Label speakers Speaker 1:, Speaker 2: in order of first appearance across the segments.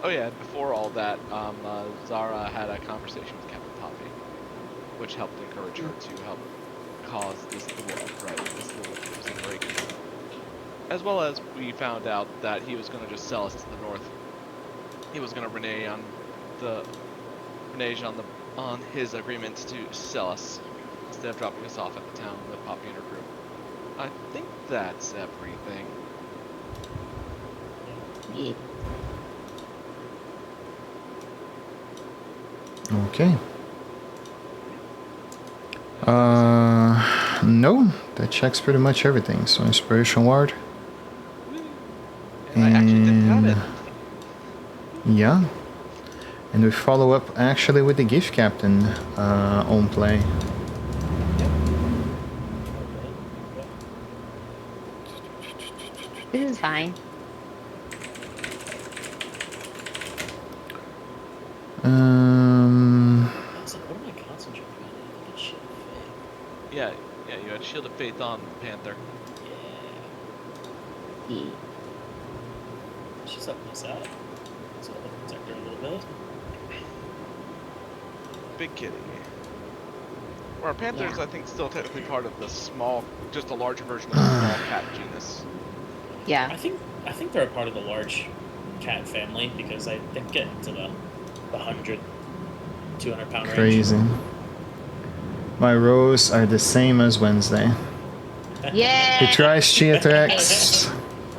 Speaker 1: Oh yeah, before all that, Zara had a conversation with Captain Poppy, which helped encourage her to help cause this little uprising, this little break. As well as we found out that he was going to just sell us to the north. He was going to renege on his agreement to sell us instead of dropping us off at the town with Poppy and her crew. I think that's everything.
Speaker 2: Yeah.
Speaker 3: Okay. No, that checks pretty much everything. So inspiration ward.
Speaker 1: And I actually didn't have it.
Speaker 3: Yeah. And we follow up actually with the gift captain on play.
Speaker 2: This is fine.
Speaker 4: I was like, what am I concentrating on? I think it's Shield of Faith.
Speaker 1: Yeah, you had Shield of Faith on Panther.
Speaker 2: Yeah.
Speaker 4: She's helping us out. So I'll protect her a little bit.
Speaker 1: Big kitty. Where Panther's,
Speaker 2: Yeah.
Speaker 1: I think, still technically part of the small, just a larger version of the small cat genus.
Speaker 2: Yeah.
Speaker 4: I think they're a part of the large cat family because I think get into the 100, 200 pound range.
Speaker 3: Crazy. My rolls are the same as Wednesday.
Speaker 2: Yeah.
Speaker 3: He tries Chi attacks.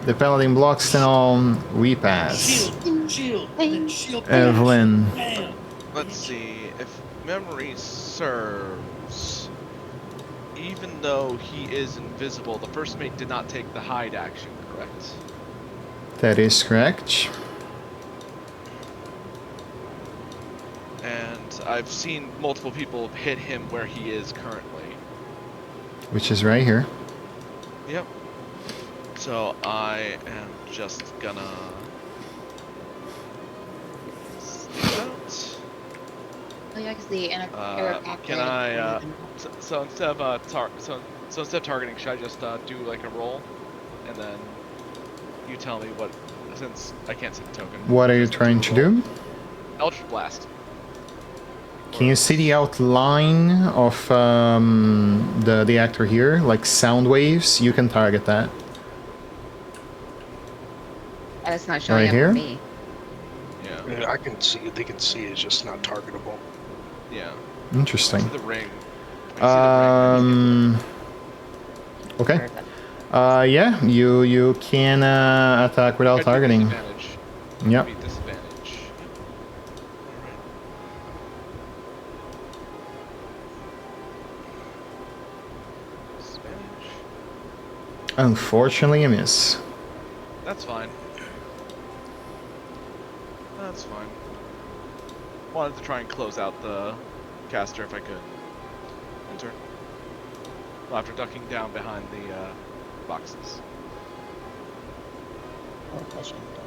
Speaker 3: The paladin blocks and all. We pass.
Speaker 4: Shield, and then shield.
Speaker 3: Evelyn.
Speaker 4: Bam.
Speaker 1: Let's see, if memory serves, even though he is invisible, the first mate did not take the hide action, correct?
Speaker 3: That is correct.
Speaker 1: And I've seen multiple people hit him where he is currently.
Speaker 3: Which is right here.
Speaker 1: Yep. So I am just gonna sneak out.
Speaker 2: Oh yeah, because the
Speaker 1: Can I? So instead of targeting, should I just do like a roll, and then you tell me what? Since I can't see the token.
Speaker 3: What are you trying to do?
Speaker 1: Eldritch Blast.
Speaker 3: Can you see the outline of the actor here? Like sound waves? You can target that.
Speaker 2: It's not showing
Speaker 3: Right
Speaker 2: up
Speaker 3: here?
Speaker 2: for me.
Speaker 1: Yeah.
Speaker 5: Yeah, I can see it. They can see it. It's just not targetable.
Speaker 1: Yeah.
Speaker 3: Interesting.
Speaker 1: I see the ring. I see the ring.
Speaker 3: Okay. Yeah, you can attack without
Speaker 1: I do
Speaker 3: targeting.
Speaker 1: disadvantage.
Speaker 3: Yep.
Speaker 1: Be disadvantage. Disadvantage.
Speaker 3: Unfortunately, a miss.
Speaker 1: That's fine. That's fine. Wanted to try and close out the caster if I could. Enter. Well, after ducking down behind the boxes.
Speaker 2: Oh, I shouldn't have done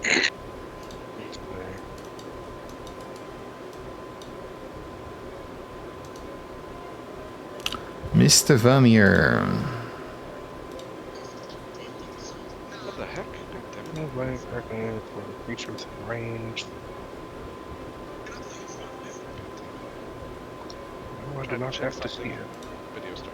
Speaker 2: that. It's fine.
Speaker 3: Mr. Vermeer.
Speaker 1: What the heck? God damn it.
Speaker 5: Right, recommended for the creature within range. No, I do not have to see it.
Speaker 1: Video start.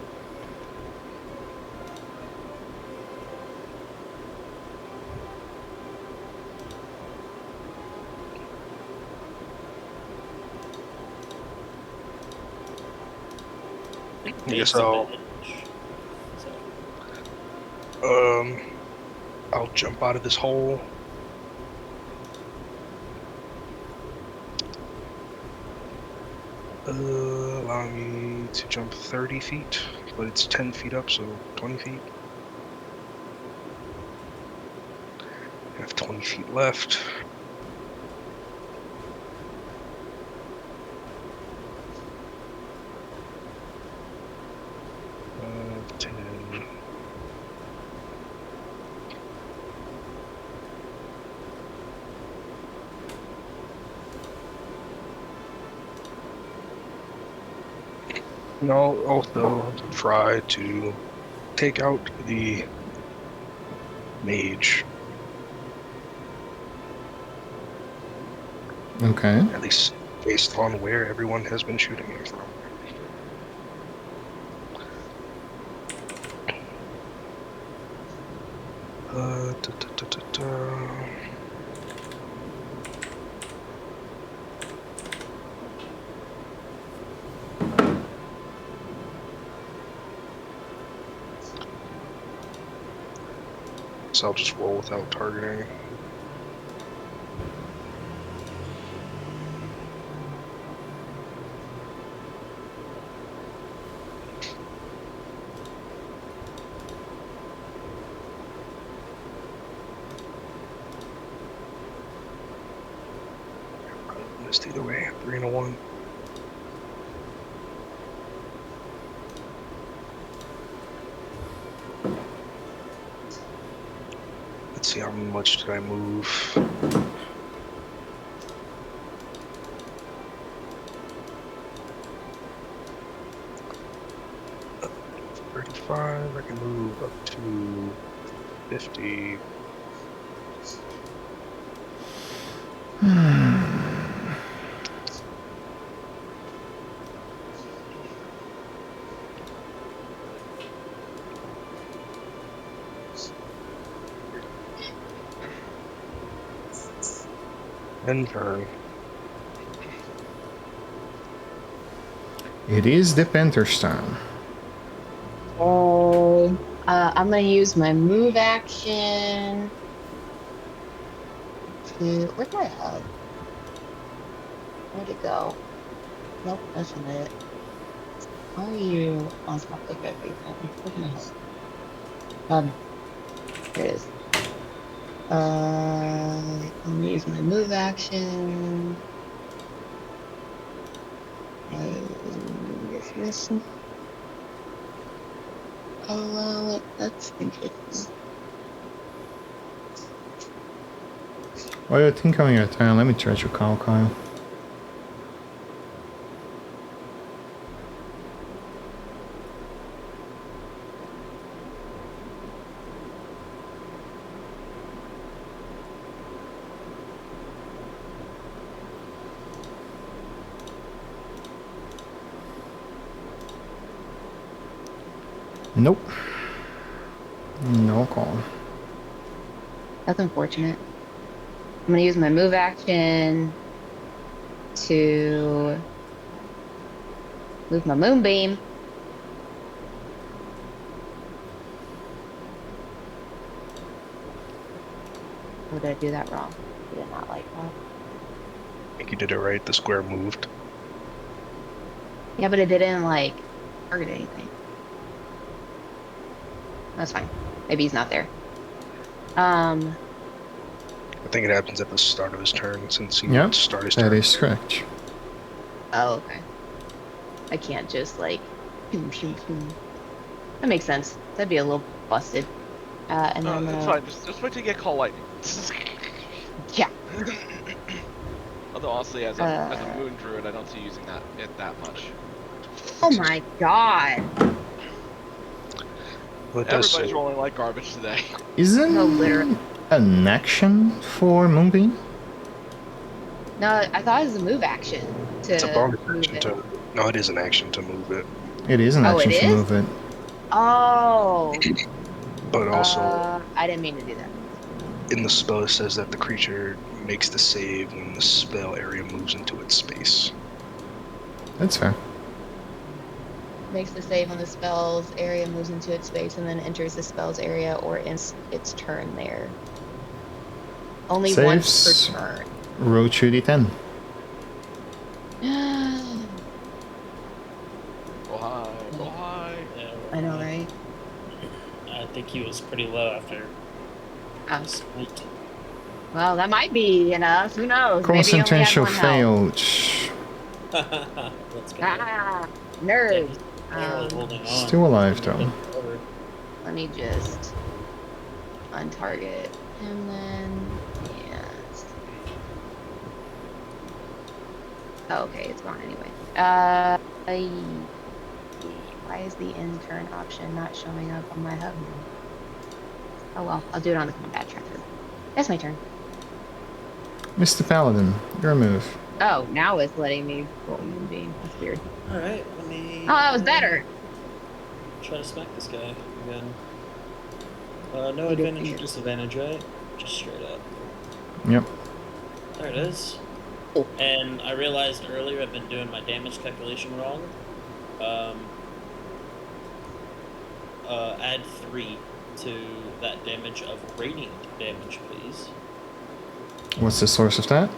Speaker 5: Yeah, so I'll jump out of this hole. Allowing me to jump 30 feet, but it's 10 feet up, so 20 feet. I have 20 feet left. Uh, 10. No, also try to take out the mage,
Speaker 3: Okay.
Speaker 5: at least based on where everyone has been shooting him from. Da, da, da, da, da. So I'll just roll without targeting. Missed either way. 3 and a 1. Let's see, how much did I move? Up 35. I can move up to 50. And turn.
Speaker 3: It is the Panther's turn.
Speaker 2: Oh, I'm gonna use my move action to. Where'd my hub? Where'd it go? Nope, that's not it. Why are you on top of everything? Where's my hub? Here it is. I'm gonna use my move action. Dismiss. Allow it. That's interesting.
Speaker 3: While you're thinking on your turn, let me try to call Kyle. Nope. No call.
Speaker 2: That's unfortunate. I'm gonna use my move action to move my moonbeam. Or did I do that wrong? I did not like that.
Speaker 5: I think you did it right. The square moved.
Speaker 2: Yeah, but it didn't like target anything. That's fine. Maybe he's not there.
Speaker 5: I think it happens at the start of his turn since he
Speaker 3: Yeah,
Speaker 5: would start his
Speaker 3: that
Speaker 5: turn.
Speaker 3: is correct.
Speaker 2: Oh, okay. I can't just like pew, pew, pew. That makes sense. That'd be a little busted. And then I'm
Speaker 1: It's
Speaker 2: gonna.
Speaker 1: fine. Just wait till you get call lightning.
Speaker 2: Yeah.
Speaker 1: Although honestly, as a moon druid, I don't see using it that much.
Speaker 2: Oh my god.
Speaker 5: Well, it does
Speaker 1: Everybody's
Speaker 5: say
Speaker 1: rolling like garbage today.
Speaker 3: Isn't
Speaker 2: No, literally.
Speaker 3: an action for Moonbeam?
Speaker 2: No, I thought it was a move action to
Speaker 5: it's a bonus
Speaker 2: move
Speaker 5: action
Speaker 2: it.
Speaker 5: to. No, it is an action to move it,
Speaker 3: It is an
Speaker 2: Oh,
Speaker 3: action
Speaker 2: it
Speaker 3: to
Speaker 2: is?
Speaker 3: move it.
Speaker 2: Oh.
Speaker 5: but also
Speaker 2: I didn't mean to do that.
Speaker 5: in the spell it says that the creature makes the save when the spell area moves into its space.
Speaker 3: That's fair.
Speaker 2: Makes the save when the spell's area moves into its space and then enters the spell's area or ends its turn there. Only once
Speaker 3: Saves.
Speaker 2: per turn.
Speaker 3: Roll 2d10.
Speaker 1: Go high, go high.
Speaker 4: Yeah,
Speaker 2: I know, right?
Speaker 4: I think he was pretty low after
Speaker 2: Oh.
Speaker 4: the split.
Speaker 2: Well, that might be enough. Who knows?
Speaker 3: Concentration
Speaker 2: Maybe he only had one
Speaker 3: failed.
Speaker 4: Let's go.
Speaker 2: Ah,
Speaker 4: Yeah,
Speaker 2: nerd.
Speaker 4: he's barely holding on.
Speaker 3: Still alive though.
Speaker 2: Let me just untarget him then. Yes. Oh, okay, it's gone anyway. Why is the end turn option not showing up on my hub now? Oh well, I'll do it on the combat tracker. That's my turn.
Speaker 3: Mr. Paladin, your move.
Speaker 2: Oh, now it's letting me roll Moonbeam. That's weird.
Speaker 4: Alright, let me.
Speaker 2: Oh, that was better.
Speaker 4: Try to smack this guy again. No
Speaker 2: You did
Speaker 4: advantage or
Speaker 2: figure.
Speaker 4: disadvantage, right? Just straight up.
Speaker 3: Yep.
Speaker 4: There it is.
Speaker 2: Oh.
Speaker 4: And I realized earlier I've been doing my damage calculation wrong. Add 3 to that damage of radiant damage, please.
Speaker 3: What's the source of that?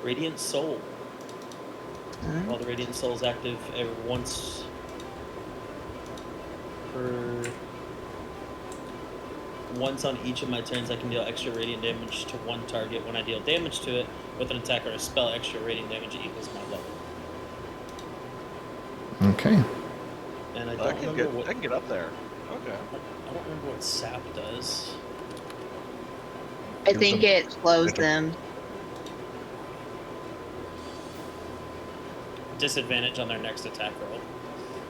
Speaker 4: Radiant Soul.
Speaker 2: Alright.
Speaker 4: While the Radiant Soul is active once on each of my turns, I can deal extra radiant damage to one target. When I deal damage to it with an attack or a spell, extra radiant damage equals my level.
Speaker 3: Okay.
Speaker 4: And I
Speaker 1: I
Speaker 4: don't
Speaker 1: can
Speaker 4: remember what
Speaker 1: get up there. Okay.
Speaker 4: I don't remember what sap does.
Speaker 2: I think it slows them.
Speaker 4: Disadvantage on their next attack roll.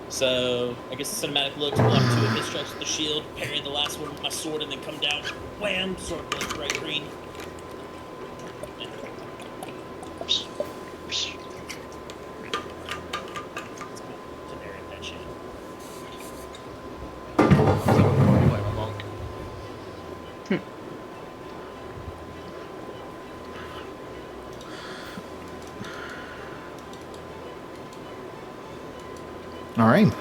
Speaker 4: So I guess the cinematic looks, block 2 of his strikes with the shield, parry the last one with my sword, and then come down, wham, sword goes bright green. Generic that shit.
Speaker 1: So I'm going to play my monk.
Speaker 3: Alright.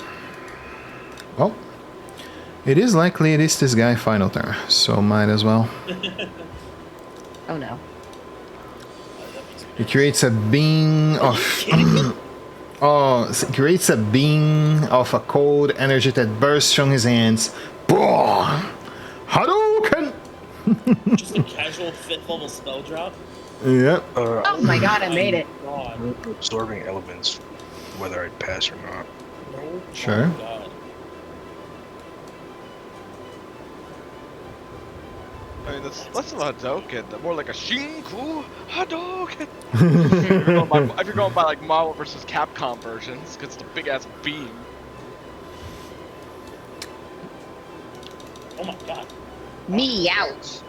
Speaker 3: Well, it is likely it is this guy final turn, so might as well.
Speaker 2: Oh no.
Speaker 3: It creates a beam of... oh, it creates a beam of a cold energy that bursts from his hands. Hadouken!
Speaker 4: Just a casual 5th level spell drop?
Speaker 3: Yep.
Speaker 2: Oh my god, I made it.
Speaker 4: God.
Speaker 5: Absorbing elements, whether I'd pass or not.
Speaker 4: No.
Speaker 3: Sure.
Speaker 4: Oh God.
Speaker 1: I mean, that's less of a Hadouken, more like a Shinku Hadouken. If you're going by like Marvel versus Capcom versions, because it's a big ass beam.
Speaker 4: Oh my God.
Speaker 2: Me ouch.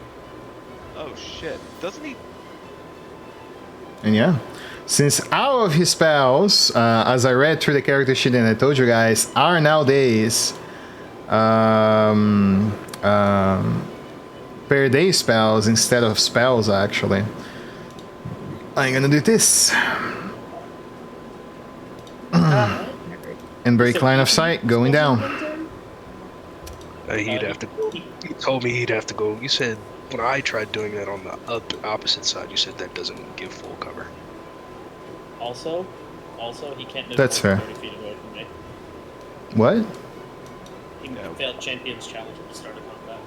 Speaker 1: Oh shit! Doesn't he?
Speaker 3: And yeah, since all of his spells, as I read through the character sheet and I told you guys, are nowadays per day spells instead of spells, actually. I'm gonna do this. And break line of sight, going down.
Speaker 5: He'd have to go. He told me he'd have to go. You said when I tried doing that on the opposite side, you said that doesn't give full cover.
Speaker 4: Also, he can't move
Speaker 3: That's
Speaker 4: more
Speaker 3: fair.
Speaker 4: than 30 feet away from me.
Speaker 3: What?
Speaker 4: He
Speaker 1: Yeah.
Speaker 4: failed Champion's Challenge at the start of combat.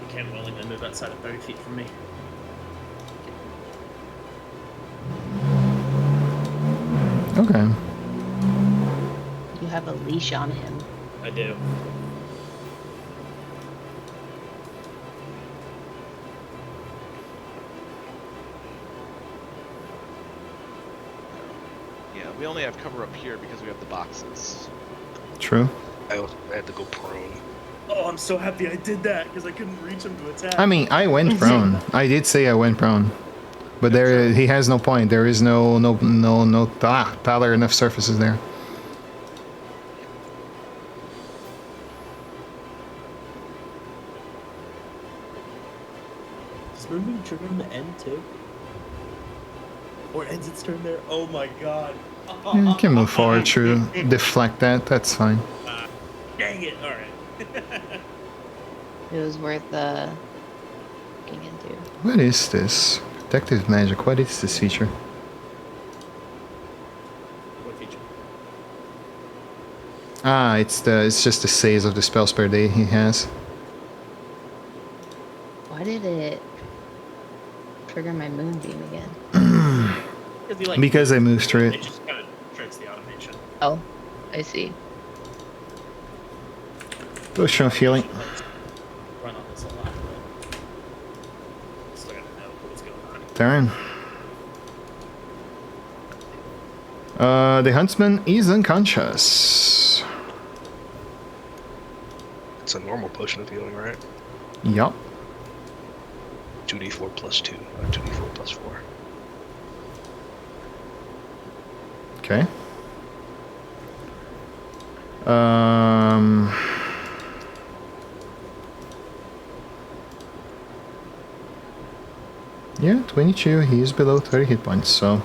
Speaker 4: He can't willingly move outside of 30 feet from me.
Speaker 3: Okay.
Speaker 2: You have a leash on him.
Speaker 4: I do.
Speaker 1: Yeah, we only have cover up here because we have the boxes.
Speaker 3: True.
Speaker 5: I also had to go prone.
Speaker 4: Oh, I'm so happy I did that because I couldn't reach him to attack.
Speaker 3: I mean, I went prone. I did say I went prone. But there, he has no point. There is no taller enough surfaces there.
Speaker 4: Does Moonbeam trigger on the end too? Or ends its turn there? Oh my god.
Speaker 3: You can move forward through, deflect that. That's fine.
Speaker 4: Dang it! Alright.
Speaker 2: It was worth looking into.
Speaker 3: What is this? Protective magic. What is this feature?
Speaker 4: What feature?
Speaker 3: Ah, it's just the saves of the spells per day he has.
Speaker 2: Why did it trigger my moonbeam again?
Speaker 3: Because I moved through
Speaker 4: It
Speaker 3: it.
Speaker 4: just kind of triggers the automation.
Speaker 2: Oh, I see.
Speaker 3: Potion of healing.
Speaker 4: Run on this a lot, but still gotta know what's going on.
Speaker 3: Turn. The huntsman is unconscious.
Speaker 5: It's a normal potion of healing, right?
Speaker 3: Yup.
Speaker 5: 2d4 plus 2, not 2d4 plus 4.
Speaker 3: Okay. Um... Yeah, 22. He is below 30 hit points, so...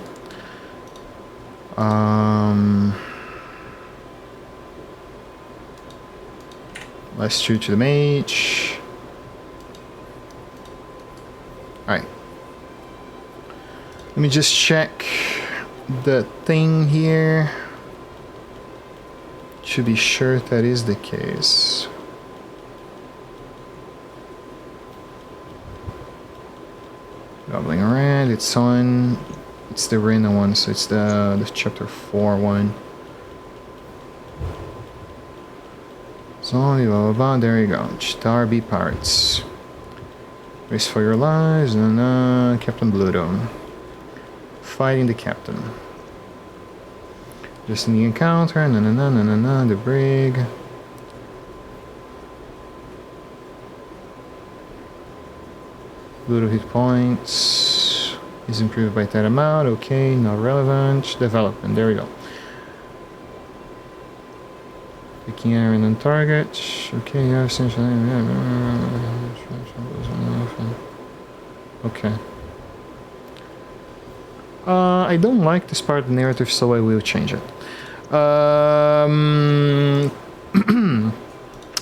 Speaker 3: Let's shoot to the mage. Alright. Let me just check the thing here. To be sure that is the case. Gobbling around, it's on. It's the random one, so it's the chapter 4 one. Zombie, blah blah blah, there you go. Starby Pirates. Race for your lives, and Captain Bluto. Fighting the captain. Just in the encounter, the brig. Bluto hit points is improved by that amount. Okay, not relevant. Development, there we go. Picking iron on target. Okay, yeah, essentially. Okay. I don't like this part of the narrative, so I will change it.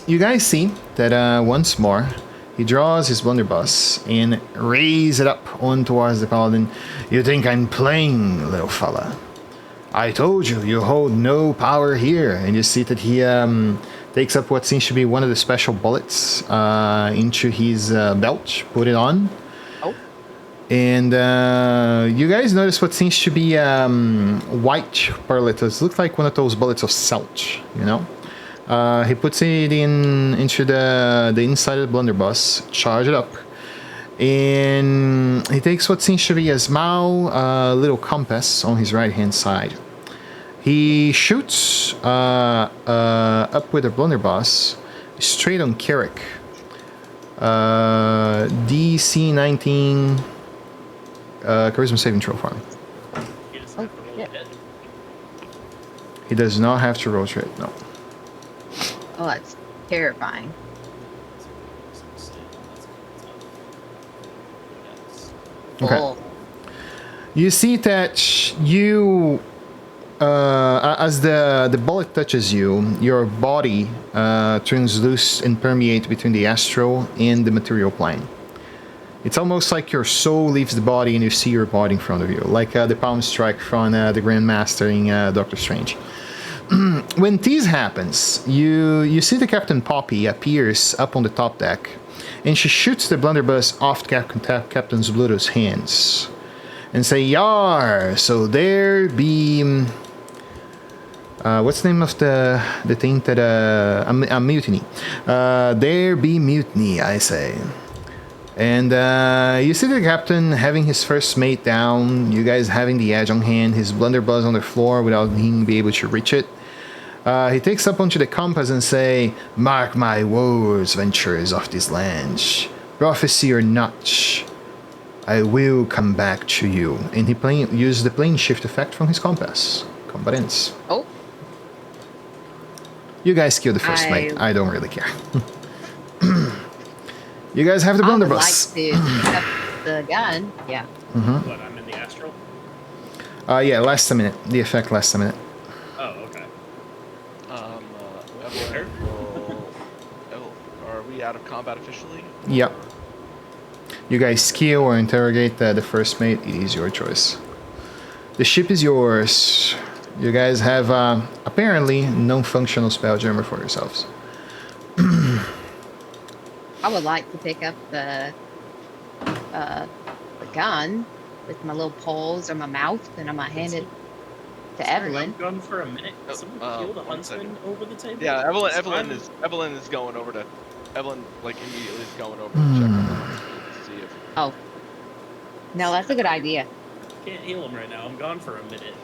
Speaker 3: You guys see that once more he draws his blunderbuss and raises it up on towards the paladin. You think I'm playing, little fella? I told you, you hold no power here. And you see that he takes up what seems to be one of the special bullets into his belt, put it on.
Speaker 2: Oh.
Speaker 3: And you guys notice what seems to be white parletas. Looks like one of those bullets of salt, you know? He puts it into the inside of the blunderbuss, charge it up, and he takes what seems to be a small little compass on his right hand side. He shoots up with a blunderbuss straight on Carrick. DC 19 charisma saving throw for him.
Speaker 4: He doesn't have to roll
Speaker 2: yeah.
Speaker 4: dead.
Speaker 3: He does not have to roll it, no.
Speaker 2: Oh, that's terrifying.
Speaker 3: Okay.
Speaker 2: Oh.
Speaker 3: You see that you, as the bullet touches you, your body turns loose and permeates between the astral and the material plane. It's almost like your soul leaves the body and you see your body in front of you, like the palm strike from the Grandmaster in Doctor Strange. When this happens, you see the Captain Poppy appears up on the top deck, and she shoots the blunderbuss off Captain Bluto's hands, and say, "Yar! So there be what's the name of the thing that a mutiny? There be mutiny, I say." And you see the captain having his first mate down, you guys having the edge on hand, his blunderbuss on the floor without him being able to reach it. He takes up onto the compass and say, "Mark my words, venturers of this land. Prophecy or not, I will come back to you." And he uses the plane shift effect from his compass. Combat ends.
Speaker 2: Oh.
Speaker 3: You guys kill the first mate. I don't really care. You guys have the blunderbuss.
Speaker 2: I would like to pick up the gun. Yeah.
Speaker 4: What, I'm in the astral?
Speaker 3: Yeah, lasts a minute. The effect lasts a minute.
Speaker 4: Oh, okay.
Speaker 1: Evelyn are we out of combat officially?
Speaker 3: Yep. You guys kill or interrogate the first mate. It is your choice. The ship is yours. You guys have apparently non-functional spelljammer for yourselves.
Speaker 2: I would like to pick up the gun with my little paws or my mouth, and I'm gonna hand it to Evelyn.
Speaker 4: I'm gone for a minute.
Speaker 1: Oh,
Speaker 4: Someone kill the
Speaker 1: 1
Speaker 4: huntsman
Speaker 1: second.
Speaker 4: over the table?
Speaker 1: Yeah,
Speaker 4: It's
Speaker 1: Evelyn
Speaker 4: fine.
Speaker 1: is going over to Evelyn like immediately is going over to check on her to see if
Speaker 2: Oh. No, that's a good idea.
Speaker 4: Can't heal him right now. I'm gone for a minute.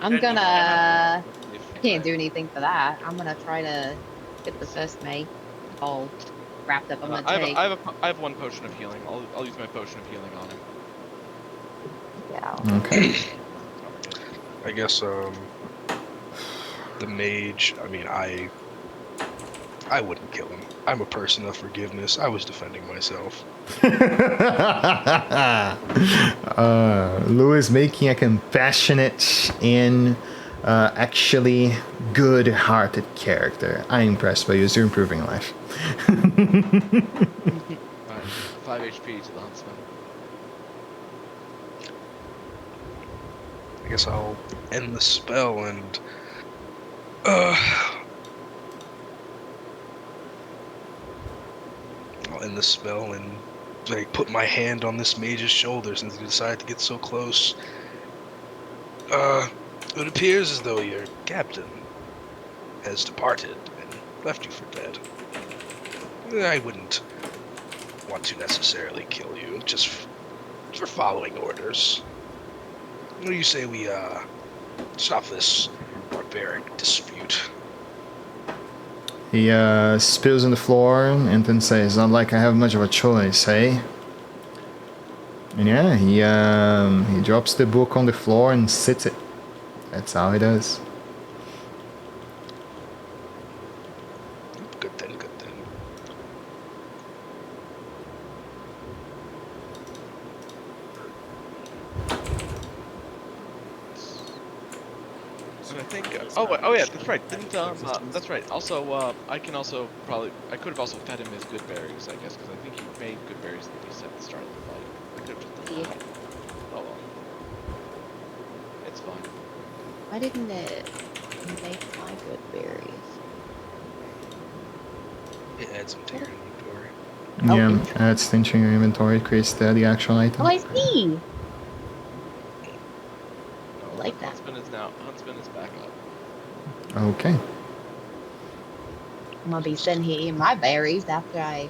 Speaker 2: I'm gonna.
Speaker 1: If
Speaker 2: I can't
Speaker 1: I-
Speaker 2: do anything for that. I'm gonna try to get the first mate all wrapped up. I'm gonna take.
Speaker 1: I have one potion of healing. I'll use my potion of healing on him.
Speaker 2: Yeah.
Speaker 3: Okay.
Speaker 1: Target.
Speaker 5: I guess the mage. I mean, I wouldn't kill him. I'm a person of forgiveness. I was defending myself.
Speaker 3: Lou is making a compassionate and actually good-hearted character. I'm impressed by you. You're improving life.
Speaker 1: Alright, 5 HP to the huntsman.
Speaker 5: I guess I'll end the spell and I'll end the spell and like put my hand on this mage's shoulder since he decided to get so close. It appears as though your captain has departed and left you for dead. I wouldn't want to necessarily kill you, just for following orders. What do you say we stop this barbaric dispute?
Speaker 3: He spills on the floor and then says, "Not like I have much of a choice, hey?" And yeah, he drops the book on the floor and sits it. That's how he does.
Speaker 5: Good then, good then.
Speaker 1: And I think. Oh yeah, that's right. Didn't that's right. Also, I could have also fed him his good berries, I guess, because I think he made good berries at the start of the fight. I could have just done that.
Speaker 2: Yeah.
Speaker 1: Oh well. It's fine.
Speaker 2: Why didn't it make my good berries?
Speaker 5: It adds them to your inventory.
Speaker 3: Yeah,
Speaker 2: Okay.
Speaker 3: adds things to your inventory, creates the actual item.
Speaker 2: Oh, I see.
Speaker 1: No,
Speaker 2: I like that.
Speaker 1: Huntsman is back up.
Speaker 3: Okay.
Speaker 2: I'm gonna be sitting here eating my berries after I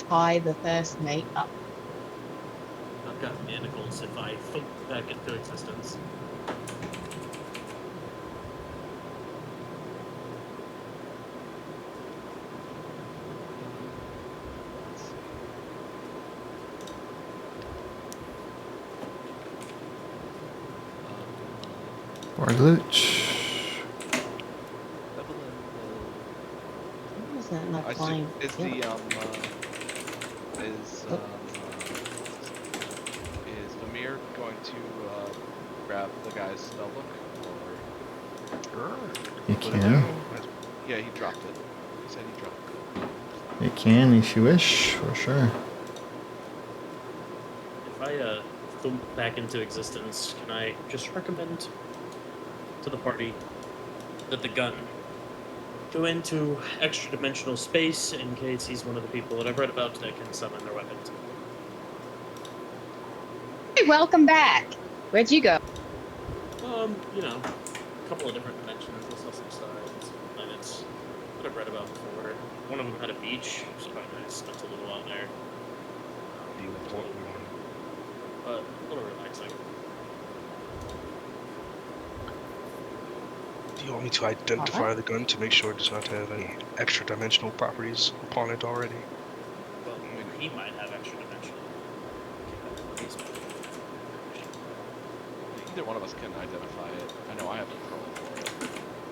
Speaker 2: tie the first mate up.
Speaker 4: I've got manacles if I thump back into existence.
Speaker 3: Borgluch.
Speaker 2: Why is that not
Speaker 1: I see.
Speaker 2: flying?
Speaker 1: Is
Speaker 2: Yeah.
Speaker 1: Is Vamir going to grab the guy's spellbook, or
Speaker 3: You
Speaker 5: Put it
Speaker 3: can.
Speaker 5: down.
Speaker 1: yeah, he dropped it. He said he dropped it.
Speaker 3: You can if you wish, for sure.
Speaker 4: If I thump back into existence, can I just recommend to the party that the gun go into extra-dimensional space in case he's one of the people that I've read about that can summon their weapons?
Speaker 2: Hey, welcome back. Where'd you go?
Speaker 4: You know, a couple of different dimensions. I saw some sides, planets that I've read about before. One of them had a beach, which was quite nice. Spent a little while there,
Speaker 5: The important one.
Speaker 4: but a little relaxing.
Speaker 5: Do you want me to identify the gun to make sure it does not have any extra dimensional properties upon it already?
Speaker 4: Well, he might have extra dimensional.
Speaker 1: Either one of us can identify it. I know I have a pearl for it.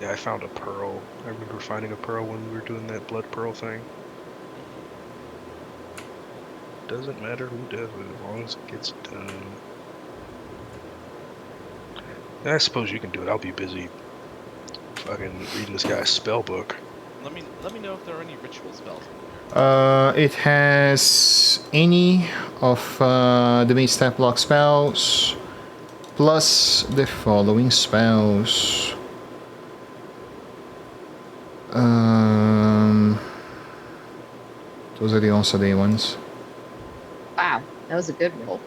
Speaker 5: Yeah, I found a pearl. I remember finding a pearl when we were doing that blood pearl thing. Doesn't matter who does it as long as it gets done. I suppose you can do it. I'll be busy fucking reading this guy's spell book.
Speaker 1: Let me know if there are any ritual spells in there.
Speaker 3: It has any of the main stat block spells, plus the following spells. Those are the also day ones.
Speaker 2: Wow, that was a good roll.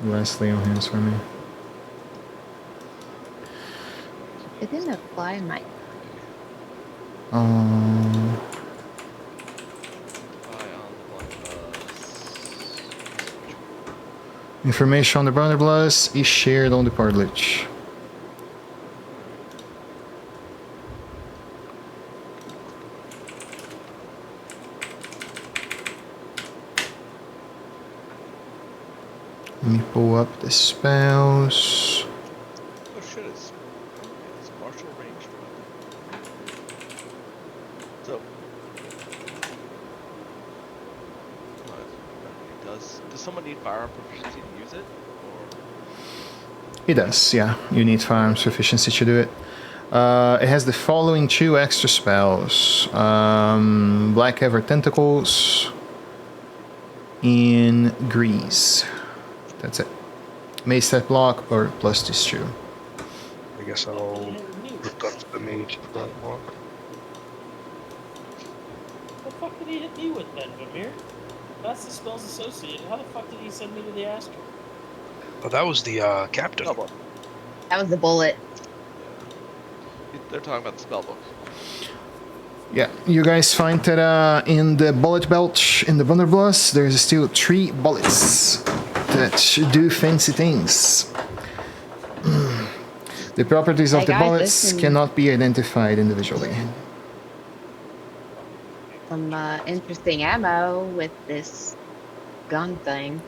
Speaker 3: Lastly on hands for me.
Speaker 2: It didn't apply my.
Speaker 1: Buy on one of us.
Speaker 3: Information on the Blodvahrer is shared on the portage. Let me pull up the spells.
Speaker 1: Oh shit, it's martial range drop. So does someone need firearm proficiency to use it? Or
Speaker 3: It does, yeah. You need firearms proficiency to do it. It has the following 2 extra spells. Black Ever Tentacles in Grease. That's it. May step block or plus this 2.
Speaker 5: I guess I'll look up the mage for that one.
Speaker 4: The fuck did he hit me with then, Vamir? That's the spells associated. How the fuck did he send me to the astral?
Speaker 5: Oh, that was the captain.
Speaker 1: spell book.
Speaker 2: That was the bullet.
Speaker 1: They're talking about the spell book.
Speaker 3: Yeah, you guys find that in the bullet belt in the Blodvahrer, there's still 3 bullets that do fancy things. The properties of
Speaker 2: Hey
Speaker 3: the
Speaker 2: guys,
Speaker 3: bullets
Speaker 2: listen.
Speaker 3: cannot be identified individually.
Speaker 2: Some interesting ammo with this gun thing.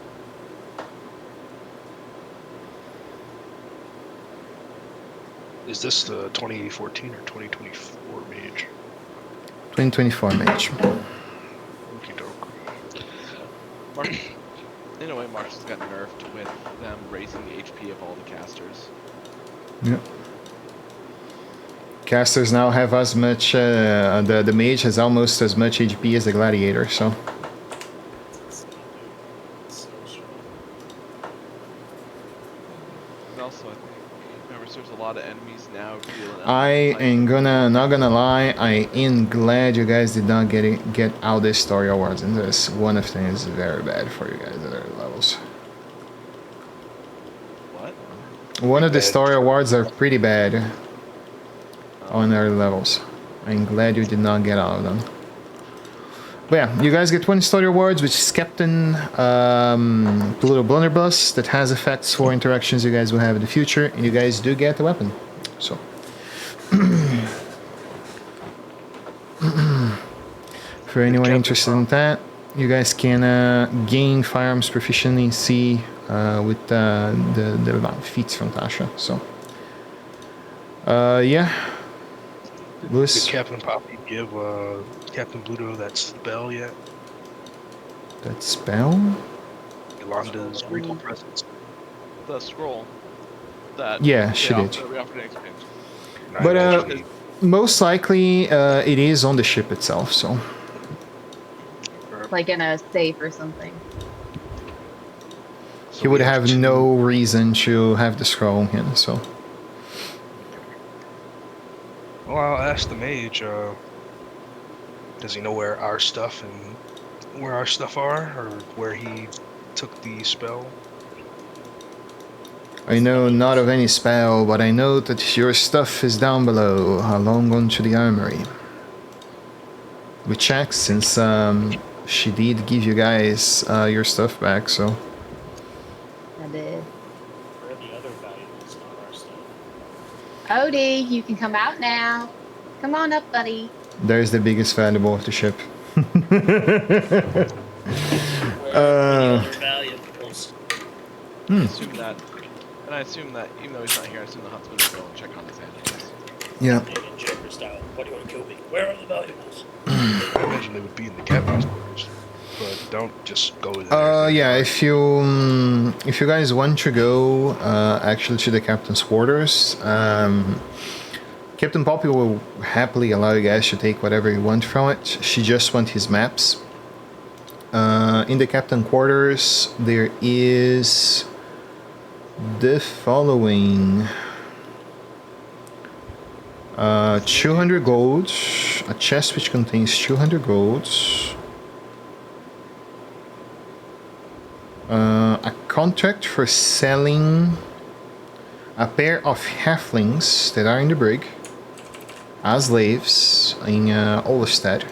Speaker 5: Is this the 2014 or 2024 mage?
Speaker 3: 2024 mage.
Speaker 5: Okey doke.
Speaker 1: In a way, Marsh has got nerfed with them raising the HP of all the casters.
Speaker 3: Yeah. Casters now have as much. The mage has almost as much HP as the gladiator. So
Speaker 4: So strong.
Speaker 1: And also, I think, remember, there's a lot of enemies now dealing.
Speaker 3: I am not gonna lie. I am glad you guys did not get out this story awards in this. One of them is very bad for you guys at other levels.
Speaker 1: What?
Speaker 3: One of the
Speaker 5: Bad.
Speaker 3: story awards are pretty bad on early levels. I'm glad you did not get out of them. But yeah, you guys get 1 story awards, which is Captain Little Blunderbuss, that has effects for interactions you guys will have in the future, and you guys do get a weapon. So for anyone interested in that, you guys can gain firearms proficiency with the feats from Tasha. So yeah.
Speaker 5: Did
Speaker 3: Lewis,
Speaker 5: Captain Poppy give Captain Bluto that spell yet?
Speaker 3: that spell?
Speaker 5: Yolanda's regal presence.
Speaker 1: The scroll. That
Speaker 3: Yeah, she
Speaker 1: they
Speaker 3: did.
Speaker 1: offer- we offered an expansion.
Speaker 5: And I
Speaker 3: But,
Speaker 5: imagine
Speaker 3: Most likely, it is on the ship itself, so.
Speaker 2: Like in a safe or something.
Speaker 5: so
Speaker 3: He would
Speaker 5: we
Speaker 3: have
Speaker 5: two-
Speaker 3: no reason to have the scroll on him, so.
Speaker 5: Well, I'll ask the mage. Does he know where our stuff are, or where he took the spell?
Speaker 3: I know not of any spell, but I know that your stuff is down below, along onto the armory. We checked since she did give you guys your stuff back, so.
Speaker 2: I did.
Speaker 4: Where are the other valuables on our stuff?
Speaker 2: Odie, you can come out now. Come on up, buddy.
Speaker 3: There's the biggest valuable of the ship.
Speaker 4: Where are the other valuables?
Speaker 1: I assume that, and I assume that even though he's not here, I assume the huntsman will go and check on his animals.
Speaker 3: Yeah.
Speaker 4: David Joker style. Why do you want to kill me? Where are the valuables?
Speaker 5: I imagine they would be in the captain's quarters, but don't just go there.
Speaker 3: Yeah, if you guys want to go actually to the captain's quarters, Captain Poppy will happily allow you guys to take whatever you want from it. She just wants his maps. In the captain quarters, there is the following: 200 gold, a chest which contains 200 gold. A contract for selling a pair of halflings that are in the brig as slaves in Olestad.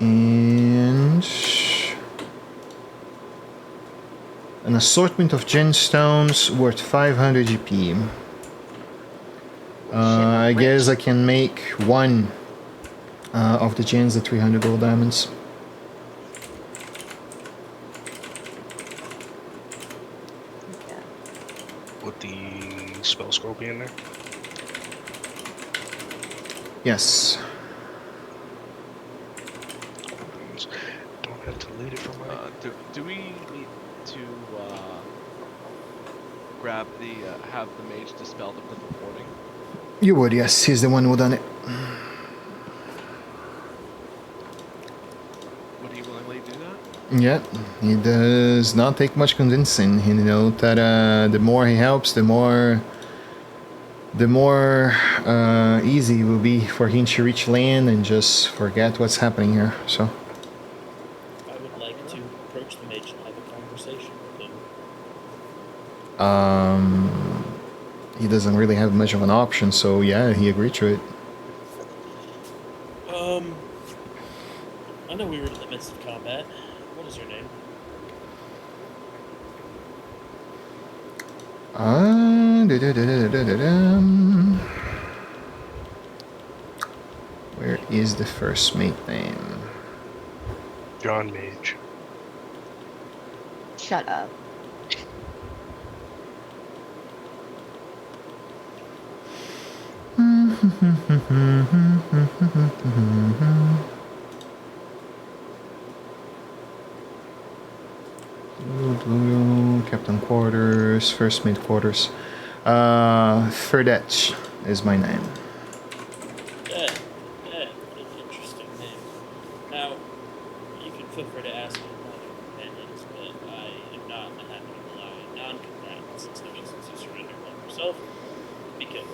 Speaker 3: And An assortment of gemstones worth 500 GP. I guess I can make one of the gems at 300 gold diamonds.
Speaker 2: Yeah.
Speaker 5: Would the spell scroll be in there?
Speaker 3: Yes.
Speaker 5: Don't have to delete it from my.
Speaker 1: Do we need to grab the have the mage dispel the purple warning?
Speaker 3: You would, yes. He's the one who done it.
Speaker 1: Would he willingly do that?
Speaker 3: Yeah, he does not take much convincing. You know that the more he helps, the more easy it will be for him to reach land and just forget what's happening here. So.
Speaker 4: I would like to approach the mage and have a conversation with him.
Speaker 3: He doesn't really have much of an option, so yeah, he agreed to it.
Speaker 4: I know we were in the midst of combat. What is your name?
Speaker 3: Where is the first mate name?
Speaker 5: John Mage.
Speaker 2: Shut up.
Speaker 3: Captain quarters, first mate quarters. Ferdetch is my name.
Speaker 4: Yeah, what an interesting name. Now, you can feel free to ask me about your companions, but I am not in the habit of allowing non-combatants into the instance you surrender one yourself be killed.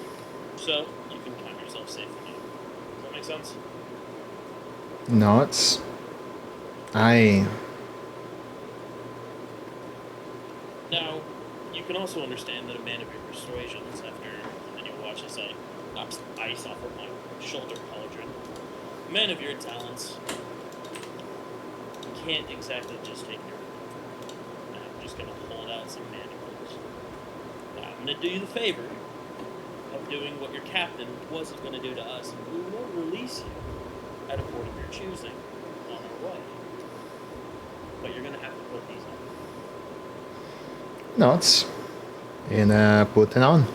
Speaker 4: So, you can count yourself safe from me. Does that make sense?
Speaker 3: Not.
Speaker 4: Now, you can also understand that a man of your persuasions, after and you watch as I knock some ice off of my shoulder cauldron, a man of your talents can't exactly just take your and I'm just gonna hold out some manacles. Now, I'm gonna do you the favor of doing what your captain wasn't gonna do to us, and we will release you at a port of your choosing on our way. But you're gonna have to put these on.
Speaker 3: Not. And put it on.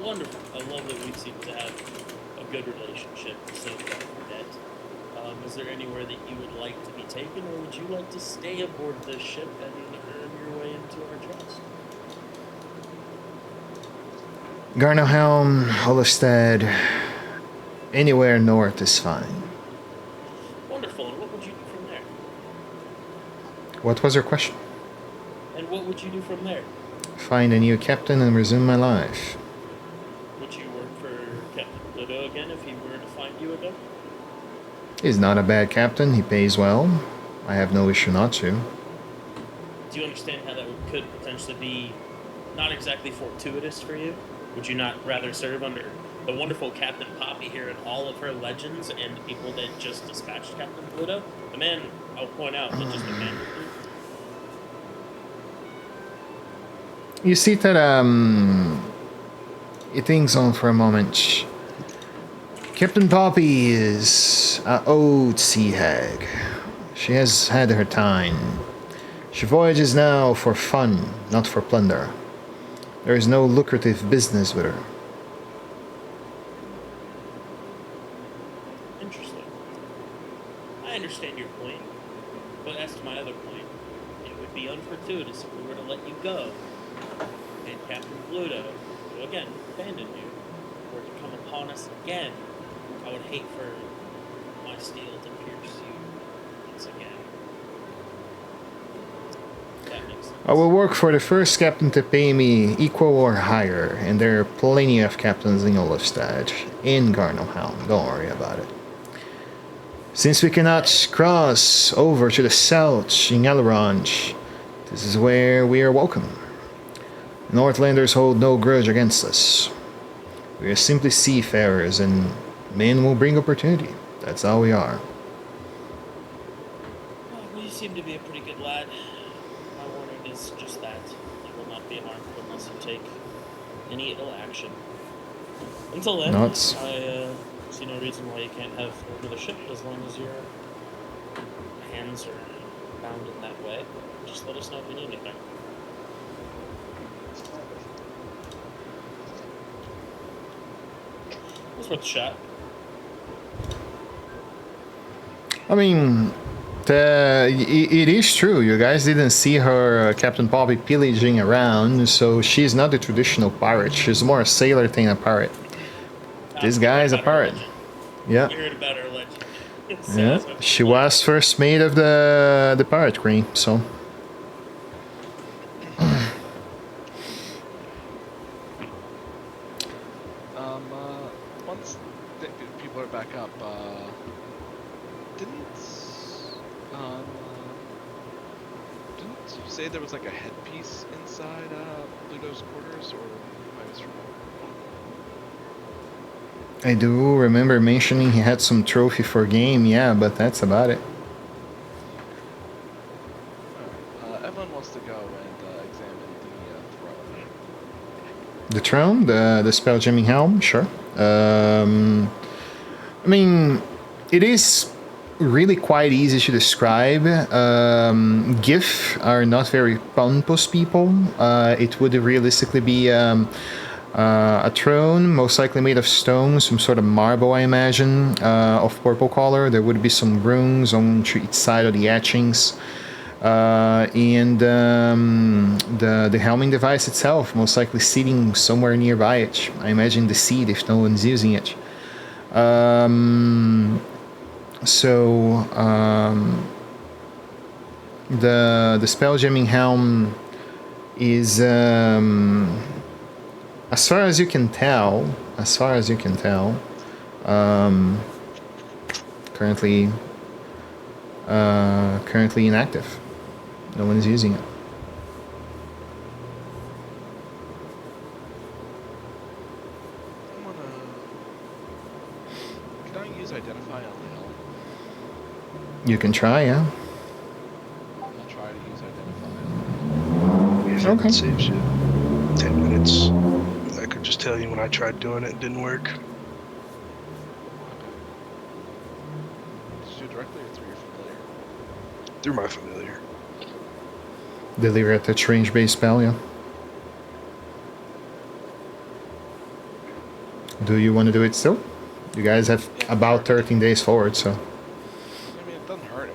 Speaker 4: Wonderful. I love that we seem to have a good relationship so far for that. Is there anywhere that you would like to be taken, or would you like to stay aboard this ship and earn your way into our trust?
Speaker 3: Garnohelm, Hollistead, anywhere north is fine.
Speaker 4: Wonderful. And what would you do from there?
Speaker 3: What was your question?
Speaker 4: And what would you do from there?
Speaker 3: Find a new captain and resume my life.
Speaker 4: Would you work for Captain Pluto again if he were to find you again?
Speaker 3: He's not a bad captain, he pays well. I have no issue not to.
Speaker 4: Do you understand how that could potentially be not exactly fortuitous for you? Would you not rather serve under the wonderful Captain Poppy here and all of her legends and the people that just dispatched Captain Pluto? The man, I'll point out, that just abandoned you.
Speaker 3: You see that, he thinks on for a moment. Captain Poppy is an old sea hag. She has had her time. She voyages now for fun, not for plunder. There is no lucrative business with her.
Speaker 4: Interesting. I understand your point, but as to my other point, it would be unfortuitous if we were to let you go, and Captain Pluto, who again abandoned you, were to come upon us again. I would hate for my steel to pierce you once again. That makes sense.
Speaker 3: I will work for the first captain to pay me equal or higher, and there are plenty of captains in Olafstad, in Garnohelm. Don't worry about it. Since we cannot cross over to the south in Elrond, this is where we are welcome. Northlanders hold no grudge against us. We are simply seafarers, and men will bring opportunity. That's all we are.
Speaker 4: Well, you seem to be a pretty good lad. be harmed unless you take any ill action. Until then,
Speaker 3: Nuts.
Speaker 4: I see no reason why you can't have hold of the ship as long as your hands are bound in that way. Just let us know if you need anything. It was worth a shot.
Speaker 3: I mean, it is true. You guys didn't see her, Captain Poppy, pillaging around, so she's not the traditional pirate. She's more a sailor than a pirate. This guy is a pirate. Yeah.
Speaker 4: We heard about her legend.
Speaker 3: Yeah. She was first mate of the pirate queen, so.
Speaker 1: Once people are back up, didn't you say there was like a headpiece inside Pluto's quarters, or I was wrong?
Speaker 3: I do remember mentioning he had some trophy for game, yeah, but that's about it.
Speaker 1: Alright, everyone wants to go and examine the throne.
Speaker 3: The throne, the spell jamming helm, sure. I mean, it is really quite easy to describe. GIF are not very pompous people. It would realistically be a throne, most likely made of stone, some sort of marble, I imagine, of purple color. There would be some runes on each side of the etchings. And the helming device itself, most likely sitting somewhere nearby it. I imagine the seat if no one's using it. The spell jamming helm is, as far as you can tell, currently inactive. No one is using it.
Speaker 1: Can I use identify on the helm?
Speaker 3: You can try, yeah.
Speaker 1: I'll try to use identify.
Speaker 5: If
Speaker 3: Okay.
Speaker 5: it saves you 10 minutes. I could just tell you when I tried doing it, it didn't work.
Speaker 1: Okay. Did you do it directly or through your familiar?
Speaker 5: Through my familiar.
Speaker 3: Deliver at touch range based spell, yeah. Do you want to do it still? You guys have about 13 days forward, so
Speaker 1: I mean, it doesn't hurt.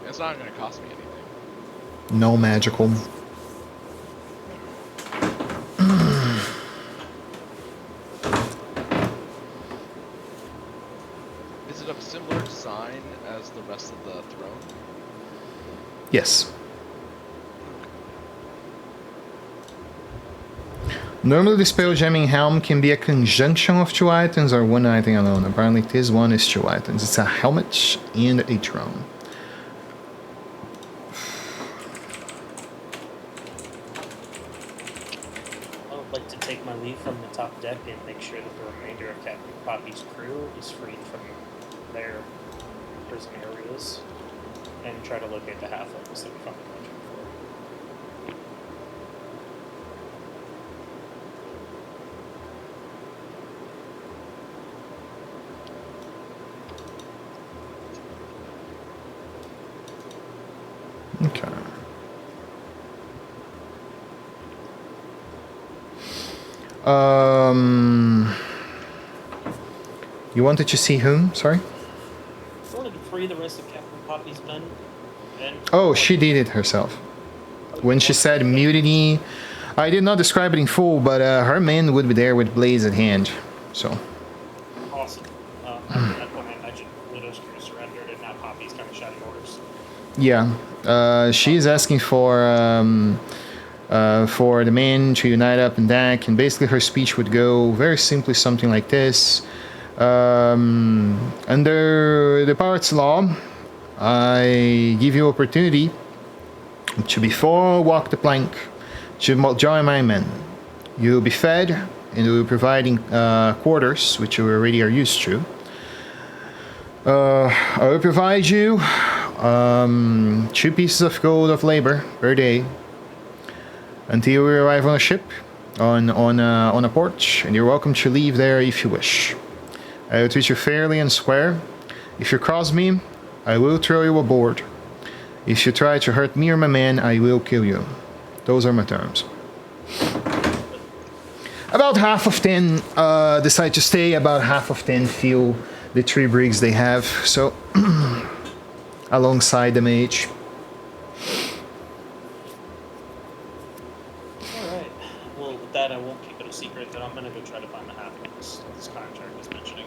Speaker 1: It's not gonna cost me anything.
Speaker 3: no magical.
Speaker 1: Is it of similar design as the rest of the throne?
Speaker 3: Yes. Normally the spell jamming helm can be a conjunction of two items or one item alone. Apparently this one is two items. It's a helmet and a throne.
Speaker 4: I would like to take my leave from the top deck and make sure that the remainder of Captain Poppy's crew is freed from their prison areas and try to locate the halflings that we found the legend for.
Speaker 3: Okay. You wanted to see whom? Sorry?
Speaker 4: I wanted to free the rest of Captain Poppy's men. And
Speaker 3: Oh, she did it herself. When she said mutiny, I did not describe it in full, but her men would be there with blades at hand. So,
Speaker 4: Awesome. At that point, I imagine Widow's crew surrendered, and now Poppy's kind of shouting orders.
Speaker 3: yeah, she's asking for the men to unite up in deck, and basically her speech would go very simply something like this. Under the pirate's law, I give you opportunity to before walk the plank to join my men. You'll be fed and we'll be providing quarters, which you already are used to. I will provide you 2 pieces of gold of labor per day. until we arrive on a ship, on a port, and you're welcome to leave there if you wish. I will treat you fairly and square. If you cross me, I will throw you aboard. If you try to hurt me or my men, I will kill you. Those are my terms. About half of 10 decide to stay, about half of 10 feel the 3 brigs they have, so alongside the mage.
Speaker 4: Alright. Well, with that, I won't keep it a secret that I'm gonna go try to find the half of this contract was mentioning.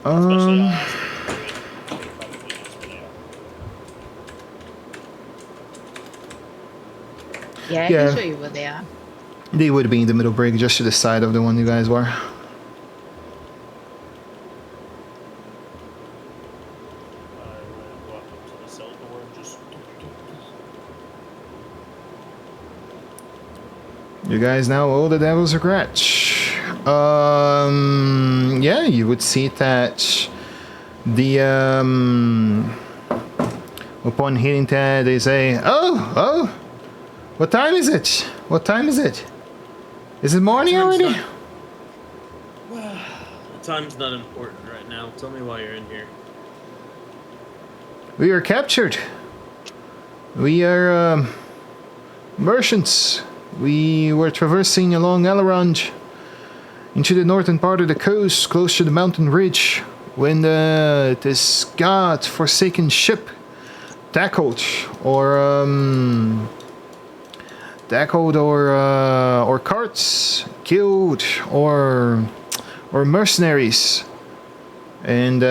Speaker 4: Especially I'll ask them to do it. They probably knows where they are.
Speaker 2: Yeah, I
Speaker 3: Yeah.
Speaker 2: can show you where they are.
Speaker 3: They would be in the middle brig, just to the side of the one you guys were.
Speaker 4: I will walk up to the cell door and just...
Speaker 3: You guys now owe the devil's regret. Yeah, you would see that the upon hitting that they say, oh, what time is it? What time is it? Is it morning
Speaker 4: Time's
Speaker 3: already?
Speaker 4: The time's not important right now. Tell me why you're in here.
Speaker 3: We are captured. We are merchants. We were traversing along Elrond into the northern part of the coast, close to the mountain ridge, when this god-forsaken ship tackled or carts, killed or mercenaries, and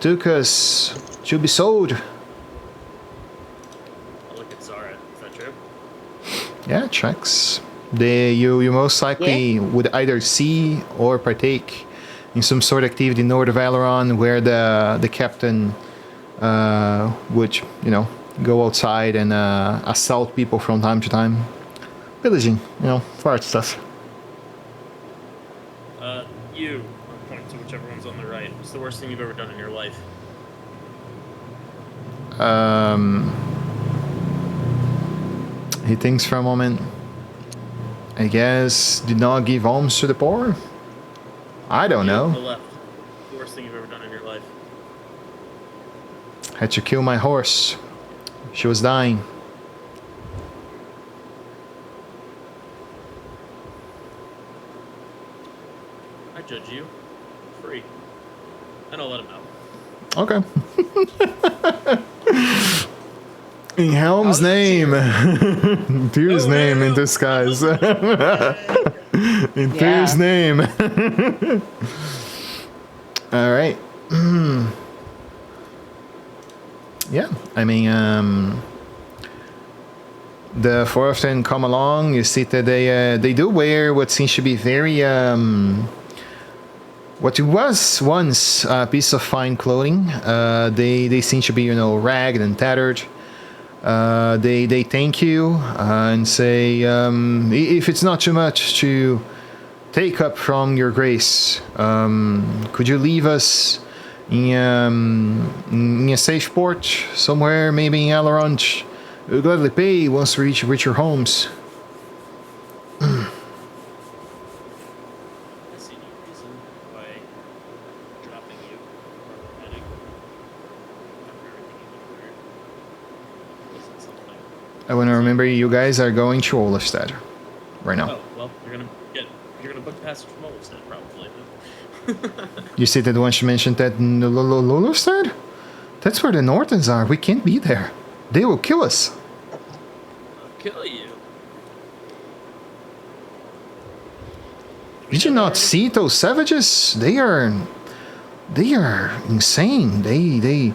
Speaker 3: took us to be sold.
Speaker 4: I'll look at Zara. Is that true?
Speaker 3: Yeah, checks. You most likely would either see or partake in some sort of activity north of Valeron, where the captain would, go outside and assault people from time to time, pillaging, fart stuff.
Speaker 4: You. I'll point to whichever one's on the right. What's the worst thing you've ever done in your life?
Speaker 3: He thinks for a moment. I guess did not give alms to the poor. I don't
Speaker 4: You on the
Speaker 3: know.
Speaker 4: left. The worst thing you've ever done in your life.
Speaker 3: Had to kill my horse. She was dying.
Speaker 4: I judge you. Free. And I'll let him out.
Speaker 3: Okay. In Helm's name. In Tyr's name in disguise. In Tyr's name. Alright. Yeah, I mean, the 4 of them come along. You see that they do wear what seems to be very what was once a piece of fine clothing. They seem to be ragged and tattered. They thank you and say, if it's not too much to take up from your grace, could you leave us in a safe port somewhere, maybe in Elrond? We'll gladly pay once we reach your homes.
Speaker 4: I see no reason why dropping you or preventing after everything you went through isn't something.
Speaker 3: I want to remember you guys are going to Olafstead right now.
Speaker 4: Oh, well, you're gonna book passage from Olafstead, probably.
Speaker 3: You see that once you mentioned that Olafstead? That's where the Nortons are. We can't be there. They will kill us.
Speaker 4: I'll kill you.
Speaker 3: Did you not see those savages? They are insane. They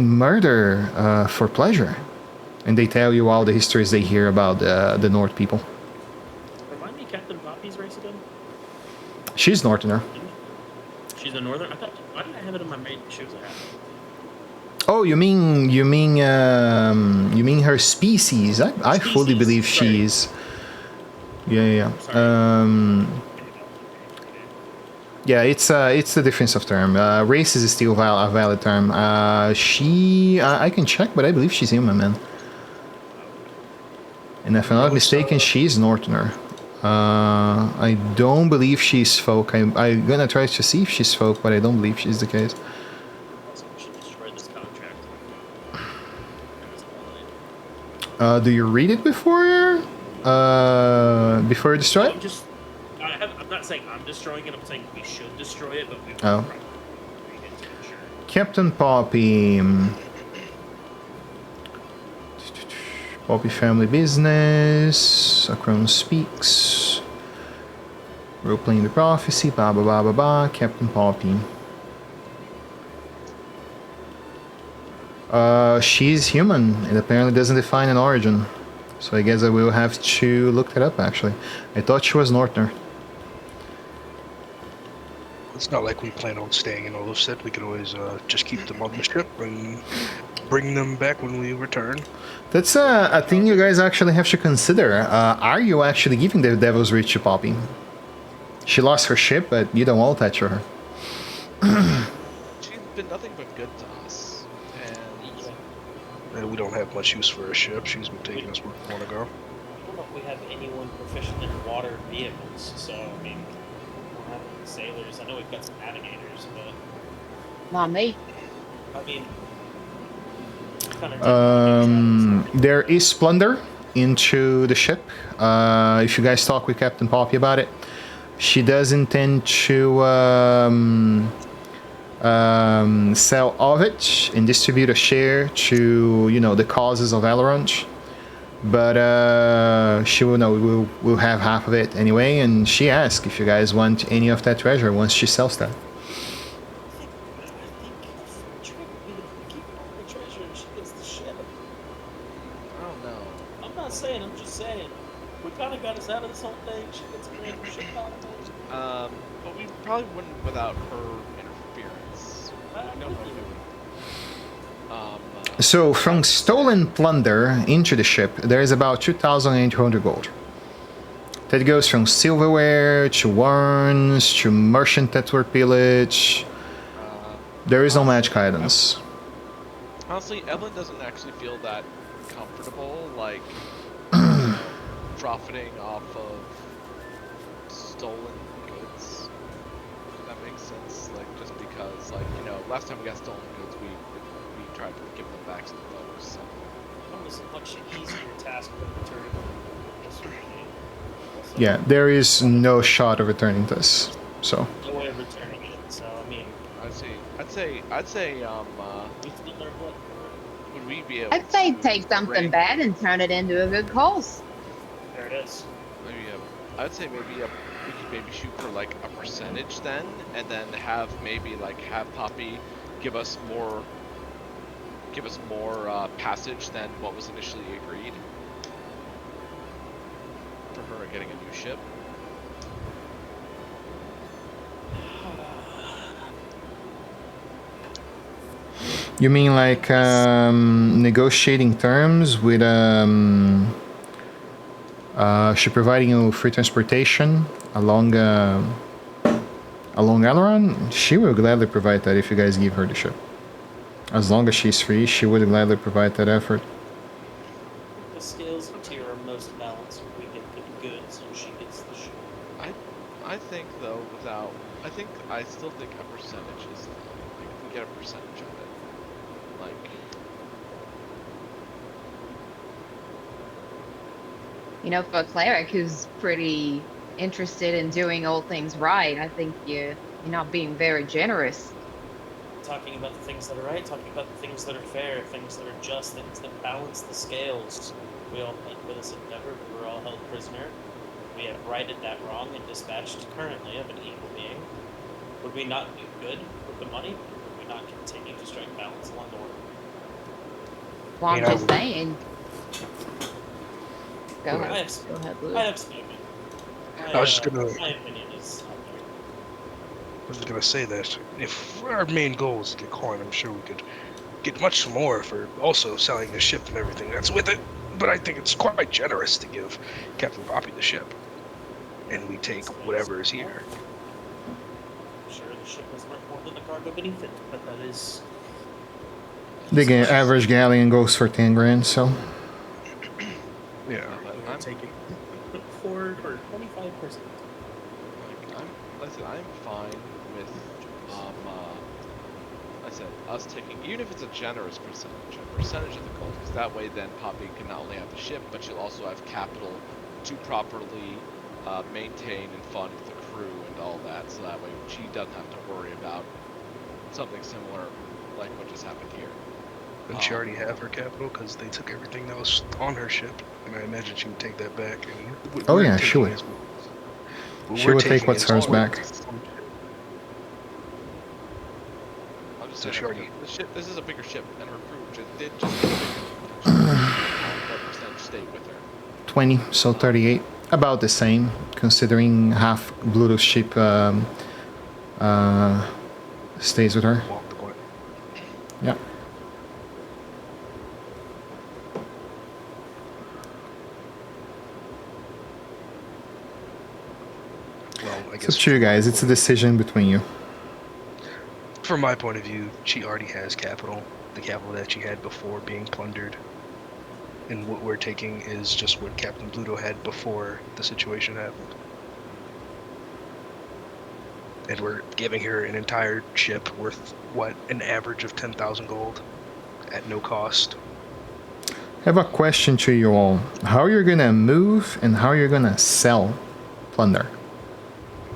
Speaker 3: murder for pleasure, and they tell you all the histories they hear about the North people.
Speaker 4: Remind me, Captain Poppy's race again?
Speaker 3: She's Northerner.
Speaker 4: She's a northern. Why did I have it in my brain? She was a half.
Speaker 3: Oh, you mean her species? I fully
Speaker 4: Species,
Speaker 3: believe
Speaker 4: sorry.
Speaker 3: she is. Yeah.
Speaker 4: Sorry.
Speaker 3: Yeah, it's the defensive term. Race is still a valid term. I can check, but I believe she's human, man. And if I'm not mistaken, she's Northerner. I don't believe she's folk. I'm gonna try to see if she's folk, but I don't believe she's the case.
Speaker 4: Also, we should destroy this contract.
Speaker 3: Do you read it before you destroy it?
Speaker 4: I'm not saying I'm destroying it. I'm saying we should destroy it, but we will
Speaker 3: Oh.
Speaker 4: probably read it to ensure.
Speaker 3: Captain Poppy. Poppy family business. Akron speaks. Role-playing the prophecy. Blah blah blah blah blah. Captain Poppy. She's human. It apparently doesn't define an origin. So I guess I will have to look that up, actually. I thought she was Northerner.
Speaker 5: It's not like we plan on staying in Olufset. We can always just keep them on the ship and bring them back when we return.
Speaker 3: That's a thing you guys actually have to consider. Are you actually giving the Devil's Reach to Poppy? She lost her ship, but you don't want to touch her.
Speaker 1: She's been nothing but good to us. And
Speaker 5: We don't have much use for her ship. She's been taking us where we want to go.
Speaker 4: I don't know if we have anyone proficient in water vehicles, so I mean, we don't have any sailors. I know we've got some navigators, but
Speaker 2: Not me.
Speaker 4: I mean, kind of
Speaker 3: There is plunder into the ship. If you guys talk with Captain Poppy about it, she does intend to sell of it and distribute a share to, you know, the causes of Elrond. But she will know we'll have half of it anyway, and she asked if you guys want any of that treasure once she sells that.
Speaker 4: I think Trick would be the keep all the treasure and she gets the ship.
Speaker 1: I don't know.
Speaker 4: I'm not saying, I'm just saying. We kind of got us out of this whole thing. She gets a random ship out of it.
Speaker 1: But we probably wouldn't without her interference.
Speaker 4: I
Speaker 1: No,
Speaker 4: agree.
Speaker 1: we wouldn't.
Speaker 3: So from stolen plunder into the ship, there is about 2,800 gold. That goes from silverware to warns to merchant that were pillaged. There is no magic items.
Speaker 1: Honestly, Evelyn doesn't actually feel that comfortable, like, profiting off of stolen goods. If that makes sense. Like, just because, like, you know, last time we got stolen goods, we tried to give them back to the folks. So.
Speaker 4: Almost a much easier task than returning this regime.
Speaker 3: Yeah, there is no shot of returning this. So
Speaker 4: No way of returning it. So I mean,
Speaker 1: I'd say,
Speaker 4: we still learn what.
Speaker 1: would we be able
Speaker 2: I'd say
Speaker 1: to
Speaker 2: take something
Speaker 1: bring-
Speaker 2: bad and turn it into a good cause.
Speaker 4: There it is.
Speaker 1: Maybe I'd say maybe we could maybe shoot for like a percentage then, and then have Poppy give us more passage than what was initially agreed for her getting a new ship.
Speaker 3: you mean like negotiating terms with she providing you free transportation along Elrond? She will gladly provide that if you guys give her the ship. As long as she's free, she would gladly provide that effort.
Speaker 4: The scales here are most balanced. We get good goods and she gets the ship.
Speaker 1: I think though, I still think a percentage is fine. Like if we get a percentage of it, like.
Speaker 2: You know, for a cleric who's pretty interested in doing all things right, I think you're not being very generous.
Speaker 4: Talking about the things that are right, talking about the things that are fair, things that are just, things that balance the scales. We all went with this endeavor. We were all held prisoner. We have righted that wrong and dispatched currently of an evil being. Would we not do good with the money? Would we not continue to strike balance along the way?
Speaker 2: Well, I'm
Speaker 5: You know,
Speaker 2: just saying. Go
Speaker 5: Go
Speaker 2: ahead.
Speaker 4: I have,
Speaker 2: Go ahead, Blue.
Speaker 4: I have spoken.
Speaker 5: I was just gonna-
Speaker 4: My opinion is out there.
Speaker 5: I was gonna say that if our main goal is to get coin, I'm sure we could get much more for also selling the ship and everything that's with it. But I think it's quite generous to give Captain Poppy the ship, and we take whatever is here.
Speaker 4: ship was worth more than the cargo beneath it, but that is.
Speaker 3: The average galleon goes for 10 grand, so.
Speaker 5: Yeah.
Speaker 1: But
Speaker 4: We're taking 4 or 25%.
Speaker 1: Listen, I'm fine with, I said, us taking, even if it's a generous percentage of the gold, because that way then Poppy can not only have the ship, but she'll also have capital to properly maintain and fund the crew and all that, so that way she doesn't have to worry about something similar like what just happened here.
Speaker 5: Doesn't she already have her capital? Because they took everything that was on her ship, and I imagine she would take that back. And
Speaker 3: Oh, yeah, she would. She would take what's hers back.
Speaker 1: I'm just
Speaker 5: So
Speaker 1: saying,
Speaker 5: she already-
Speaker 1: the ship. This is a bigger ship, and her crew did just what percentage stayed with her.
Speaker 3: 20, so 38. About the same, considering half Bluetooth ship stays with her.
Speaker 5: Walk the point.
Speaker 3: Yeah.
Speaker 5: Well, I
Speaker 3: It's
Speaker 5: guess
Speaker 3: up to you guys. It's a decision between you.
Speaker 5: from my point of view, she already has capital. The capital that she had before being plundered. And what we're taking is just what Captain Pluto had before the situation happened. And we're giving her an entire ship worth, what, an average of 10,000 gold at no cost.
Speaker 3: I have a question to you all. How you're gonna move and how you're gonna sell plunder?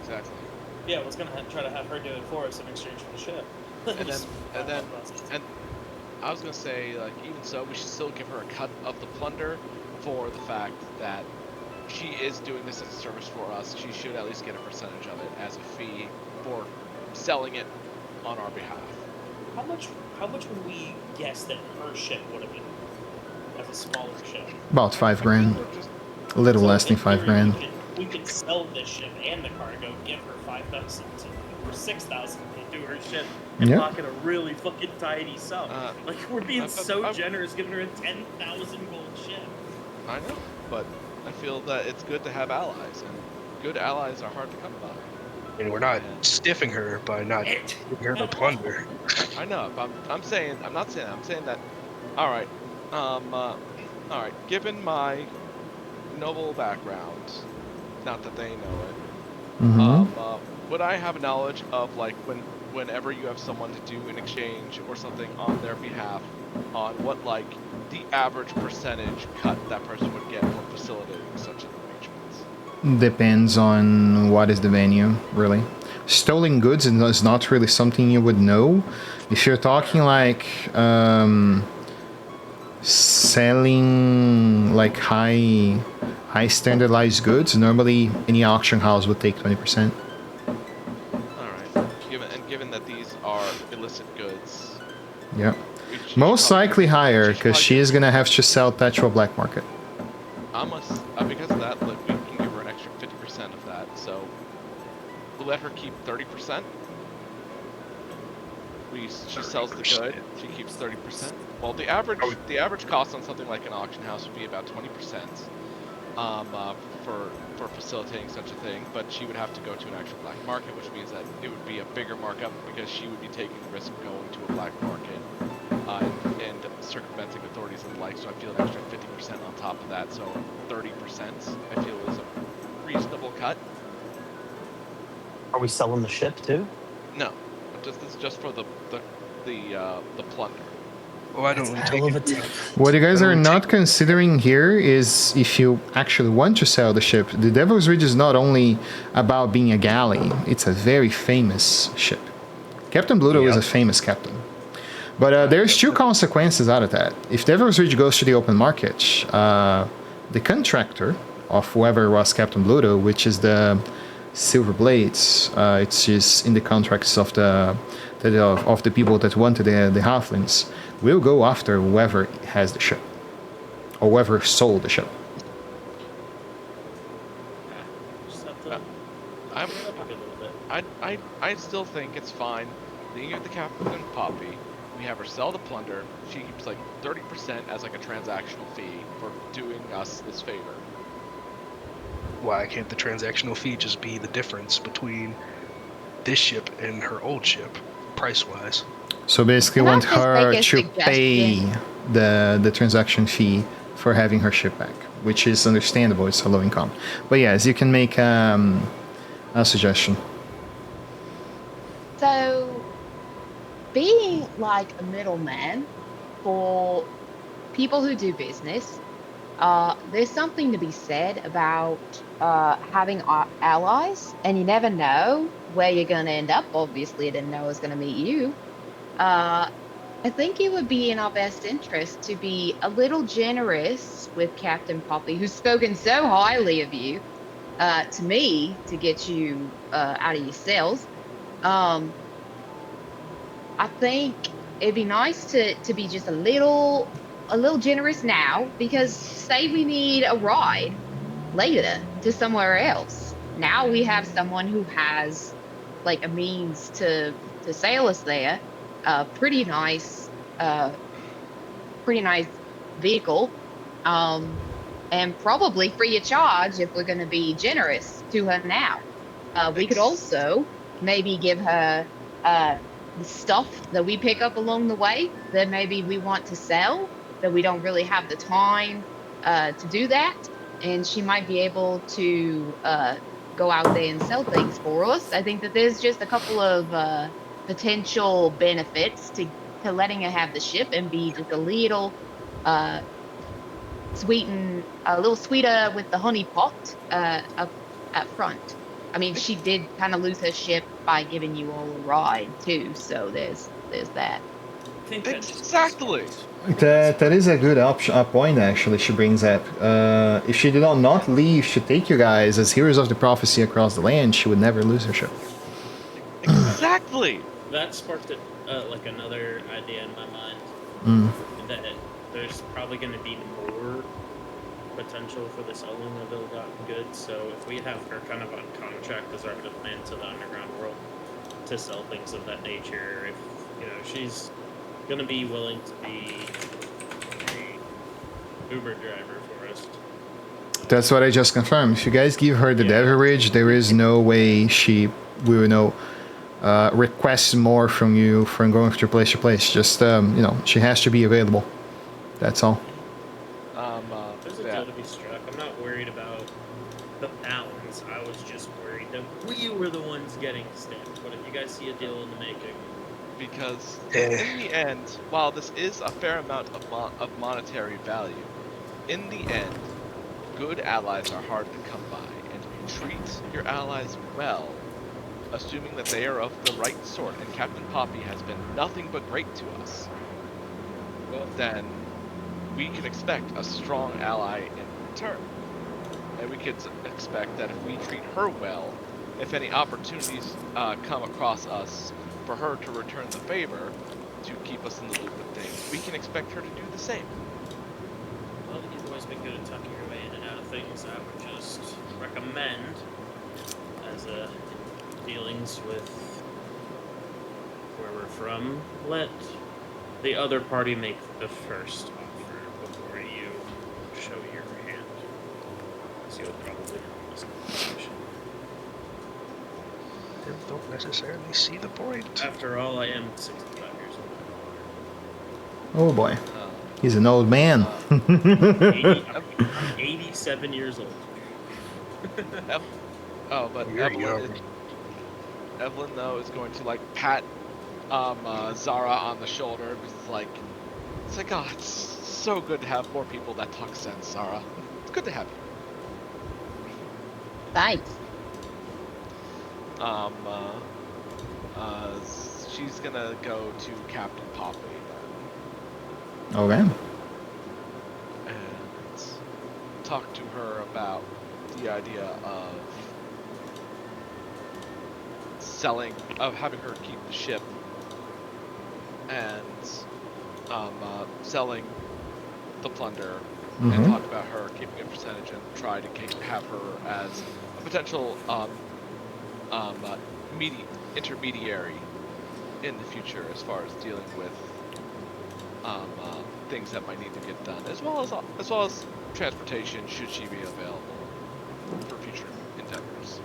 Speaker 1: Exactly.
Speaker 4: Yeah, I was gonna try to have her do it for us in exchange for the ship.
Speaker 1: And I was gonna say, like, even so, we should still give her a cut of the plunder for the fact that she is doing this as a service for us. She should at least get a percentage of it as a fee for selling it on our behalf.
Speaker 4: How much would we guess that her ship would have been as a smaller ship?
Speaker 3: About 5
Speaker 1: I
Speaker 3: grand.
Speaker 1: feel we're just-
Speaker 3: A little
Speaker 4: So
Speaker 3: less than
Speaker 4: in
Speaker 3: 5
Speaker 4: theory,
Speaker 3: grand.
Speaker 4: We could sell this ship and the cargo, give her 5,000 or 6,000 to do her ship, and
Speaker 3: Yeah.
Speaker 4: pocket a really fucking tidy sum. Like we're being so generous, giving her a 10,000 gold ship.
Speaker 1: I know, but I feel that it's good to have allies, and good allies are hard to come by.
Speaker 5: And we're not stiffing her by not giving her the plunder.
Speaker 1: I know, but I'm saying, I'm not saying that, I'm saying that, alright, alright, given my noble background, not that they know it,
Speaker 3: Mm-hmm.
Speaker 1: would I have knowledge of, like, whenever you have someone to do an exchange or something on their behalf, on what, like, the average percentage cut that person would get for facilitating such arrangements?
Speaker 3: Depends on what is the venue, really. Stolen goods is not really something you would know. If you're talking like selling like high standardized goods, normally any auction house would take 20%.
Speaker 1: Alright, given that these are illicit goods,
Speaker 3: Yeah.
Speaker 1: she
Speaker 3: Most
Speaker 1: probably-
Speaker 3: likely higher,
Speaker 1: should
Speaker 3: because
Speaker 1: probably
Speaker 3: she is gonna have to sell that to a black market.
Speaker 1: because of that, like, we can give her an extra 50% of that, so we'll let her keep 30%. She sells the good, she keeps 30%. Well, the average cost on something like an auction house would be about 20%, for facilitating such a thing, but she would have to go to an actual black market, which means that it would be a bigger markup because she would be taking the risk of going to a black market and circumventing authorities and the like. So I feel an extra 50% on top of that, so 30% I feel is a reasonable cut.
Speaker 6: Are we selling the ship too?
Speaker 1: No, this is just for the plunder.
Speaker 5: Well, I don't really take
Speaker 6: Hell of a
Speaker 5: it.
Speaker 6: tip.
Speaker 3: What you guys
Speaker 5: I
Speaker 3: are
Speaker 5: don't
Speaker 3: not
Speaker 5: take-
Speaker 3: considering here is if you actually want to sell the ship, the Devil's Ridge is not only about being a galley, it's a very famous ship. Captain Bluto is a famous captain. But there's two consequences out of that. If Devil's Ridge goes to the open market, the contractor of whoever was Captain Bluto, which is the Silver Blades, it's just in the contracts of the people that wanted the halflings, will go after whoever has the ship or whoever sold the ship.
Speaker 4: Just have to
Speaker 1: I'm,
Speaker 4: clean it up a little bit.
Speaker 1: I still think it's fine. You give the captain Poppy, we have her sell the plunder. She keeps like 30% as like a transactional fee for doing us this favor.
Speaker 5: Why can't the transactional fee just be the difference between this ship in her old ship, price-wise.
Speaker 3: So basically,
Speaker 2: Can I
Speaker 3: want
Speaker 2: just
Speaker 3: her
Speaker 2: make a
Speaker 3: to pay
Speaker 2: suggestion?
Speaker 3: the transaction fee for having her ship back, which is understandable. It's a low income, but yes, you can make a suggestion.
Speaker 2: So, being like a middleman for people who do business, there's something to be said about having allies, and you never know where you're going to end up. Obviously, I didn't know I was going to meet you. I think it would be in our best interest to be a little generous with Captain Poppy, who's spoken so highly of you to me to get you out of your cells. Um, I think it'd be nice to be just a little generous now because say we need a ride later to somewhere else. Now we have someone who has like a means to sail us there. Pretty nice uh pretty nice vehicle. And probably free of charge if we're gonna be generous to her now. We could
Speaker 1: Ex-
Speaker 2: also maybe give her the stuff that we pick up along the way that maybe we want to sell, that we don't really have the time to do that. And she might be able to go out there and sell things for us. I think that there's just a couple of potential benefits to letting her have the ship and be just uh, a little sweeter with the honey pot up front. I mean, she did kind of lose her ship by giving you all a ride too, so there's that.
Speaker 4: I think that just
Speaker 1: Exactly.
Speaker 3: That is a good option, a point actually. She brings up. If she did not leave to take you guys as heroes of the prophecy across the land, she would never lose her ship.
Speaker 1: Exactly.
Speaker 4: That sparked like another idea in my mind. That there's probably going to be more potential for the selling of ill-gotten goods. So if we have her kind of on contract as our middleman to the underground world to sell things of that nature, if she's going to be willing to be a Uber driver for us.
Speaker 3: That's what I just confirmed. If you guys give her the beverage, there is no way she will request more from you from going from place to place. Just she has to be available. That's all.
Speaker 4: There's a deal to be struck. I'm not worried about the balance. I was just worried that we were the ones getting stamped. But if you guys see a deal in the making,
Speaker 1: Because in the end, while this is a fair amount of monetary value, in the end, good allies are hard to come by, and if you treat your allies well, assuming that they are of the right sort, and Captain Poppy has been nothing but great to us, well, then we can expect a strong ally in return. And we could expect that if we treat her well, if any opportunities come across us for her to return the favor, to keep us in the loop of things, we can expect her to do the same.
Speaker 4: well, you've always been good at tucking your way in and out of things. I would just recommend, as dealings with where we're from, let the other party make the first offer before you show your hand. So you'll probably have this conversation.
Speaker 5: I don't necessarily see the point.
Speaker 4: After all, I am 65 years
Speaker 3: Oh boy, he's an old man.
Speaker 4: old. I'm 87 years old.
Speaker 1: But
Speaker 5: You're young.
Speaker 1: Evelyn though is going to pat Zara on the shoulder because it's like oh, it's so good to have more people that talk sense, Zara. It's good to have you.
Speaker 2: Thanks.
Speaker 1: She's gonna go to Captain Poppy
Speaker 3: Okay.
Speaker 1: and talk to her about the idea of having her keep the ship and selling the plunder, and talk about her keeping a percentage and try to have her as a potential intermediary in the future as far as dealing with things that might need to get done, as well as transportation should she be available for future endeavors.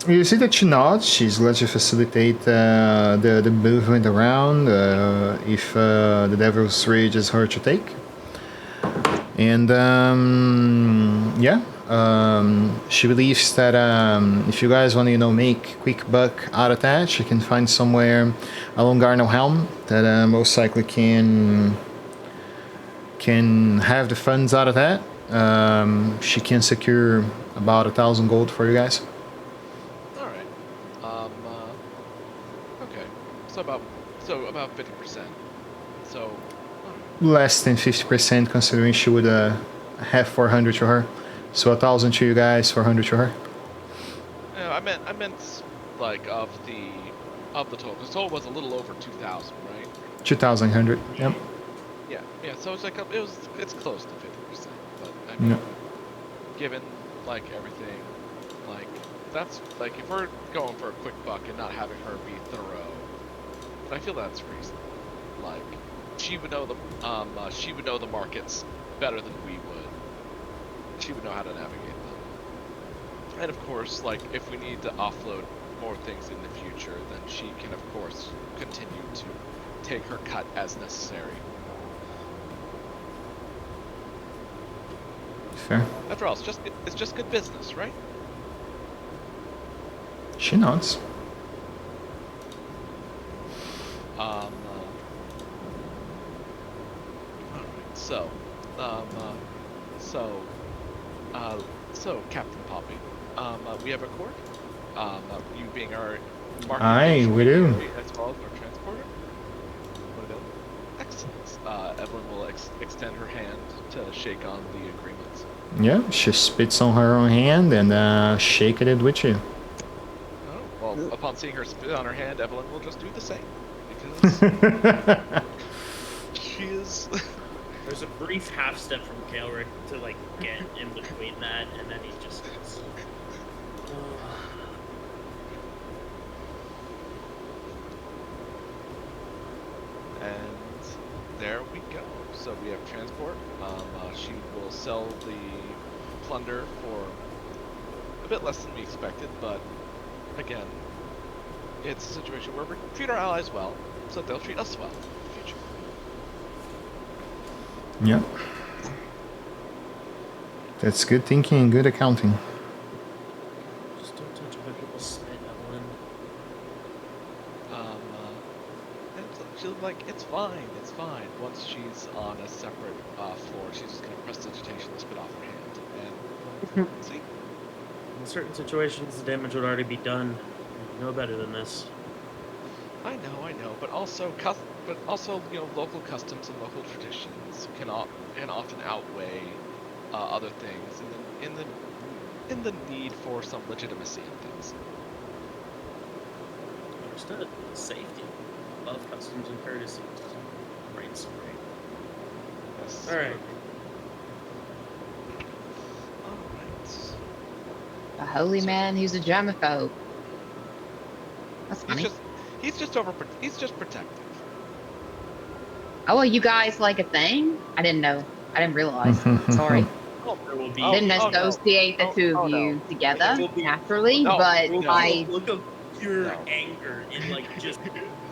Speaker 3: You see that she nods. She's glad to facilitate the movement around if the Devil's Rage is hard to take. And yeah, she believes that if you guys want to, make quick buck out of that, you can find somewhere along Garnell Helm that most likely can have the funds out of that. She can secure about 1,000 gold for you guys.
Speaker 1: All right. Okay. So about 50%. So.
Speaker 3: Less than 50% considering she would have 400 to her. So 1,000 to you guys, 400 to her.
Speaker 1: Yeah, I meant like of the total. The total was a little over 2,000, right?
Speaker 3: 2,100. Yep.
Speaker 1: Yeah. So it's like it's close to 50%. But I mean,
Speaker 3: Yep.
Speaker 1: given like everything, like that's like if we're going for a quick buck and not having her be thorough, I feel that's reasonable. Like she would know the markets better than we would. She would know how to navigate them. And of course, like if we need to offload more things in the future, then she can of course continue to take her cut as necessary.
Speaker 3: Fair.
Speaker 1: After all, it's just good business, right?
Speaker 3: She nods.
Speaker 1: Alright, so Captain Poppy, we have a court. You being our market
Speaker 3: Aye, we do.
Speaker 1: as well as our transporter. Excellent. Evelyn will extend her hand to shake on the agreement.
Speaker 3: Yeah, she spits on her own hand and shake it with you.
Speaker 1: Oh, well, upon seeing her spit on her hand, Evelyn will just do the same. Because she is...
Speaker 4: There's a brief half step from Kaelric to like get in between that, and then he just goes.
Speaker 1: And there we go. So we have transport. She will sell the plunder for a bit less than we expected, but again, it's a situation where we treat our allies well, so they'll treat us well in the future.
Speaker 3: Yep. That's good thinking and good accounting.
Speaker 4: Just don't touch other people's spit, Evelyn.
Speaker 1: And she'll be like, it's fine. Once she's on a separate floor, she's just gonna press digitation and spit off her hand, and see.
Speaker 4: In certain situations, the damage would already be done. You know better than this.
Speaker 1: I know, but also, local customs and local traditions can often outweigh other things in the need for some legitimacy in things.
Speaker 4: Understood. Safety. Love customs and courtesy. Great story.
Speaker 1: Yes.
Speaker 4: Alright.
Speaker 2: A holy man who's a germaphobe. That's funny.
Speaker 1: He's just protective.
Speaker 2: Oh, are you guys like a thing? I didn't know. I didn't realize. Sorry.
Speaker 4: There will be.
Speaker 2: Didn't associate the two of you together
Speaker 4: It will be-
Speaker 2: naturally,
Speaker 1: No,
Speaker 2: but
Speaker 1: no.
Speaker 2: I.
Speaker 4: Look of pure
Speaker 1: No.
Speaker 4: anger in like just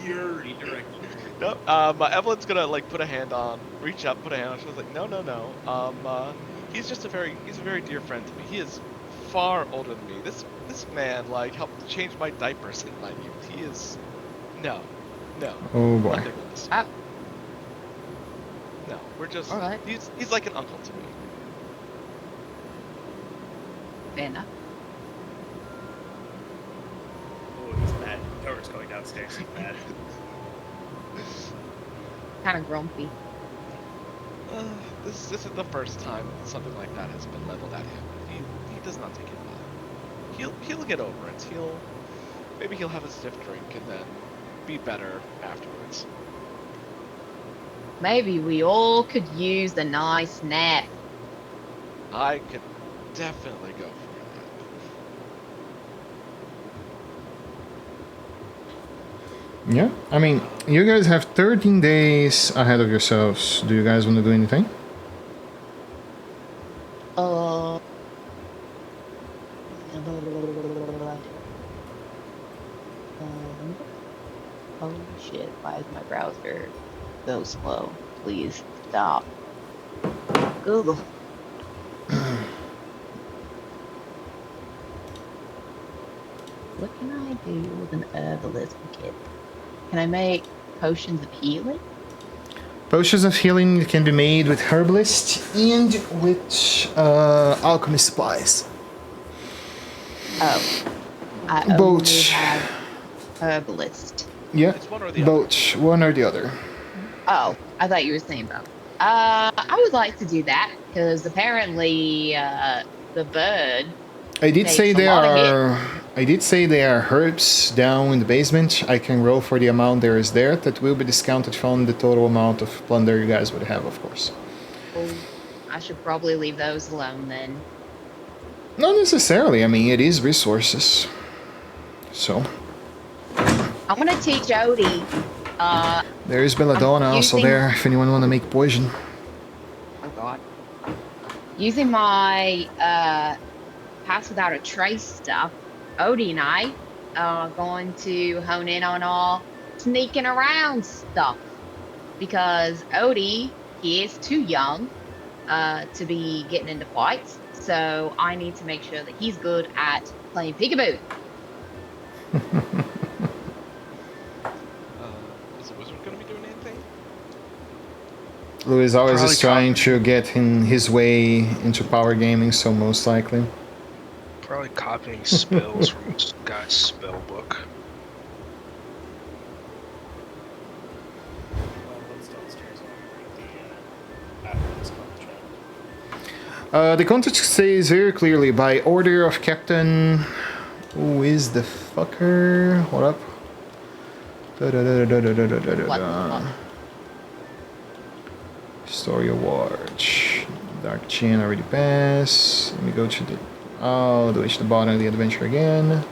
Speaker 4: fury directed.
Speaker 1: No, Evelyn's gonna like put a hand on, reach up, put a hand on. She was like, no. He's a very dear friend to me. He is far older than me. This man like helped change my diapers in my youth. He is, no.
Speaker 3: Oh boy.
Speaker 1: Nothing with this. No, we're just.
Speaker 2: All right.
Speaker 1: He's like an uncle to me.
Speaker 2: Fair enough.
Speaker 4: Oh, he's mad. Cover's going downstairs. He's mad.
Speaker 2: Kind of grumpy.
Speaker 1: This isn't the first time something like that has been leveled at him. He does not take it well. He'll get over it. Maybe he'll have a stiff drink and then be better afterwards.
Speaker 2: Maybe we all could use a nice nap.
Speaker 1: I could definitely go for that.
Speaker 3: Yeah, I mean, you guys have 13 days ahead of yourselves. Do you guys want to do anything?
Speaker 2: Holy shit, why is my browser so slow? Please stop. Google. What can I do with an herbalist kit? Can I make potions of healing?
Speaker 3: Potions of healing can be made with herbalist and with alchemy supplies.
Speaker 2: Oh, I only
Speaker 3: Both.
Speaker 2: have herbalist.
Speaker 3: Yeah,
Speaker 1: It's one or the other.
Speaker 3: both. One or the other.
Speaker 2: Oh, I thought you were saying both. I would like to do that because apparently, the bird.
Speaker 3: I did
Speaker 2: Takes
Speaker 3: say
Speaker 2: a
Speaker 3: there
Speaker 2: lot of
Speaker 3: are. I did say there are herbs down in the basement. I can roll for the amount there is there. That will be discounted from the total amount of plunder you guys would have, of course.
Speaker 2: Oh, I should probably leave those alone then.
Speaker 3: Not necessarily. I mean, it is resources. So
Speaker 2: I'm gonna teach Odie.
Speaker 3: there is belladonna also
Speaker 2: using-
Speaker 3: there. If anyone want to make poison.
Speaker 2: Oh god. Using my pass without a trace stuff, Odie and I are going to hone in on all sneaking around stuff. Because Odie, he is too young to be getting into fights. So I need to make sure that he's good at playing peekaboo.
Speaker 1: Is the wizard going to be doing anything?
Speaker 3: Louis always
Speaker 5: Probably
Speaker 3: is trying to get in his way into power gaming, so most likely.
Speaker 5: Probably copying spells from this guy's spell book.
Speaker 4: Well, what's downstairs? I'll bring the after this contract.
Speaker 3: The contract says very clearly, by order of Captain... Who is the fucker? Hold up.
Speaker 2: What the fuck?
Speaker 3: Story Award. Dark Chain already passed. Let me go to the... all the way to the bottom of the adventure again.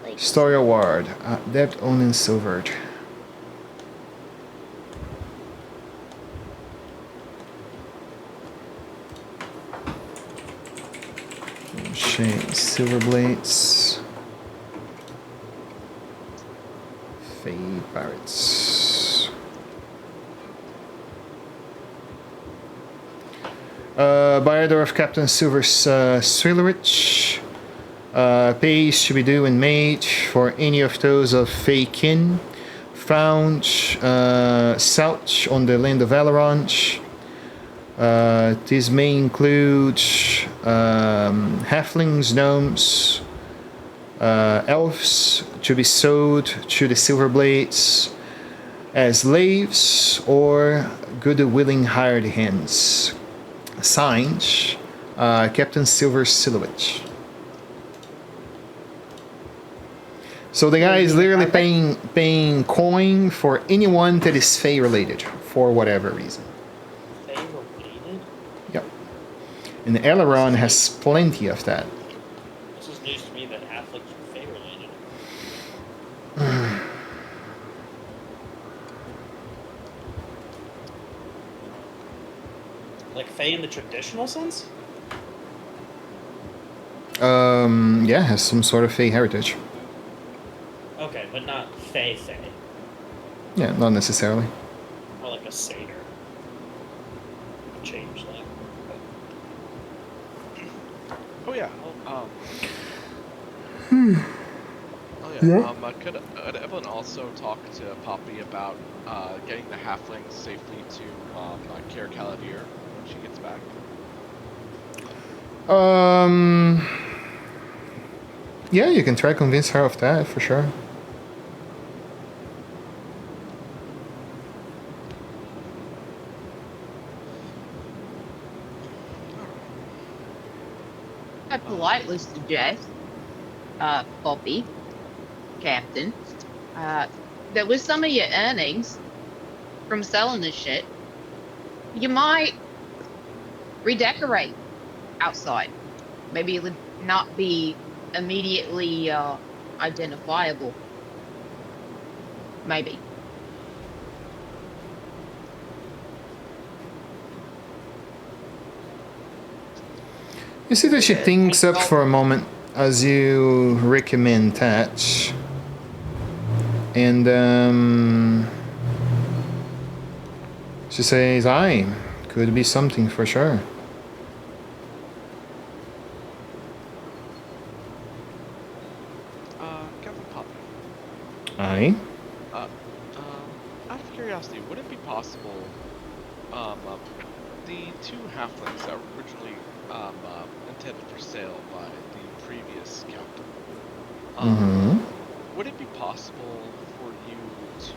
Speaker 2: Like,
Speaker 3: Story Award. Adept Onin Silvered. Moonshaes, Silver Blades. Fade Pirates. By order of Captain Silver Swillerich. Pays to be due and made for any of those of Fey kin found south on the land of Valorant. This may include halflings, gnomes, elves to be sold to the Silverblades as slaves or good willing hired hands. Signed, Captain Silver Silhouette. So the guy is literally paying coin for anyone that is Fey related for whatever reason.
Speaker 4: Fey related?
Speaker 3: Yep. And Aileron has plenty of that.
Speaker 4: This is news to me that halflings are Fey related. Like Fey in the traditional sense?
Speaker 3: Yeah, has some sort of Fey heritage.
Speaker 4: Okay, but not Fey Fey.
Speaker 3: Yeah, not necessarily.
Speaker 4: More like a satyr. Change that.
Speaker 1: Oh yeah. Oh yeah. Could Evelyn also talk to Poppy about getting the halflings safely to Kier Caladir when she gets back?
Speaker 3: Yeah, you can try to convince her of that for sure.
Speaker 2: I politely suggest, Poppy, Captain, that with some of your earnings from selling this shit, you might redecorate outside. Maybe it would not be immediately identifiable. Maybe.
Speaker 3: You see that she thinks up for a moment as you recommend that. And she says, "Aye, could be something for sure."
Speaker 1: Captain Poppy.
Speaker 3: Aye.
Speaker 1: Uh, Out of curiosity, would it be possible, the two halflings that were originally intended for sale by the previous captain,
Speaker 3: Mm-hmm.
Speaker 1: would it be possible for you to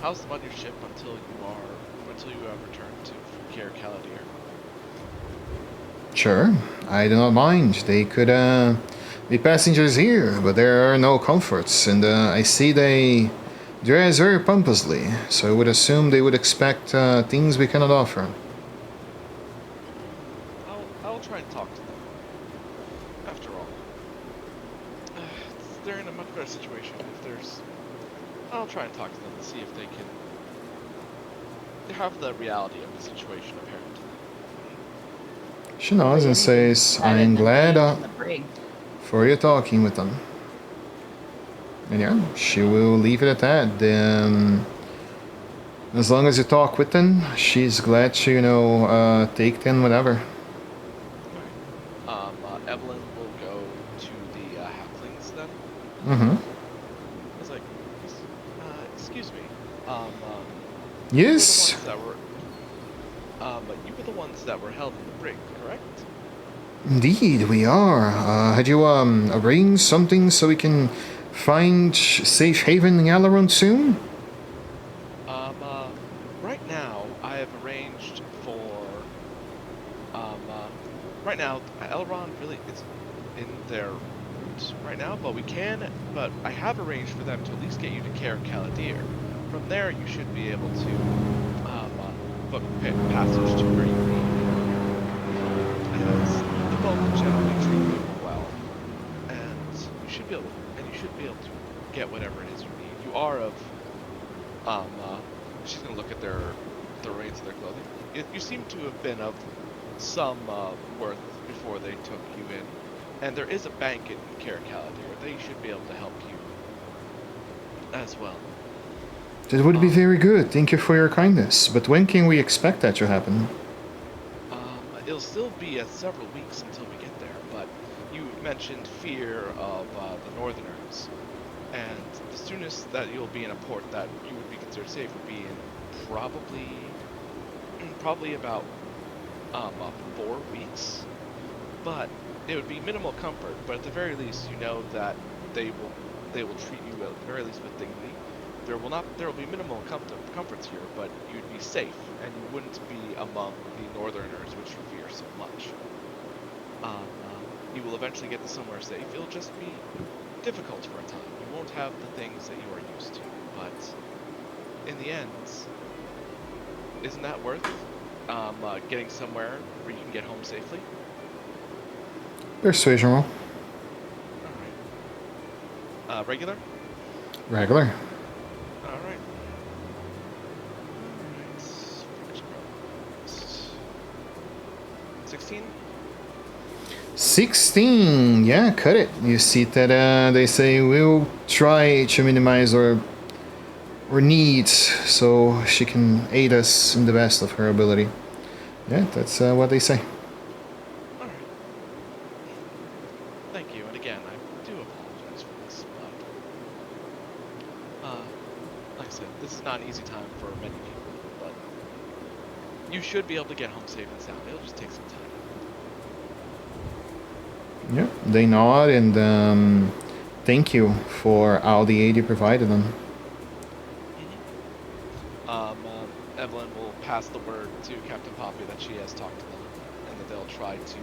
Speaker 1: house them on your ship until you have returned to Cair Caladir?
Speaker 3: Sure, I do not mind. They could be passengers here, but there are no comforts, and I see they dress very pompously, so I would assume they would expect things we cannot offer.
Speaker 1: I'll try and talk to them. After all, they're in a much better situation if there's. I'll try and talk to them to see if they can have the reality of the situation apparent to them.
Speaker 3: She nods and says, "I'm glad
Speaker 2: In the brig.
Speaker 3: for you talking with them." And yeah, she will leave it at that. As long as you talk with them, she's glad to, take them whatever.
Speaker 1: Evelyn will go to the halflings then.
Speaker 3: Mm-hmm.
Speaker 1: It's like, excuse me.
Speaker 3: Yes.
Speaker 1: You were the ones that were held in the brig, correct?
Speaker 3: Indeed, we are. Had you arranged something so we can find safe haven in Alaron soon?
Speaker 1: Right now I have arranged for. Right now Elrond really is in their route right now, but I have arranged for them to at least get you to Cair Caladir. From there, you should be able to book passage to where you need. As the boat generally treat people well, and you should be able to get whatever it is you need. You are of she's gonna look at the remains of their clothing. You seem to have been of some worth before they took you in, and there is a bank in Cair Caladir. They should be able to help you as well.
Speaker 3: That would be very good. Thank you for your kindness. But when can we expect that to happen?
Speaker 1: It'll still be several weeks until we get there, but you mentioned fear of the Northerners, and the soonest that you'll be in a port that you would be considered safe would be in probably about 4 weeks. But it would be minimal comfort, but at the very least you know that they will treat you at the very least with dignity. There will be minimal comforts here, but you'd be safe, and you wouldn't be among the Northerners, which you fear so much. You will eventually get to somewhere safe. It'll just be difficult for a time. You won't have the things that you are used to, but in the end, isn't that worth getting somewhere where you can get home safely?
Speaker 3: Persuasion roll.
Speaker 1: Alright. Regular?
Speaker 3: Regular.
Speaker 1: Alright. 16?
Speaker 3: 16. Yeah, cut it. You see that they say we'll try to minimize our needs so she can aid us in the best of her ability. Yeah, that's what they say.
Speaker 1: Alright. Thank you, and again, I do apologize for this, but like I said, this is not an easy time for many people, but you should be able to get home safe and sound. It'll just take some time.
Speaker 3: Yeah, they nod and thank you for all the aid you provided them.
Speaker 1: Evelyn will pass the word to Captain Poppy that she has talked to them, and that they'll try to,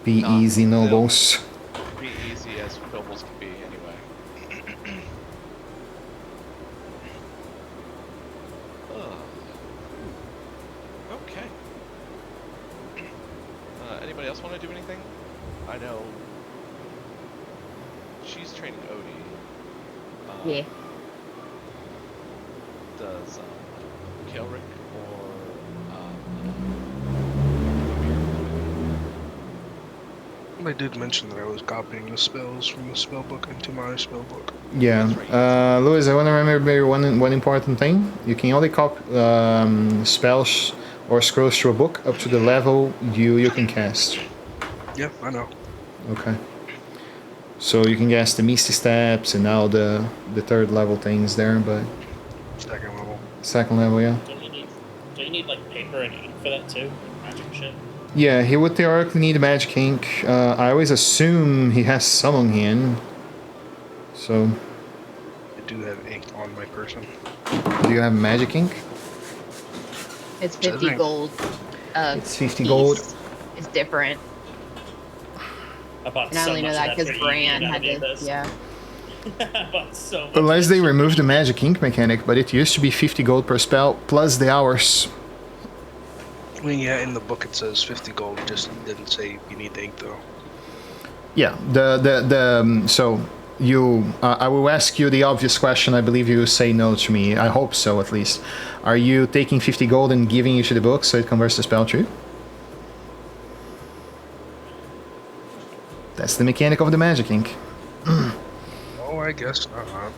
Speaker 3: Be
Speaker 1: not-
Speaker 3: easy,
Speaker 1: they'll
Speaker 3: nobles.
Speaker 1: be easy as nobles can be, anyway. Okay. Anybody else want to do anything? I know she's training Odie.
Speaker 2: Yeah.
Speaker 1: Does Kelrick or
Speaker 5: I did mention that I was copying the spells from the spell book into my spell book.
Speaker 3: Yeah.
Speaker 1: That's right.
Speaker 3: Louis, I want to remember one important thing. You can only copy spells or scrolls through a book up to the level you can cast.
Speaker 5: Yeah, I know.
Speaker 3: Okay. So you can cast the Misty Steps and all the third level things there, but
Speaker 5: Second level.
Speaker 3: second level, yeah.
Speaker 4: Do you need like paper and ink for that too? Magic shit.
Speaker 3: Yeah, he would theoretically need magic ink. I always assume he has some on hand. So,
Speaker 5: I do have ink on my person.
Speaker 3: do you have magic ink?
Speaker 2: It's 50
Speaker 5: Doesn't-
Speaker 2: gold.
Speaker 3: It's 50 gold.
Speaker 2: It's different.
Speaker 4: I bought
Speaker 2: And I
Speaker 4: so
Speaker 2: only know
Speaker 4: much
Speaker 2: that
Speaker 4: of
Speaker 2: because
Speaker 4: for you,
Speaker 2: Bran
Speaker 4: you know,
Speaker 2: had
Speaker 4: I
Speaker 2: to.
Speaker 4: this.
Speaker 2: Yeah.
Speaker 4: I bought so much.
Speaker 3: Unless
Speaker 4: of
Speaker 3: they
Speaker 4: that shit.
Speaker 3: remove the magic ink mechanic, but it used to be 50 gold per spell plus the hours.
Speaker 5: I mean, yeah, in the book it says 50 gold. It just didn't say you need the ink though.
Speaker 3: Yeah, so you, I will ask you the obvious question. I believe you will say no to me. I hope so, at least. Are you taking 50 gold and giving it to the book so it converts the spell tree? That's the mechanic of the magic ink.
Speaker 5: Oh, I guess not.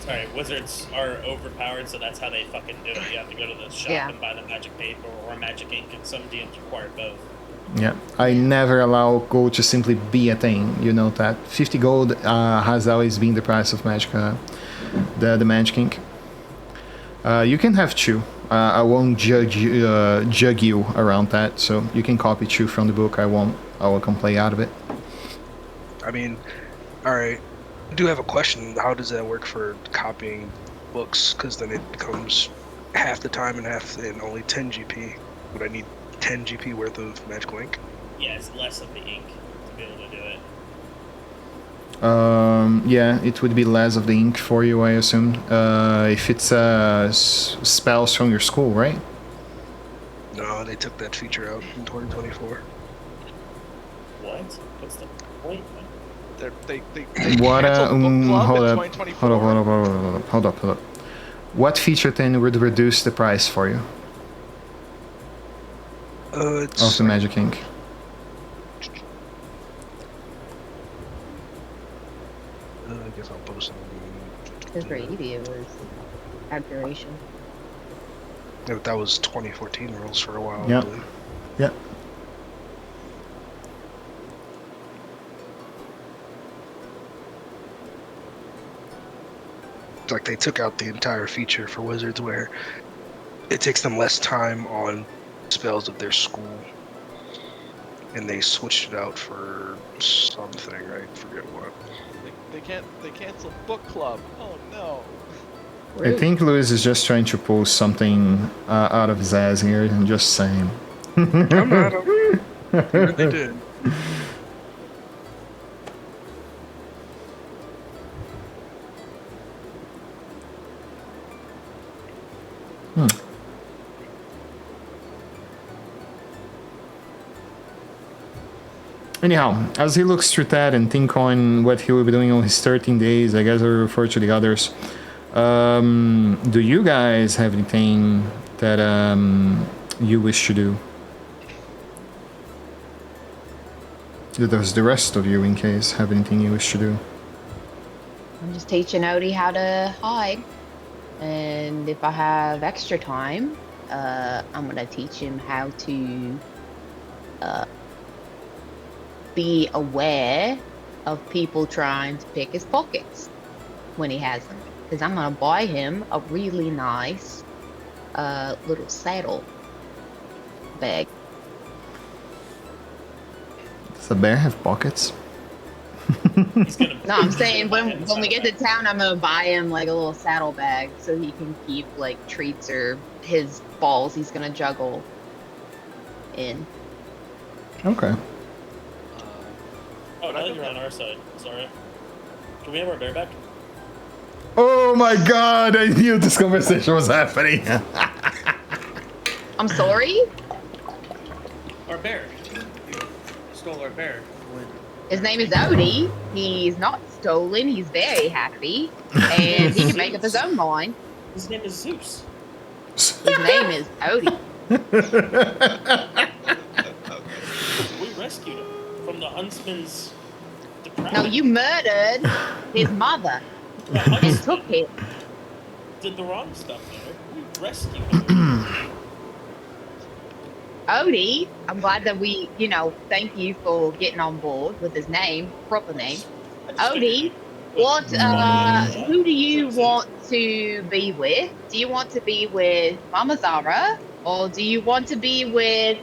Speaker 4: Sorry, wizards are overpowered, so that's how they fucking do it. You have to go to the shop
Speaker 2: Yeah.
Speaker 4: and buy the magic paper or magic ink, and some DMs require both.
Speaker 3: Yeah, I never allow gold to simply be a thing. You know that 50 gold has always been the price of magic, the magic ink. You can have two. I won't judge you around that. So you can copy two from the book. I won't. I will complain out of it.
Speaker 5: I mean, alright. I do have a question. How does that work for copying books? Because then it becomes half the time and only 10 GP. Would I need 10 GP worth of magical ink?
Speaker 4: Yeah, it's less of the ink to be able to do it.
Speaker 3: Yeah, it would be less of the ink for you, I assume. If it's spells from your school, right?
Speaker 5: No, they took that feature out in 2024.
Speaker 4: What? What's the point?
Speaker 1: They
Speaker 3: What?
Speaker 1: canceled book club
Speaker 3: Hold
Speaker 1: in
Speaker 3: up.
Speaker 1: 2024.
Speaker 3: Hold up. What feature then would reduce the price for you
Speaker 5: It's
Speaker 3: of the magic ink?
Speaker 5: I guess I'll post it.
Speaker 2: Because for Evie, it was abjuration.
Speaker 5: Yeah, but that was 2014 rules for a while.
Speaker 3: Yeah.
Speaker 5: I believe.
Speaker 3: Yeah.
Speaker 5: It's like they took out the entire feature for wizards where it takes them less time on spells of their school, and they switched it out for something. I forget what.
Speaker 1: They canceled book club. Oh no.
Speaker 3: I think Louis is just trying to pull something out of his ass here and just saying.
Speaker 5: I'm not. They did.
Speaker 3: Anyhow, as he looks through that and think on what he will be doing on his 13 days, I guess I'll refer to the others. Do you guys have anything that you wish to do? Does the rest of you, in case, have anything you wish to do?
Speaker 2: I'm just teaching Odie how to hide. And if I have extra time, I'm going to teach him how to be aware of people trying to pick his pockets when he has them. Because I'm going to buy him a really nice little saddle bag.
Speaker 3: Does a bear have pockets?
Speaker 4: He's gonna.
Speaker 2: No, I'm saying when we get to town, I'm going to buy him like a little saddle bag so he can keep like treats or his balls he's going to juggle in.
Speaker 3: Okay.
Speaker 4: Oh, now that you're on our side. Sorry. Can we have our bear back?
Speaker 3: Oh my god, I knew this conversation was happening.
Speaker 2: I'm sorry?
Speaker 4: Our bear. You stole our bear.
Speaker 2: His name is Odie. He's not stolen. He's very happy. And he can make up his own mind.
Speaker 4: His name is Zeus.
Speaker 2: His name is Odie.
Speaker 4: the huntsman's depravity.
Speaker 2: No, you murdered his mother
Speaker 4: The
Speaker 2: and
Speaker 4: huntsman
Speaker 2: took it.
Speaker 4: did the wrong stuff there. We rescued him.
Speaker 2: Odie, I'm glad that we, thank you for getting on board with his name, proper name.
Speaker 4: I just figured
Speaker 2: Odie,
Speaker 4: you'd put
Speaker 2: who do you
Speaker 4: Please.
Speaker 2: want to be with? Do you want to be with Mama Zara, or do you want to be with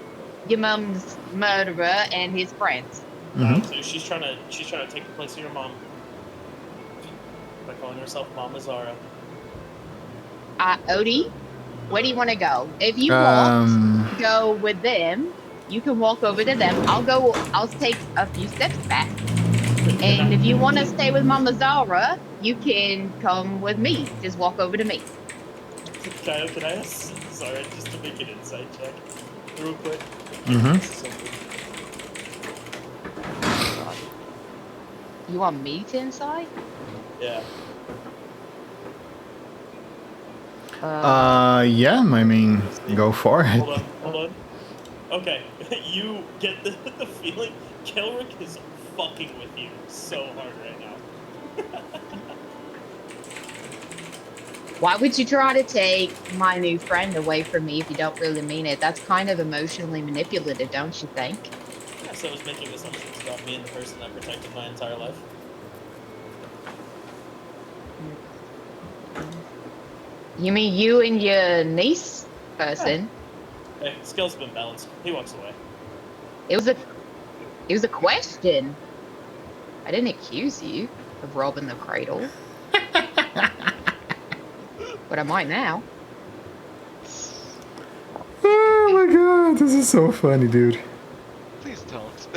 Speaker 2: your mum's murderer and his friends?
Speaker 4: So she's trying to take the place of your mom by calling herself Mama Zara.
Speaker 2: Odie, where do you want to go? If you want to go with them, you can walk over to them. I'll take a few steps back. And if you want to stay with Mama Zara, you can come with me. Just walk over to me.
Speaker 4: Can I ask Zara just to make an insight check real quick?
Speaker 2: You want me to inside?
Speaker 4: Yeah.
Speaker 3: Yeah, I mean, go for it.
Speaker 4: Hold on. Okay, you get the feeling Kelrick is fucking with you so hard right now.
Speaker 2: Why would you try to take my new friend away from me if you don't really mean it? That's kind of emotionally manipulative, don't you think?
Speaker 4: Yes, I was making assumptions about me and the person I protected my entire life.
Speaker 2: You mean you and your niece person?
Speaker 4: Hey, scales have been balanced. He walks away.
Speaker 2: It was a question. I didn't accuse you of robbing the cradle. But I might now.
Speaker 3: Oh my god, this is so funny, dude.
Speaker 1: Please don't.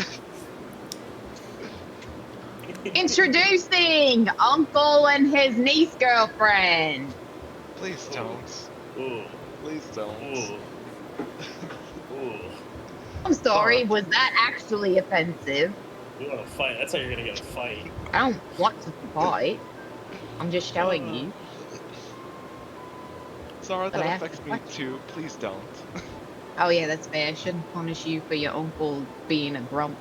Speaker 2: Introducing Uncle and his niece girlfriend.
Speaker 1: Please don't.
Speaker 4: Ooh.
Speaker 1: Please don't.
Speaker 4: Ooh. Ooh.
Speaker 2: I'm sorry, was that actually offensive?
Speaker 4: You want to fight? That's how you're gonna get a fight.
Speaker 2: I don't want to fight. I'm just showing you.
Speaker 1: Zara,
Speaker 2: But I
Speaker 1: that
Speaker 2: have
Speaker 1: affects
Speaker 2: to
Speaker 1: me
Speaker 2: fight.
Speaker 1: too. Please don't.
Speaker 2: Oh yeah, that's fair. I shouldn't punish you for your uncle being a grump.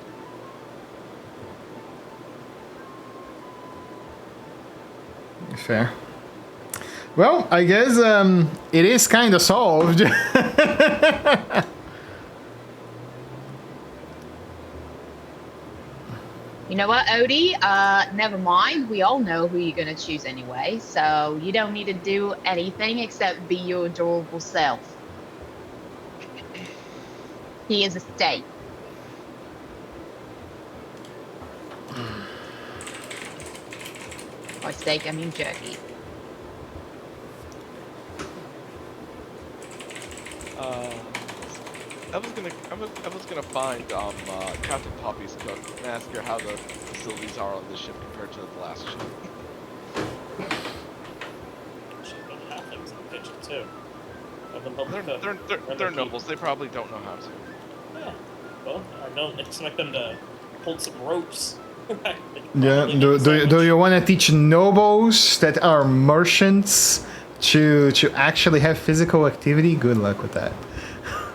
Speaker 3: Fair. Well, I guess it is kind of solved.
Speaker 2: You know what, Odie? Never mind. We all know who you're gonna choose anyway, so you don't need to do anything except be your adorable self. He is a steak. By steak, I mean jerky.
Speaker 1: I was gonna find Captain Poppy's cook and ask her how the facilities are on this ship compared to the last ship.
Speaker 4: She's been halflings in the kitchen too. Have them help cook.
Speaker 1: They're nobles. They probably don't know how to.
Speaker 4: Yeah. Well, I don't expect them to hold some ropes.
Speaker 3: Yeah. Do you want to teach nobles that are merchants to actually have physical activity? Good luck with that.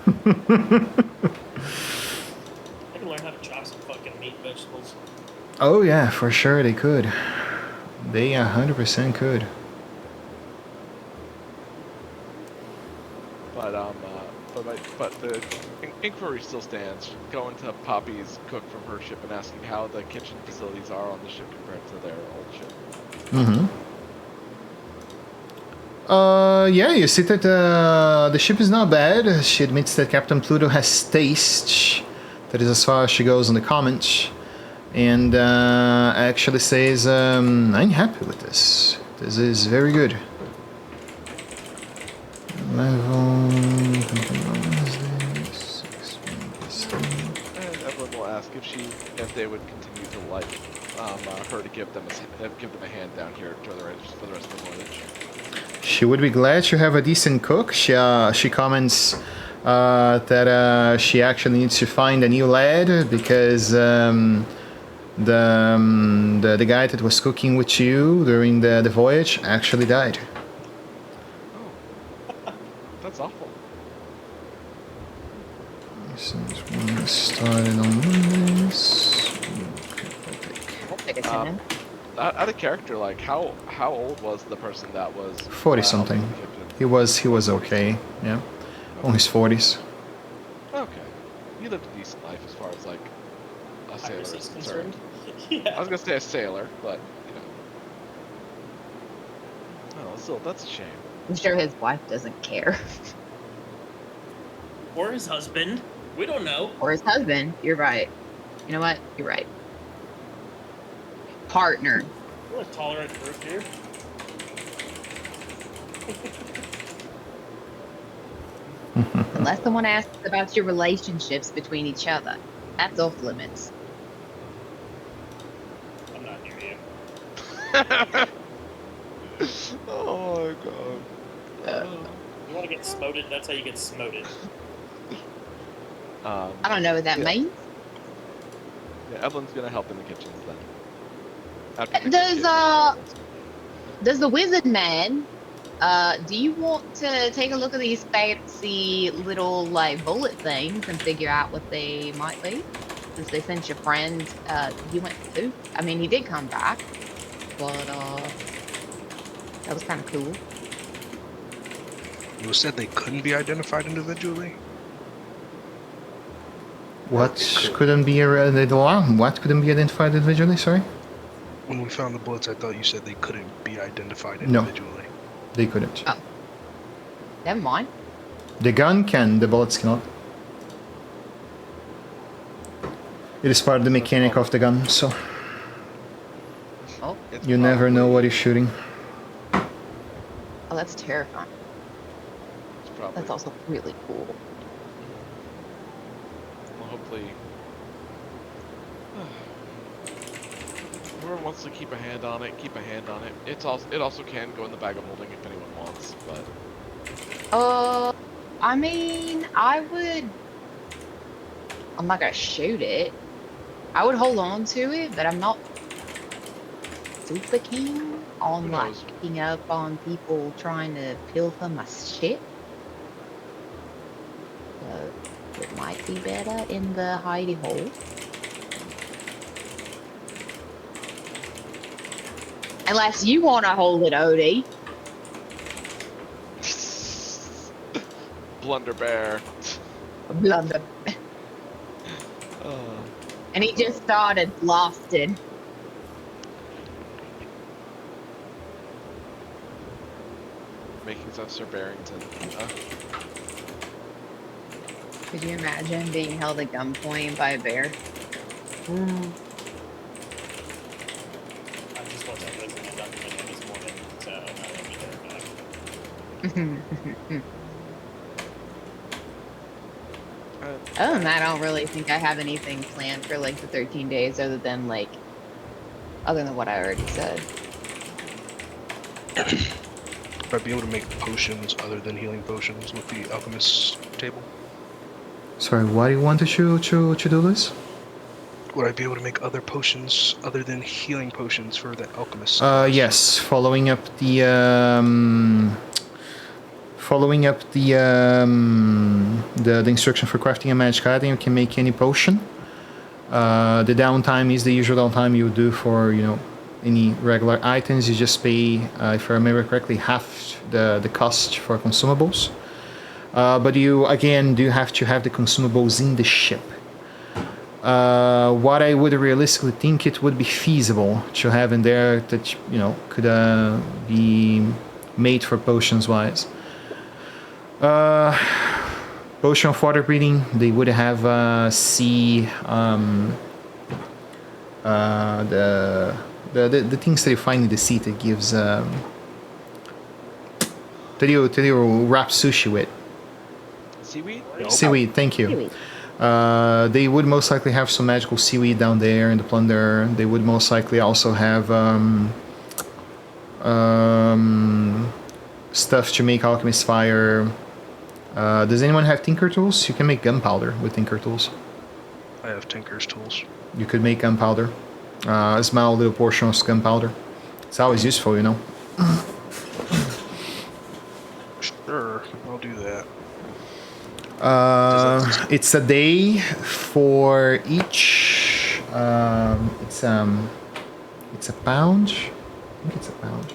Speaker 4: I can learn how to chop some fucking meat and vegetables.
Speaker 3: Oh yeah, for sure they could. They 100% could.
Speaker 1: But the inquiry still stands. Going to Poppy's cook from her ship and asking how the kitchen facilities are on the ship compared to their old ship.
Speaker 3: Yeah, you see that the ship is not bad. She admits that Captain Pluto has taste. That is as far as she goes in the comments. And actually says, I'm happy with this. This is very good. Level...
Speaker 1: And Evelyn will ask if they would continue to like her to give them a hand down here for the rest of the voyage.
Speaker 3: She would be glad to have a decent cook. She comments that she actually needs to find a new lad because the guy that was cooking with you during the voyage actually died.
Speaker 1: Oh, that's awful.
Speaker 3: Since we started on Mondays.
Speaker 2: Lieutenant.
Speaker 1: Out of character, like how old was the person that was
Speaker 3: 40 something.
Speaker 1: helping the captain?
Speaker 3: He was okay. Yeah, on his 40s.
Speaker 1: Okay, he lived a decent life as far as like a sailor
Speaker 4: Piracy
Speaker 1: is
Speaker 4: is
Speaker 1: concerned.
Speaker 4: yeah.
Speaker 1: I was gonna say a sailor, but you know. Oh, still, that's a shame.
Speaker 2: I'm sure his wife doesn't care.
Speaker 4: Or his husband. We don't know.
Speaker 2: Or his husband. You're right. You know what? You're right. Partner.
Speaker 4: We're a tolerant group here.
Speaker 2: Unless someone asks about your relationships between each other. That's off limits.
Speaker 4: I'm not near you.
Speaker 1: Oh my god.
Speaker 4: You want to get smoted? That's how you get smoted.
Speaker 2: I don't know what that
Speaker 1: Yeah.
Speaker 2: means.
Speaker 1: Yeah, Evelyn's gonna help in the kitchens then. After the
Speaker 2: Does,
Speaker 1: kids.
Speaker 2: Does the wizard man, do you want to take a look at these fancy little, like, bullet things and figure out what they might be? Since they sent your friend, he went too. I mean, he did come back, but, that was kind of cool.
Speaker 5: It was said they couldn't be identified individually.
Speaker 3: What couldn't be what couldn't be identified individually? Sorry,
Speaker 5: When we found the bullets, I thought you said they couldn't be identified
Speaker 3: No.
Speaker 5: individually.
Speaker 3: they couldn't.
Speaker 2: Oh. Never mind.
Speaker 3: The gun can, the bullets cannot. It is part of the mechanic of the gun, so
Speaker 2: Oh,
Speaker 1: It's
Speaker 3: you never know
Speaker 1: probably-
Speaker 3: what he's shooting.
Speaker 2: oh, that's terrifying.
Speaker 1: It's probably.
Speaker 2: That's also really cool.
Speaker 1: Well, hopefully. Whoever wants to keep a hand on it, keep a hand on it. It also can go in the bag of holding if anyone wants, but
Speaker 2: I mean, I'm not gonna shoot it. I would hold on to it, but I'm not super keen on
Speaker 1: Who
Speaker 2: like
Speaker 1: knows?
Speaker 2: picking up on people trying to pilfer my shit. So it might be better in the hidey hole. Unless you want to hold it, Odie.
Speaker 1: Blunder Bear.
Speaker 2: Blunder.
Speaker 1: Uh,
Speaker 2: And he just started blasting.
Speaker 1: making stuff Sir Barrington.
Speaker 2: Could you imagine being held at gunpoint by a bear?
Speaker 4: I just watched that Resident documentary this morning, so I won't be terrified.
Speaker 2: Other than that, I don't really think I have anything planned for like the 13 days other than what I already said.
Speaker 5: I'd be able to make potions other than healing potions with the alchemist's table.
Speaker 3: Sorry, why do you want to do this?
Speaker 5: Would I be able to make other potions other than healing potions for the alchemist?
Speaker 3: Yes, following up the instruction for crafting a magic item, you can make any potion. The downtime is the usual downtime you would do for any regular items. You just pay, if I remember correctly, half the cost for consumables. But you again do have to have the consumables in the ship. What I would realistically think it would be feasible to have in there that could be made for potions wise. Potion of water breathing, they would have sea the things that you find in the sea that gives that you wrap sushi with.
Speaker 1: Seaweed?
Speaker 3: Seaweed, thank you.
Speaker 2: Seaweed.
Speaker 3: They would most likely have some magical seaweed down there in the plunder. They would most likely also have stuff to make alchemist fire. Does anyone have tinker tools? You can make gunpowder with tinker tools.
Speaker 5: I have Tinker's tools.
Speaker 3: You could make gunpowder. A small little portion of gunpowder. It's always useful,
Speaker 5: Sure, I'll do that.
Speaker 3: It's a day for each. It's a pound. I think it's a pound.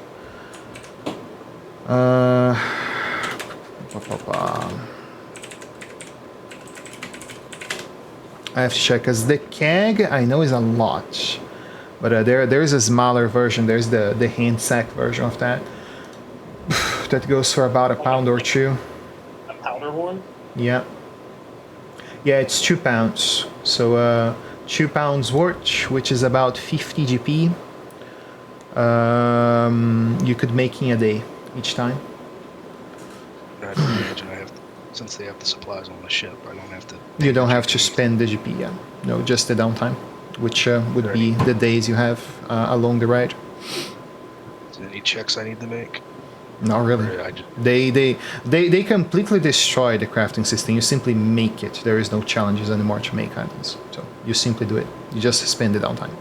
Speaker 3: I have to check because the keg I know is a lot, but there's a smaller version. There's the hand sack version of that that goes for about a pound or two.
Speaker 4: A powder one?
Speaker 3: Yeah. Yeah, it's 2 pounds. So 2 pounds worth, which is about 50 GP. You could make in a day each time.
Speaker 5: I don't imagine since they have the supplies on the ship, I don't have to.
Speaker 3: You don't have to spend the GP, yeah. No, just the downtime, which would be the days you have along the ride.
Speaker 5: Is there any checks I need to make?
Speaker 3: Not really.
Speaker 5: Or I just,
Speaker 3: They completely destroy the crafting system. You simply make it. There is no challenges anymore to make items. So you simply do it. You just spend the downtime.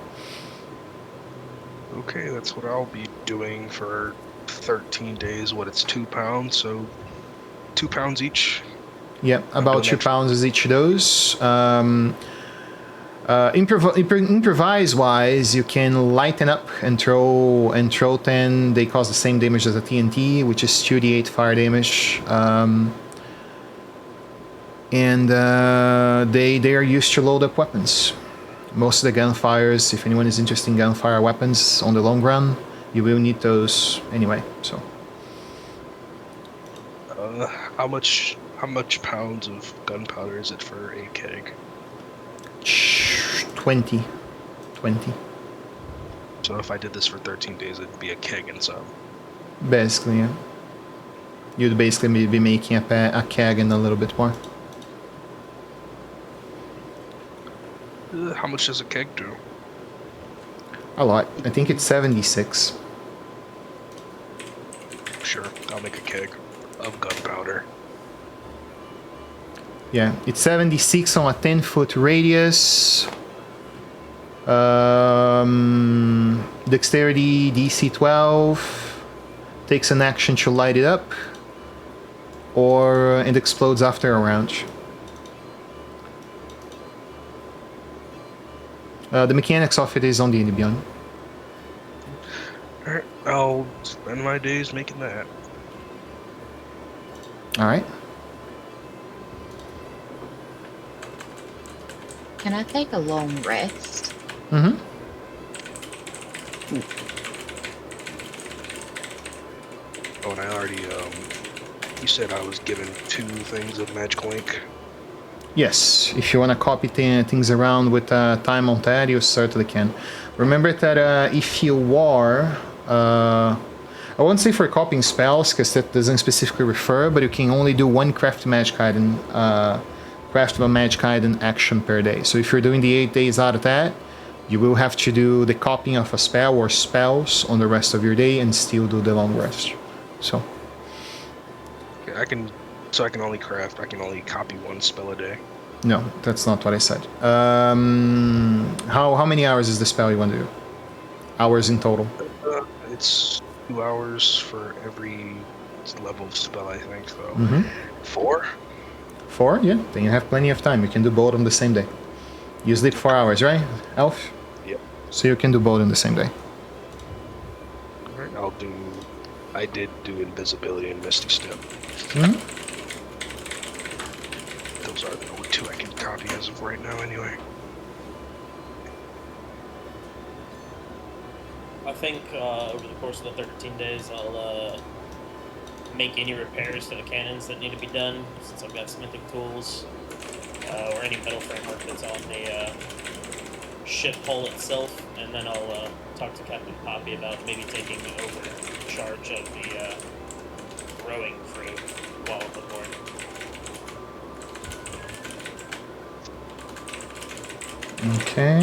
Speaker 5: okay, that's what I'll be doing for 13 days. What, it's 2 pounds, so 2 pounds each.
Speaker 3: Yeah, about 2 pounds is each of those. Improvise-wise, you can lighten up and throw 10. They cause the same damage as a TNT, which is 2d8 fire damage. And they are used to load up weapons. Most of the gunfires, if anyone is interested in gunfire weapons on the long run, you will need those anyway. So,
Speaker 5: How much pounds of gunpowder is it for a keg?
Speaker 3: 20.
Speaker 5: So if I did this for 13 days, it'd be a keg and some.
Speaker 3: Basically, yeah. You'd basically be making a keg and a little bit more.
Speaker 5: How much does a keg do?
Speaker 3: A lot. I think it's 76.
Speaker 5: Sure, I'll make a keg of gunpowder.
Speaker 3: Yeah, it's 76 on a 10-foot radius. Dexterity DC 12. Takes an action to light it up, or it explodes after a round. The mechanics of it is on the Beyond.
Speaker 5: Alright, I'll spend my days making that.
Speaker 3: Alright.
Speaker 2: Can I take a long rest?
Speaker 3: Mm-hmm.
Speaker 5: Oh, and I already, you said I was given 2 things of magical ink.
Speaker 3: Yes, if you want to copy things around with time on that, you certainly can. Remember that if you are... I won't say for copying spells, because that doesn't specifically refer, but you can only do 1 craft magic item, craft of a magic item action per day. So if you're doing the 8 days out of that, you will have to do the copying of a spell or spells on the rest of your day and still do the long rest. So...
Speaker 5: Okay, I can only copy 1 spell a day.
Speaker 3: No, that's not what I said. How many hours is the spell you want to do? Hours in total?
Speaker 5: It's 2 hours for every level of spell, I think, so...
Speaker 3: Mm-hmm.
Speaker 5: 4?
Speaker 3: 4? Yeah, then you have plenty of time. You can do both on the same day. You sleep 4 hours, right, Elf?
Speaker 5: Yep.
Speaker 3: So you can do both on the same day.
Speaker 5: Alright, I did do invisibility and Misty Step.
Speaker 3: Mm-hmm.
Speaker 5: Those are the only 2 I can copy as of right now, anyway.
Speaker 4: I think over the course of the 13 days, I'll make any repairs to the cannons that need to be done, since I've got smithing tools, or any metal framework that's on the ship hull itself, and then I'll talk to Captain Poppy about maybe taking over charge of the rowing crew while aboard.
Speaker 3: Okay.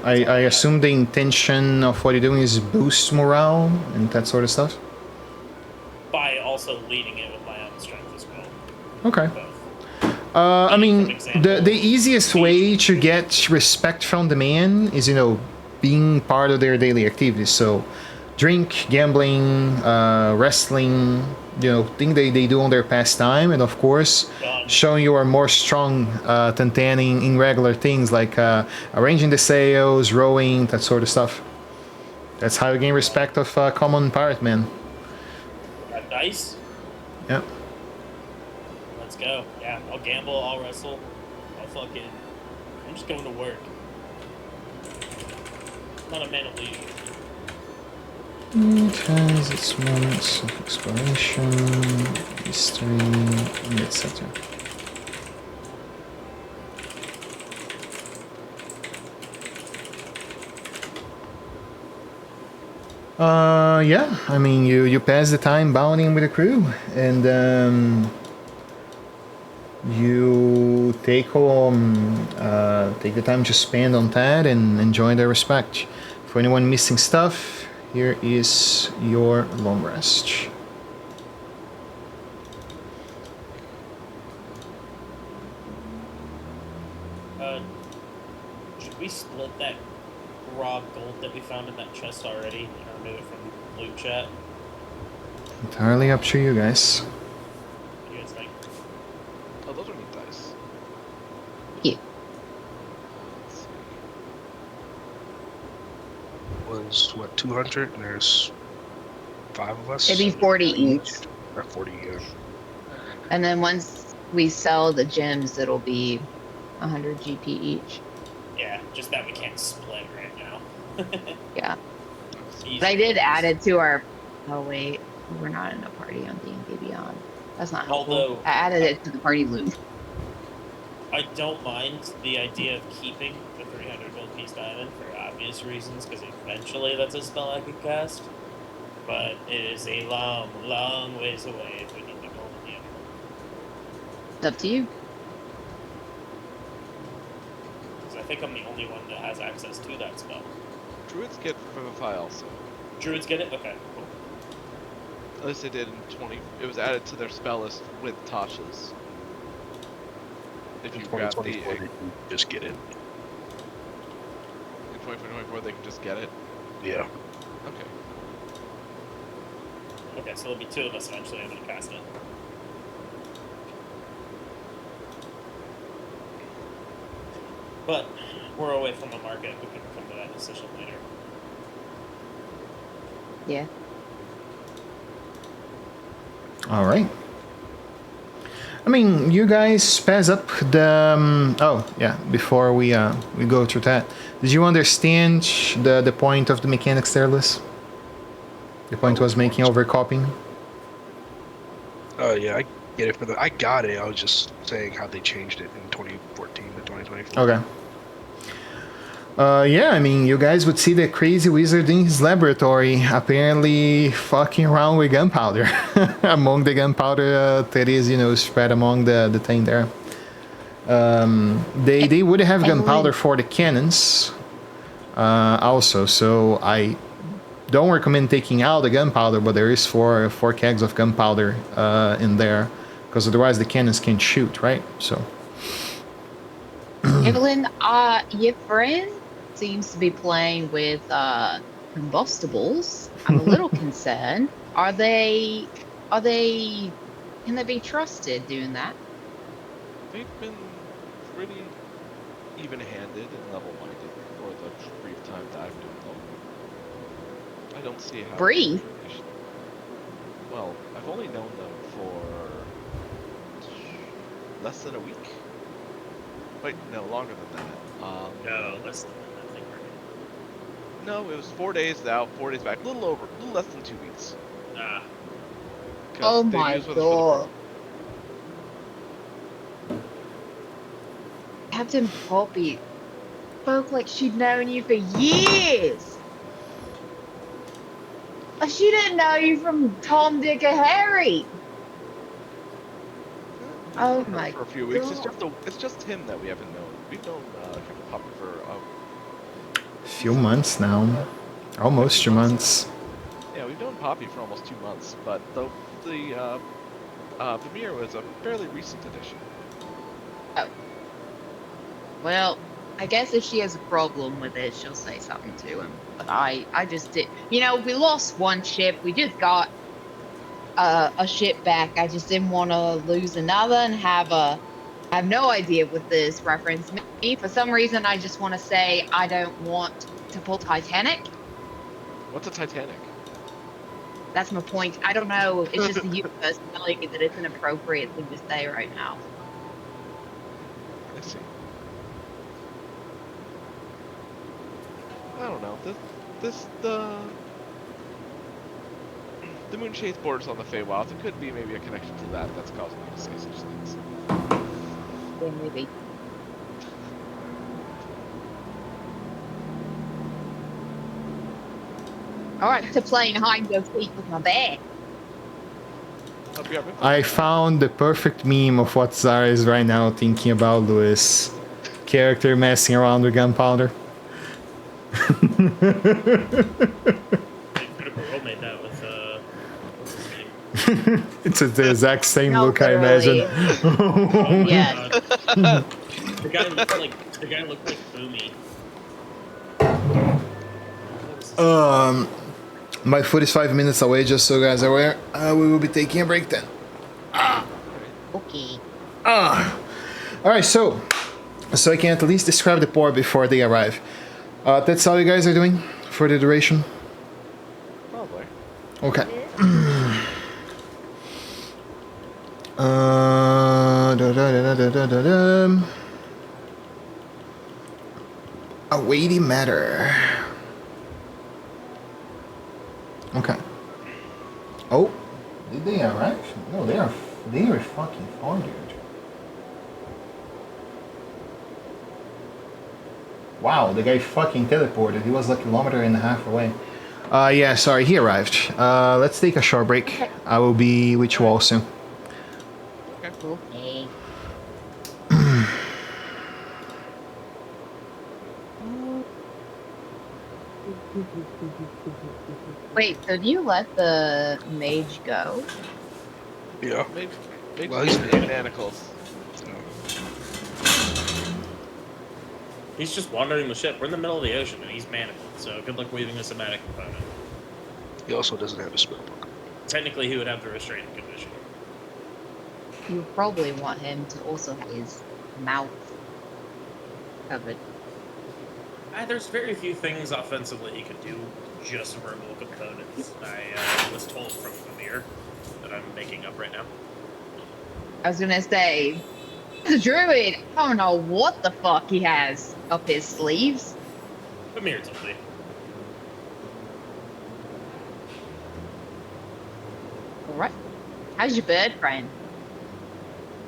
Speaker 3: I assume the intention of what you're doing is boost morale and that sort of stuff?
Speaker 4: By also leading it with my own strength as well.
Speaker 3: Okay.
Speaker 4: Both.
Speaker 3: I mean,
Speaker 4: example,
Speaker 3: the easiest way to get respect from the man is, being part of their daily activities. So, drink, gambling, wrestling, thing they do on their pastime, and of course,
Speaker 4: Done.
Speaker 3: showing you are more strong than in regular things like arranging the sails, rowing, that sort of stuff. That's how you gain respect of common pirate men.
Speaker 4: Got dice?
Speaker 3: Yep.
Speaker 4: Let's go. Yeah, I'll gamble, I'll wrestle. I'm just going to work. I'm not a man of leisure.
Speaker 3: It has its moments of exploration, history, etc. Yeah, I mean, you pass the time bounding with the crew, and you take the time to spend on that and enjoy the respect. For anyone missing stuff, here is your long rest.
Speaker 4: Should we split that raw gold that we found in that chest already and remove it from loot chat?
Speaker 3: Entirely up to you guys.
Speaker 4: What do you guys think?
Speaker 1: Oh, those are neat dice.
Speaker 2: Yeah.
Speaker 1: Let's see.
Speaker 5: Was what 200, and there's 5 of us.
Speaker 2: It'd be 40 each.
Speaker 5: Or 40, yeah.
Speaker 2: And then once we sell the gems, it'll be 100 GP each.
Speaker 4: Yeah, just that we can't split right now.
Speaker 2: Yeah.
Speaker 4: Easy.
Speaker 2: But I did add it to our. Oh wait, we're not in a party on D&D Beyond. That's not helpful.
Speaker 4: Although-
Speaker 2: I added it to the party loop.
Speaker 4: I don't mind the idea of keeping the 300 gold piece diamond for obvious reasons, because eventually that's a spell I could cast. But it is a long, long ways away if we need the gold in the end.
Speaker 2: It's up to you.
Speaker 4: Because I think I'm the only one that has access to that spell.
Speaker 1: Druids get Vivify also.
Speaker 4: Druids get it? Okay, cool.
Speaker 1: At least they did in 20. It was added to their spell list with Tasha's. If
Speaker 5: In
Speaker 1: you grab the
Speaker 5: 2024, they can just get it.
Speaker 1: in 2024, they can just get it.
Speaker 5: Yeah.
Speaker 1: Okay.
Speaker 4: Okay, so there'll be 2 of us eventually able to cast it. But we're away from the market. We can come to that decision later.
Speaker 2: Yeah.
Speaker 3: All right. I mean, you guys spaz up the. Oh yeah. Before we go through that, did you understand the point of the mechanics there, Liz? The point was making over copying.
Speaker 5: Oh yeah, I get it. I got it. I was just saying how they changed it in 2014 to 2024.
Speaker 3: Okay. Yeah, I mean, you guys would see the crazy wizard in his laboratory, apparently fucking around with gunpowder. Among the gunpowder that is, spread among the thing there. They would have gunpowder for the cannons, also, so I don't recommend taking out the gunpowder, but there is four kegs of gunpowder in there, because otherwise the cannons can't shoot, right? So.
Speaker 2: Evelyn, your friend seems to be playing with combustibles. I'm a little concerned. Can they be trusted doing that?
Speaker 1: They've been pretty even-handed and level-minded for the brief time that I've known them. I don't see how.
Speaker 2: Brief?
Speaker 1: Well, I've only known them for less than a week. Wait, no, longer than that.
Speaker 4: No, less than that, I think.
Speaker 1: No, it was 4 days out, 4 days back, a little less than 2 weeks.
Speaker 4: Ah.
Speaker 1: 'Cause
Speaker 2: Oh
Speaker 1: they've
Speaker 2: my
Speaker 1: used with us for the
Speaker 2: god. Captain Poppy spoke like she'd known you for years. Like she didn't know you from Tom, Dick, or Harry. Oh
Speaker 1: for
Speaker 2: my
Speaker 1: for a few weeks.
Speaker 2: God.
Speaker 1: It's just him that we haven't known. We've known Captain Poppy for
Speaker 3: Few months now. Almost 2 months.
Speaker 1: yeah, we've known Poppy for almost 2 months, but the Vamir was a fairly recent addition.
Speaker 2: Well,
Speaker 7: I guess if she has a problem with it, she'll say something to him. But I just did. You know, we lost one ship. We just got a ship back. I just didn't want to lose another and have a. I have no idea what this reference me. For some reason, I just want to say I don't want to pull Titanic.
Speaker 1: What's a Titanic?
Speaker 7: That's my point. I don't know. It's just the universe telling me that it's an appropriate thing to say right now.
Speaker 1: I see. I don't know. The Moonshaes borders on the Feywilds. It could be maybe a connection to that that's causing me to say such things.
Speaker 7: Yeah, maybe. All right, to playing hide and go seek with my bear.
Speaker 1: Hope you have
Speaker 3: I found the perfect meme of what Zara is right now thinking about Lewis. Character messing around with gunpowder.
Speaker 4: Critical Role made that with what's his name?
Speaker 3: It's the exact same
Speaker 7: No,
Speaker 3: look, I
Speaker 7: literally.
Speaker 3: imagine.
Speaker 4: Oh my
Speaker 7: Yes.
Speaker 4: God. The guy looked like Boomy. What was his
Speaker 3: My food is 5 minutes away, just so you guys are aware. We will be taking a break then.
Speaker 7: Okay.
Speaker 3: Alright, so I can at least describe the port before they arrive. That's how you guys are doing for the duration?
Speaker 1: Probably.
Speaker 3: Okay. A weighty matter. Okay. Oh, did they arrive? No, they are fucking far, dude. Wow, the guy fucking teleported. He was like a kilometer and a half away. Yeah, sorry, he arrived. Let's take a short break. I will be with you all soon.
Speaker 7: Okay. Wait, so do you let the mage go?
Speaker 5: Yeah.
Speaker 1: Maybe
Speaker 5: Well, he's-
Speaker 1: manacles.
Speaker 4: He's just wandering the ship. We're in the middle of the ocean and he's manacled, so good luck weaving a somatic component.
Speaker 5: He also doesn't have a spell book.
Speaker 4: Technically, he would have the restraining condition.
Speaker 7: You probably want him to also have his mouth covered.
Speaker 4: There's very few things offensively he could do, just verbal components. I was told from Amir that I'm making up right now.
Speaker 7: I was gonna say, the druid, I don't know what the fuck he has up his sleeves.
Speaker 4: Amir told me.
Speaker 7: Alright. How's your bird friend?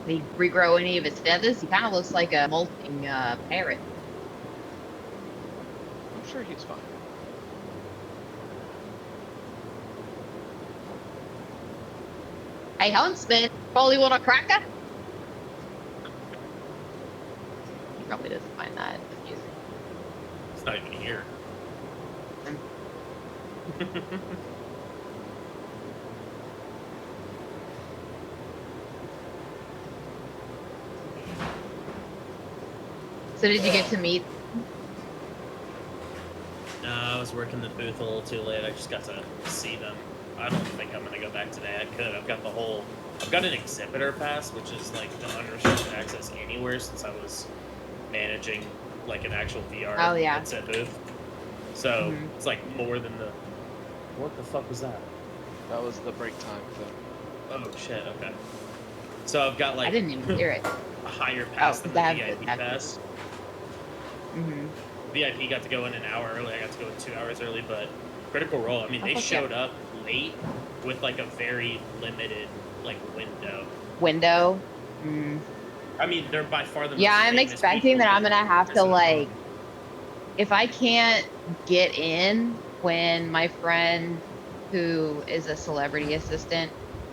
Speaker 7: Did he regrow any of his feathers? He kind of looks like a molting parrot.
Speaker 1: I'm sure he's fine.
Speaker 7: Hey, Huntsman, probably want a cracker? He probably doesn't find that amusing.
Speaker 4: It's not even here.
Speaker 7: So did you get to meet?
Speaker 4: No, I was working the booth a little too late. I just got to see them. I don't think I'm gonna go back today. I could. I've got an exhibitor pass, which is like the unrestricted access anywhere since I was managing like an actual VR headset booth. So it's like more than the. What the fuck was that?
Speaker 1: That was the break time thing.
Speaker 4: Oh shit. Okay. So I've got like
Speaker 7: I didn't even hear it.
Speaker 4: a higher pass than the
Speaker 7: that-
Speaker 4: VIP
Speaker 7: that-
Speaker 4: pass.
Speaker 7: Mm-hmm.
Speaker 4: VIP got to go in an hour early. I got to go in 2 hours early, but Critical Role. I mean, they
Speaker 7: Okay.
Speaker 4: showed up late with like a very limited like window.
Speaker 7: Window. Mm.
Speaker 4: I mean, they're by far the
Speaker 7: Yeah,
Speaker 4: most
Speaker 7: I'm
Speaker 4: famous
Speaker 7: expecting
Speaker 4: people
Speaker 7: that I'm gonna have to
Speaker 4: President
Speaker 7: like, if I can't get in when my friend, who is a celebrity assistant,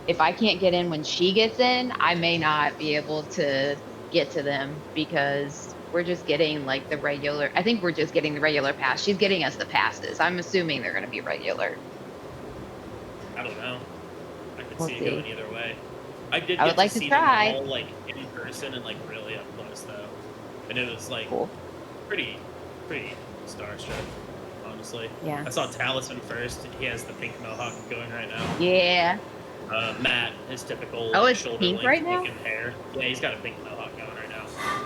Speaker 7: if I can't get in when she gets in, I may not be able to get to them because we're just getting like the regular. I think we're just getting the regular pass. She's getting us the passes. I'm assuming they're gonna be regular.
Speaker 4: I don't know. I could
Speaker 7: We'll
Speaker 4: see
Speaker 7: see.
Speaker 4: it going either way. I did.
Speaker 7: I
Speaker 4: get
Speaker 7: would like to
Speaker 4: see
Speaker 7: try.
Speaker 4: them all like in person and like really up close though, and it was like
Speaker 7: Cool.
Speaker 4: pretty starstruck, honestly.
Speaker 7: Yeah.
Speaker 4: I saw Talisman first. He has the pink mohawk going right now.
Speaker 7: Yeah.
Speaker 4: Matt, his typical
Speaker 7: Oh,
Speaker 4: like,
Speaker 7: it's
Speaker 4: shoulder
Speaker 7: pink
Speaker 4: length
Speaker 7: right now?
Speaker 4: looking hair. Yeah, he's got a pink mohawk going right now.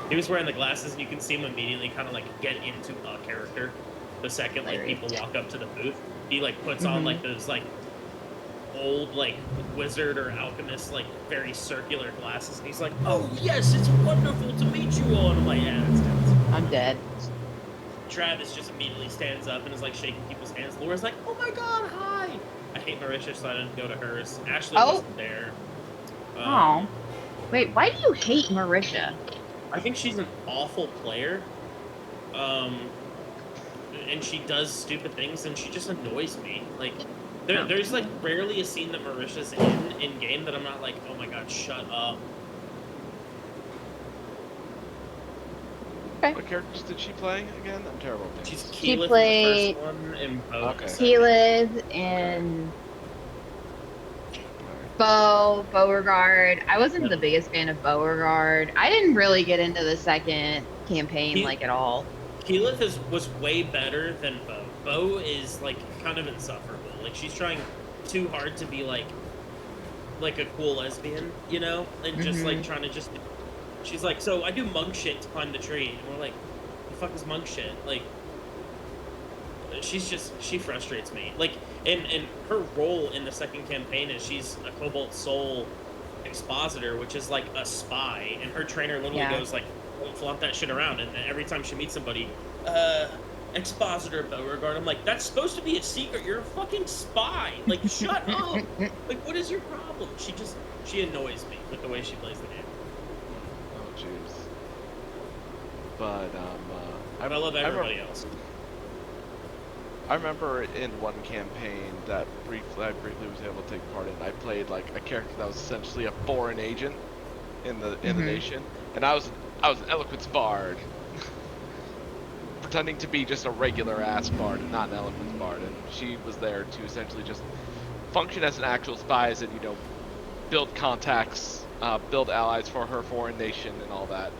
Speaker 4: He was wearing the glasses, and you can see him immediately kind of like get into a character. The second like
Speaker 7: Hilarious.
Speaker 4: people walk up to the booth, he like puts on like those like old like wizard or alchemist like very circular glasses, and he's like, "Oh yes, it's wonderful to meet you all." And I'm like, "Yeah, that's Talisman."
Speaker 7: I'm dead.
Speaker 4: Travis just immediately stands up and is like shaking people's hands. Laura's like, "Oh my god, hi!" I hate Marisha, so I didn't go to hers. Ashley wasn't there.
Speaker 7: Oh. Wait, why do you hate Marisha?
Speaker 4: I think she's an awful player. And she does stupid things, and she just annoys me. Like, there's like rarely a scene that Marisha's in game that I'm not like, "Oh my god, shut up."
Speaker 1: What characters did she play again? I'm terrible at names.
Speaker 4: She's
Speaker 7: She
Speaker 4: Keyleth
Speaker 7: played
Speaker 4: in the first one, and Bo.
Speaker 1: Okay.
Speaker 7: Keyleth and Beauregard. I wasn't the biggest fan of Beauregard. I didn't really get into the second campaign like at all.
Speaker 4: Keyleth was way better than Bo. Bo is like kind of insufferable. Like she's trying too hard to be like a cool lesbian, you know, and just like trying to just. She's like, "So I do monk shit to climb the tree," and we're like, "The fuck is monk shit?" Like, she frustrates me. Like, and her role in the second campaign is she's a Cobalt Soul expositor, which is like a spy, and her trainer literally goes like, "Don't flaunt that shit around." And every time she meets somebody, expositor Beauregard, I'm like, "That's supposed to be a secret. You're a fucking spy. Like, shut up. Like, what is your problem?" She annoys me with the way she plays the game.
Speaker 1: Oh jeez. But
Speaker 4: I love everybody else.
Speaker 1: I remember in one campaign that I briefly was able to take part in. I played like a character that was essentially a foreign agent in the nation, and I was an eloquence bard, pretending to be just a regular ass bard and not an eloquence bard, and she was there to essentially just function as an actual spy, and build contacts, build allies for her foreign nation and all that.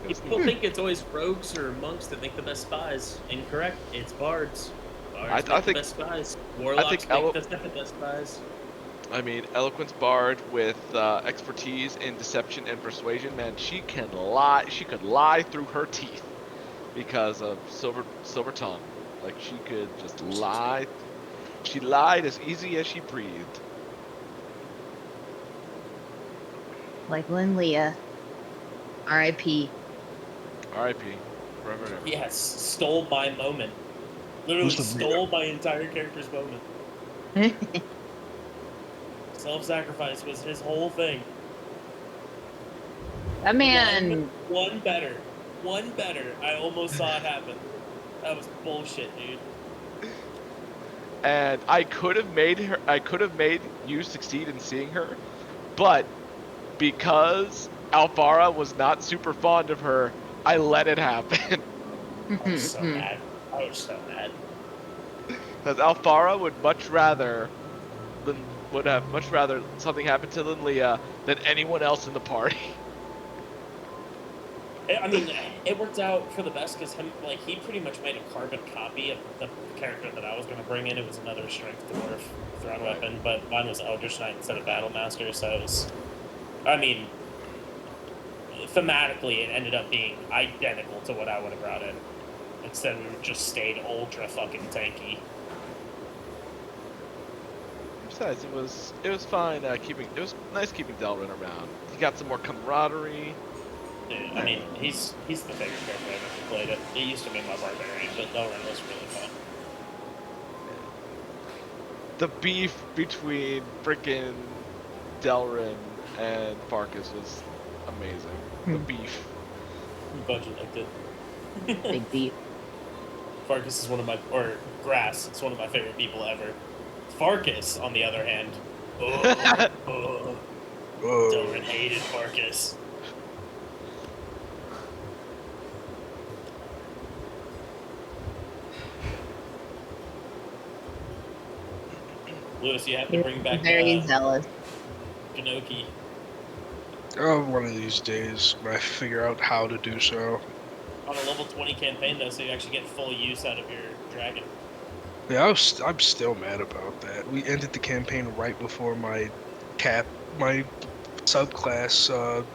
Speaker 4: People think it's always rogues or monks that make the best spies. Incorrect. It's bards. Bards make the best spies. Warlocks make the second best spies.
Speaker 1: I mean, eloquence bard with expertise in deception and persuasion, man, she can lie. She could lie through her teeth because of silver tongue. Like she could just lie. She lied as easy as she breathed.
Speaker 7: Like Lynn Leah. R.I.P.
Speaker 1: R.I.P. Forever and ever.
Speaker 4: Yes, stole my moment. Literally stole my entire character's moment. Self-sacrifice was his whole thing.
Speaker 7: That man.
Speaker 4: One better. I almost saw it happen. That was bullshit, dude.
Speaker 1: And I could have made you succeed in seeing her, but because Alvara was not super fond of her, I let it happen.
Speaker 4: I was so mad.
Speaker 1: Because Alvara would have much rather something happen to Linlia than anyone else in the party.
Speaker 4: I mean, it worked out for the best because he pretty much made a carbon copy of the character that I was going to bring in. It was another strength dwarf thrown weapon, but mine was Eldritch Knight instead of Battle Master, so it was, I mean, thematically it ended up being identical to what I would have brought in. Instead, we just stayed ultra fucking tanky.
Speaker 1: Besides, it was fine it was nice keeping Delrin around. He got some more camaraderie.
Speaker 4: Dude, I mean, he's the favorite character I've ever played. It used to be my barbarian, but Delrin was really fun.
Speaker 1: The beef between frickin' Delrin and Farkas was amazing. The beef.
Speaker 4: Budget liked it.
Speaker 7: Big beef.
Speaker 4: Farkas is Grass, it's one of my favorite people ever. Farkas, on the other hand, Delrin hated Farkas. Lewis, you have to bring back
Speaker 7: very zealous.
Speaker 4: Genoki.
Speaker 5: Oh, one of these days, when I figure out how to do so.
Speaker 4: on a level 20 campaign though, so you actually get full use out of your dragon.
Speaker 5: Yeah, I'm still mad about that. We ended the campaign right before my subclass,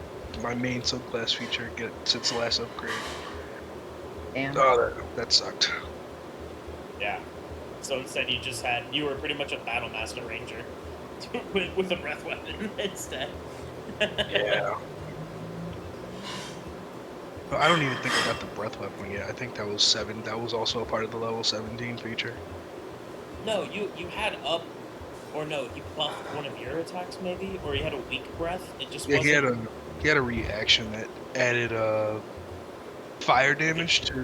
Speaker 5: my main subclass feature gets its last upgrade.
Speaker 7: Damn.
Speaker 5: Oh, that sucked.
Speaker 4: Yeah. So instead, you were pretty much a battle master ranger with a breath weapon instead.
Speaker 5: Yeah. But I don't even think I got the breath weapon yet. I think that was 7. That was also a part of the level 17 feature.
Speaker 4: No, you had up, or no, you buffed one of your attacks maybe, or you had a weak breath. It just
Speaker 5: Yeah,
Speaker 4: wasn't.
Speaker 5: he had a reaction that added fire damage to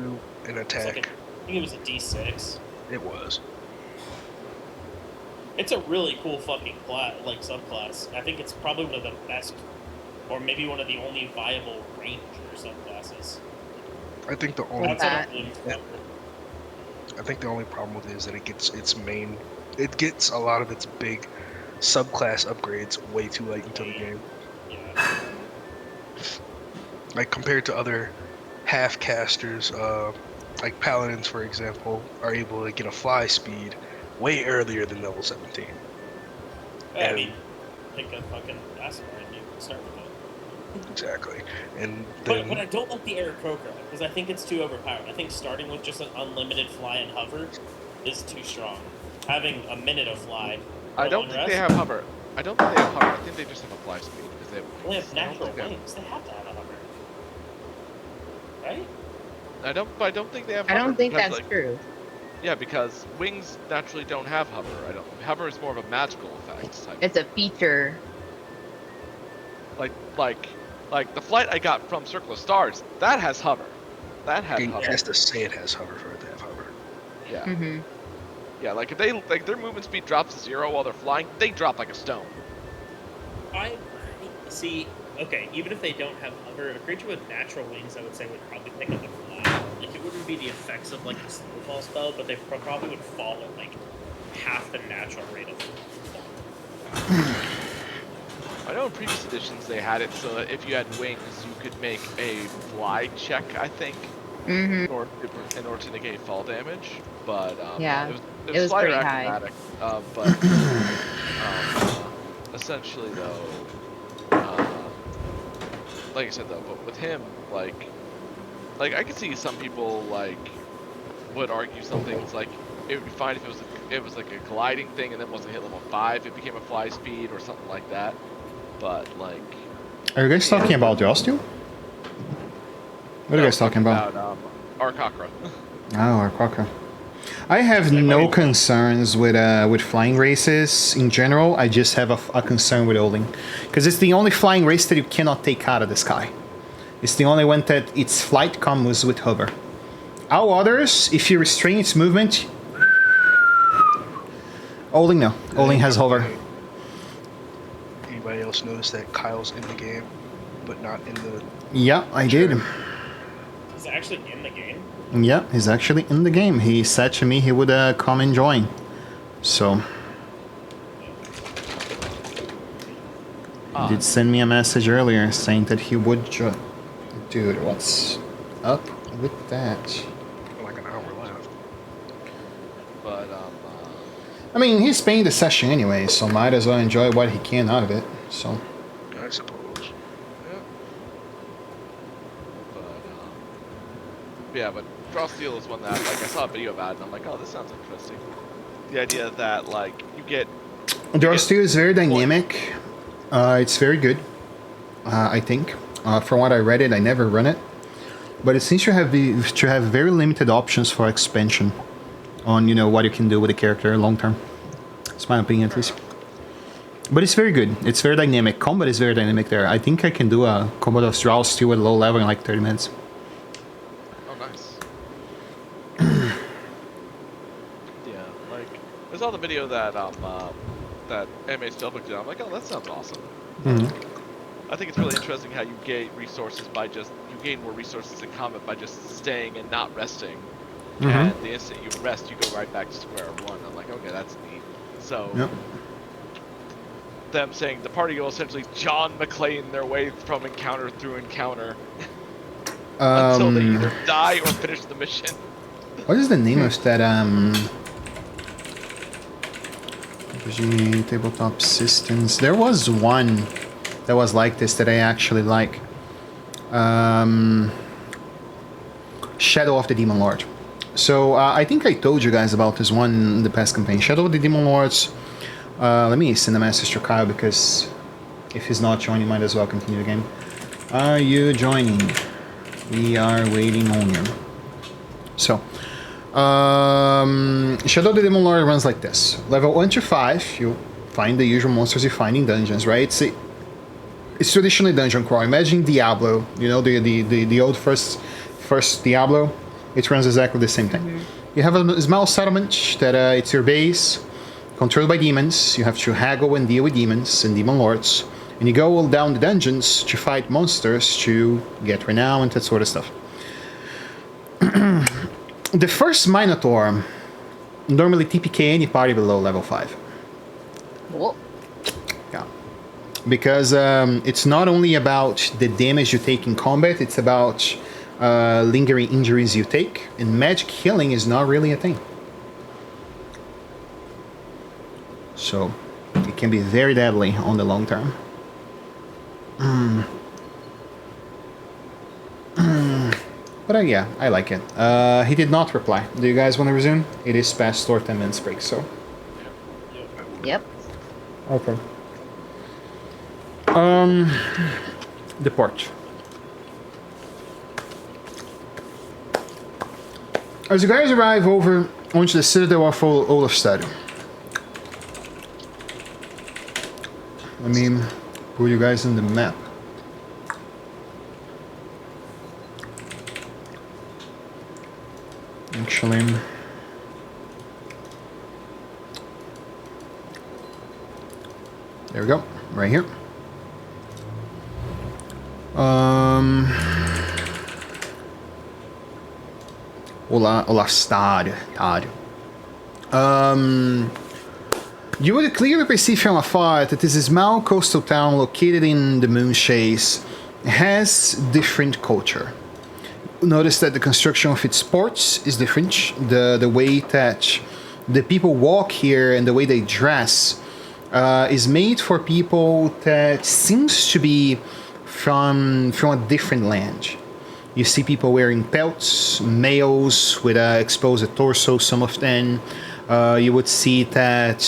Speaker 5: an
Speaker 4: It's like
Speaker 5: attack.
Speaker 4: I think it was a D6.
Speaker 5: It was.
Speaker 4: It's a really cool fucking subclass. I think it's probably one of the best, or maybe one of the only viable ranger subclasses.
Speaker 5: I think the only
Speaker 7: that.
Speaker 5: I think the only problem with it is that it gets a lot of its big subclass upgrades way too late into the game.
Speaker 4: Yeah.
Speaker 5: Like compared to other half casters, like paladins for example, are able to get a fly speed way earlier than level 17.
Speaker 4: I mean, pick a fucking asteroid and you can start with it.
Speaker 5: Exactly. And
Speaker 4: But
Speaker 5: then
Speaker 4: I don't like the Aarakocra, because I think it's too overpowered. I think starting with just an unlimited fly and hover is too strong. Having a minute of fly.
Speaker 1: I don't think they have hover. I don't think they have hover. I think they just have a fly speed because they have
Speaker 4: They
Speaker 1: wings.
Speaker 4: have natural wings. They have to have a hover. Right?
Speaker 1: I don't think they have
Speaker 7: I
Speaker 1: hover.
Speaker 7: don't think
Speaker 1: because,
Speaker 7: that's
Speaker 1: like,
Speaker 7: true.
Speaker 1: Yeah, because wings naturally don't have hover. Hover is more of a magical effect type.
Speaker 7: It's a feature.
Speaker 1: Like the flight I got from Circle of Stars, that has hover. That has
Speaker 5: it
Speaker 1: hover.
Speaker 5: has to say it has hover for it to have hover.
Speaker 1: Yeah.
Speaker 7: Mm-hmm.
Speaker 1: Yeah, like if their movement speed drops to 0 while they're flying, they drop like a stone.
Speaker 4: I see. Okay, even if they don't have hover, a creature with natural wings, I would say, would probably pick up a fly. Like, it wouldn't be the effects of, like, the snowfall spell, but they probably would fall at, like, half the natural rate of fall.
Speaker 1: I know in previous editions they had it so that if you had wings, you could make a fly check, I think,
Speaker 7: Mm-hmm.
Speaker 1: in order to negate fall damage. But
Speaker 7: Yeah,
Speaker 1: it
Speaker 7: was
Speaker 1: slightly
Speaker 7: pretty high.
Speaker 1: acrobatic. But essentially though, like I said though, but with him, like I could see some people would argue some things like it would be fine if it was like a gliding thing and then once it hit level 5 it became a fly speed or something like that. But like,
Speaker 3: Are you guys talking about Yostiu? What are you guys talking about?
Speaker 1: Arkakra.
Speaker 3: Oh, Arkaka. I have no concerns with flying races in general. I just have a concern with Oling. Because it's the only flying race that you cannot take out of the sky. It's the only one that its flight comes with hover. All others, if you restrain its movement... Oling, no. Oling has hover.
Speaker 5: Anybody else notice that Kyle's in the game, but not in the...
Speaker 3: Yeah, I did.
Speaker 4: He's actually in the game?
Speaker 3: Yeah, he's actually in the game. He said to me he would come and join. So... He did send me a message earlier saying that he would join. Dude, what's up with that?
Speaker 5: Like an hour left.
Speaker 1: But
Speaker 3: I mean, he's paying the session anyway, so might as well enjoy what he can out of it. So...
Speaker 5: I suppose.
Speaker 1: yeah. But Frosteel is one that like I saw a video about it and I'm like, oh, this sounds interesting. The idea that like you get
Speaker 3: Dorsteel is very dynamic. It's very good, I think. From what I read it, I never run it. But it seems to have very limited options for expansion on, what you can do with the character long term. It's my opinion, at least. But it's very good. It's very dynamic. Combat is very dynamic there. I think I can do a combat of Strauss at low level in like 30 minutes.
Speaker 1: oh nice. Yeah, like I saw the video that that MA Spellbook did. I'm like, oh, that sounds awesome. I think it's really interesting how you gain resources by you gain more resources in combat by just staying and not resting. And the instant you rest, you go right back to square one. I'm like, okay, that's neat. So,
Speaker 3: Yep.
Speaker 1: them saying the party will essentially John McClane their way from encounter through encounter. until they either die or finish the mission.
Speaker 3: What is the name of that RPG tabletop systems? There was one that was like this that I actually like. Shadow of the Demon Lord. So I think I told you guys about this one in the past campaign. Shadow of the Demon Lords. Let me send a message to Kyle, because if he's not joining, might as well continue the game. Are you joining? We are waiting on you. So, Shadow of the Demon Lord runs like this. Level 1 to 5, you find the usual monsters you find in dungeons, right? It's traditionally dungeon crawl. Imagine Diablo, you know, the old first Diablo. It runs exactly the same thing. You have a small settlement that it's your base, controlled by demons. You have to haggle and deal with demons and demon lords. And you go all down the dungeons to fight monsters to get renown and that sort of stuff. The first Minotaur normally TPK any party below level 5.
Speaker 7: Cool.
Speaker 3: Yeah. Because it's not only about the damage you take in combat, it's about lingering injuries you take, and magic healing is not really a thing. So it can be very deadly on the long term. But yeah, I like it. He did not reply. Do you guys want to resume? It is past our 10 minutes break, so.
Speaker 7: Yep.
Speaker 3: Okay. Depart. As you guys arrive over onto the citadel of Olafstad, let me put you guys on the map. Actually, there we go, right here. Olafstad. You would clearly perceive from afar that this small coastal town located in the Moonshaes has different culture. Notice that the construction of its ports is different. The way that the people walk here and the way they dress is made for people that seems to be from a different land. You see people wearing pelts, males with exposed torso, some of them. You would see that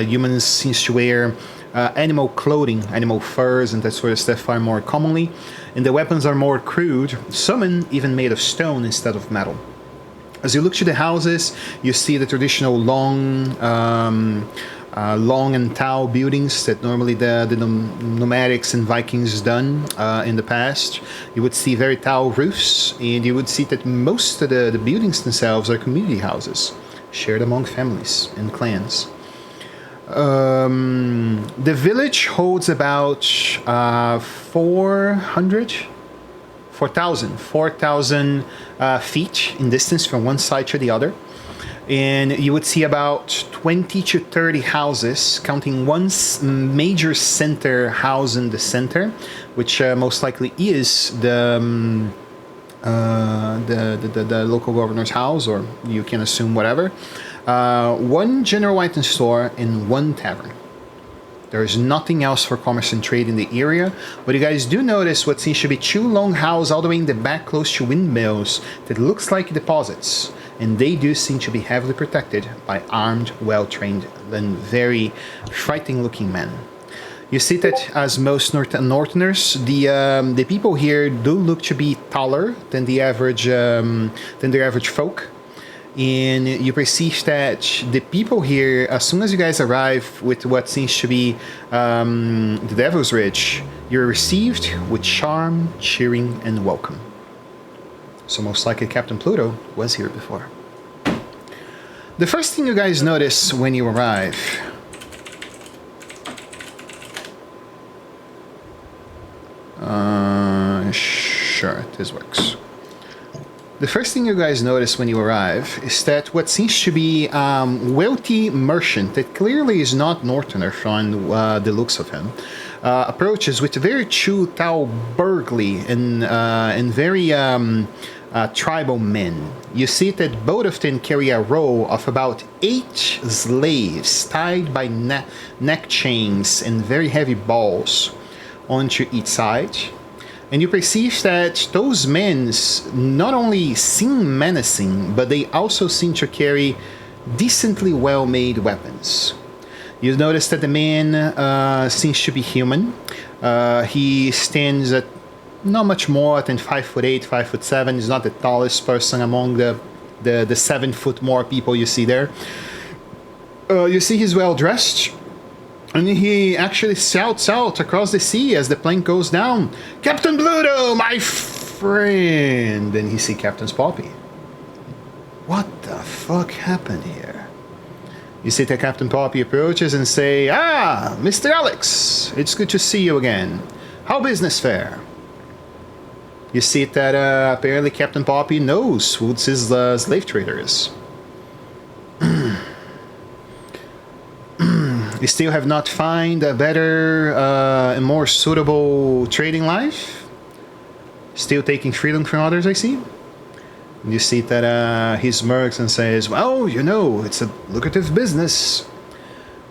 Speaker 3: humans seems to wear animal clothing, animal furs and that sort of stuff far more commonly. And the weapons are more crude, some even made of stone instead of metal. As you look to the houses, you see the traditional long and tall buildings that normally the nomadics and Vikings done in the past. You would see very tall roofs, and you would see that most of the buildings themselves are community houses, shared among families and clans. The village holds about 4,000 feet in distance from one side to the other. And you would see about 20 to 30 houses, counting one major center house in the center, which most likely is the local governor's house, or you can assume whatever. One general item store and one tavern. There is nothing else for commerce and trade in the area, but you guys do notice what seems to be two long houses all the way in the back close to windmills that looks like deposits, and they do seem to be heavily protected by armed, well-trained, and very frightening looking men. You see that as most Northerners, the people here do look to be taller than the average folk. And you perceive that the people here, as soon as you guys arrive with what seems to be the Devil's Ridge, you're received with charm, cheering, and welcome. So most likely Captain Pluto was here before. The first thing you guys notice when you arrive sure, this works. The first thing you guys notice when you arrive is that what seems to be wealthy merchant that clearly is not Northerner from the looks of him, approaches with very Chu Tao burgly and very tribal men. You see that both of them carry a row of about 8 slaves tied by neck chains and very heavy balls onto each side. And you perceive that those men not only seem menacing, but they also seem to carry decently well-made weapons. You notice that the man seems to be human. He stands at not much more than 5'8", 5'7". He's not the tallest person among the 7 foot more people you see there. You see he's well dressed, and he actually shouts out across the sea as the plane goes down, "Captain Bluto, my friend!" And he see Captain's Poppy. What the fuck happened here? You see that Captain Poppy approaches and say, "Ah, Mr. Alex, it's good to see you again. How business fare?" You see that apparently Captain Poppy knows who his slave trader is. You still have not found a better and more suitable trading life? Still taking freedom from others, I see? You see that he smirks and says, "Well, you know, it's a lucrative business.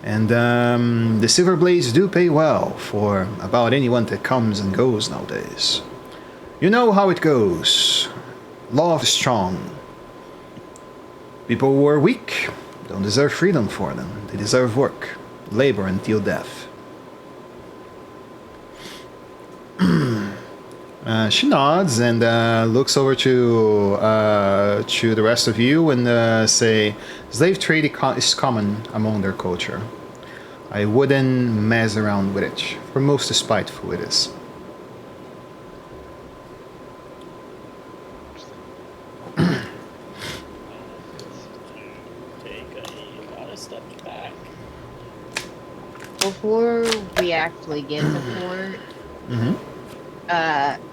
Speaker 3: And the Silver Blades do pay well for about anyone that comes and goes nowadays. You know how it goes. Law is strong. People who are weak don't deserve freedom for them. They deserve work, labor until death." She nods and looks over to the rest of you and say, "Slave trade is common among their culture. I wouldn't mess around with it, for most despiteful it is."
Speaker 7: Before we actually get to port,
Speaker 3: Mm-hmm.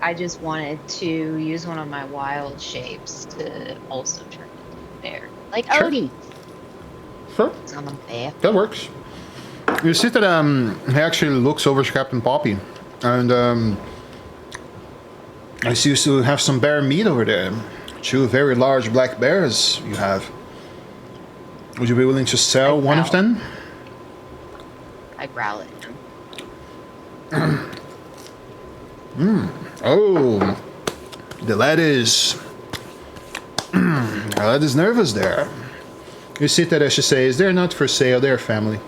Speaker 7: I just wanted to use one of my wild shapes to also turn into a bear. Like
Speaker 3: Sure.
Speaker 7: Odie.
Speaker 3: Sure,
Speaker 7: It's on the bear.
Speaker 3: that works. You see that he actually looks over to Captain Poppy, and I see you still have some bear meat over there. 2 very large black bears you have. Would you be willing to sell one of them?
Speaker 7: I growl at him.
Speaker 3: Oh, the lad is nervous there. You see that, as she says, they're not for sale, they're family.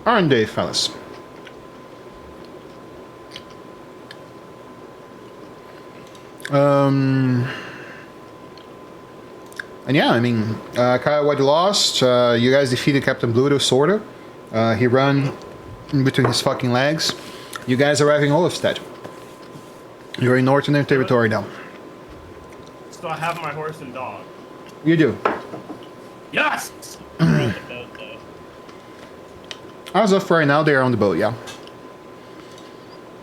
Speaker 3: Aren't they, fellas? And yeah, I mean, Kyle, what you lost, you guys defeated Captain Bluto, sorta. He ran in between his fucking legs. You guys are arriving Olafstead. You're in Northern territory now.
Speaker 8: So I have my horse and dog.
Speaker 3: You do.
Speaker 8: Yes!
Speaker 3: As of right now, they're on the boat, yeah.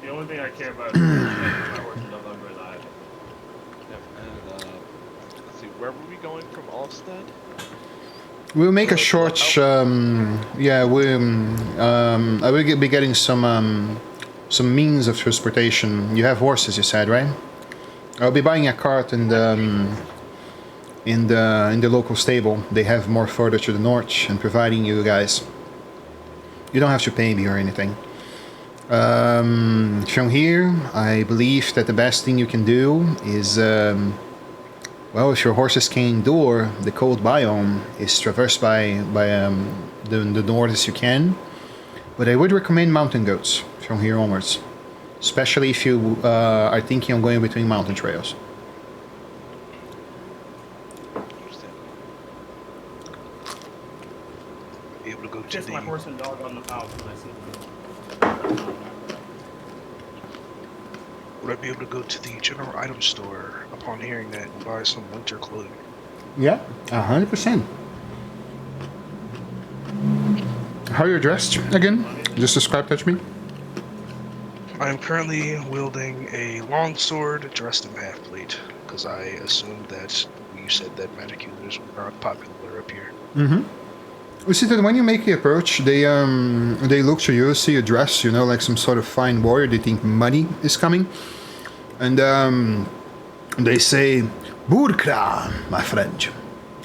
Speaker 8: The only thing I care about is my horse and dog are alive.
Speaker 1: Yep, and let's see, where were we going from Olafstead?
Speaker 3: We'll make a short, yeah, I will be getting some means of transportation. You have horses, you said, right? I'll be buying a cart in the local stable. They have more further to the north, and providing you guys. You don't have to pay me or anything. From here, I believe that the best thing you can do is, well, if your horses can endure the cold biome, is traverse by the north as you can. But I would recommend mountain goats from here onwards, especially if you are thinking of going between mountain trails.
Speaker 5: Be able to go to
Speaker 8: Kiss my
Speaker 5: the
Speaker 8: horse and dog on the mouth when I see them.
Speaker 5: Would I be able to go to the general item store upon hearing that and buy some winter clothing?
Speaker 3: Yeah, 100%. How are you dressed again? Just describe that to me.
Speaker 5: I am currently wielding a long sword dressed in half-plate, because I assumed that you said that magic users were not popular up here.
Speaker 3: Mm-hmm. You see that when you make the approach, they look to you, see you dressed, you know, like some sort of fine warrior. They think money is coming, and they say "Burkra," my friend,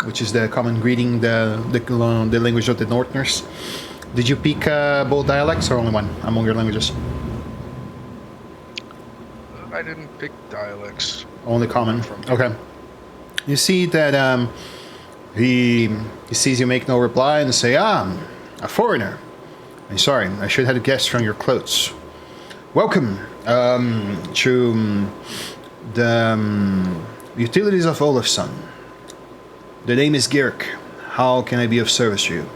Speaker 3: which is the common greeting, the language of the Northerners. Did you pick both dialects or only one among your languages?
Speaker 5: I didn't pick dialects.
Speaker 3: Only common. Okay. You see that he sees you make no reply and say, a foreigner. I'm sorry, I should have guessed from your clothes. Welcome to the utilities of Olafsson. The name is Girk. How can I be of service to you?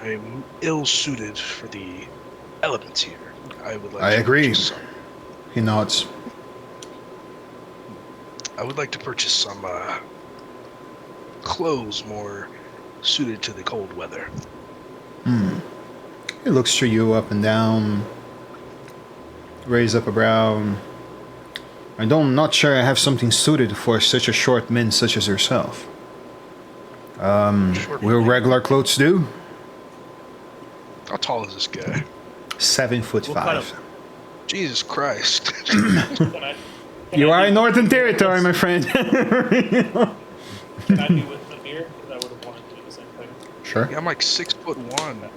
Speaker 5: I'm ill-suited for the elements here. I would like
Speaker 3: I
Speaker 5: to
Speaker 3: agree.
Speaker 5: purchase some.
Speaker 3: He nods.
Speaker 5: I would like to purchase some clothes more suited to the cold weather.
Speaker 3: He looks to you up and down, raise up a brow. I'm not sure I have something suited for such a short man such as yourself. Will regular clothes do?
Speaker 5: How tall is this guy?
Speaker 3: 7'5".
Speaker 4: What kind of-
Speaker 5: Jesus Christ.
Speaker 4: Can I
Speaker 3: You are
Speaker 4: be
Speaker 3: in Northern
Speaker 4: with-
Speaker 3: Territory, my friend.
Speaker 4: Can I be with them here? Because I would have wanted to do the same thing.
Speaker 3: Sure.
Speaker 5: Yeah, I'm like 6'1".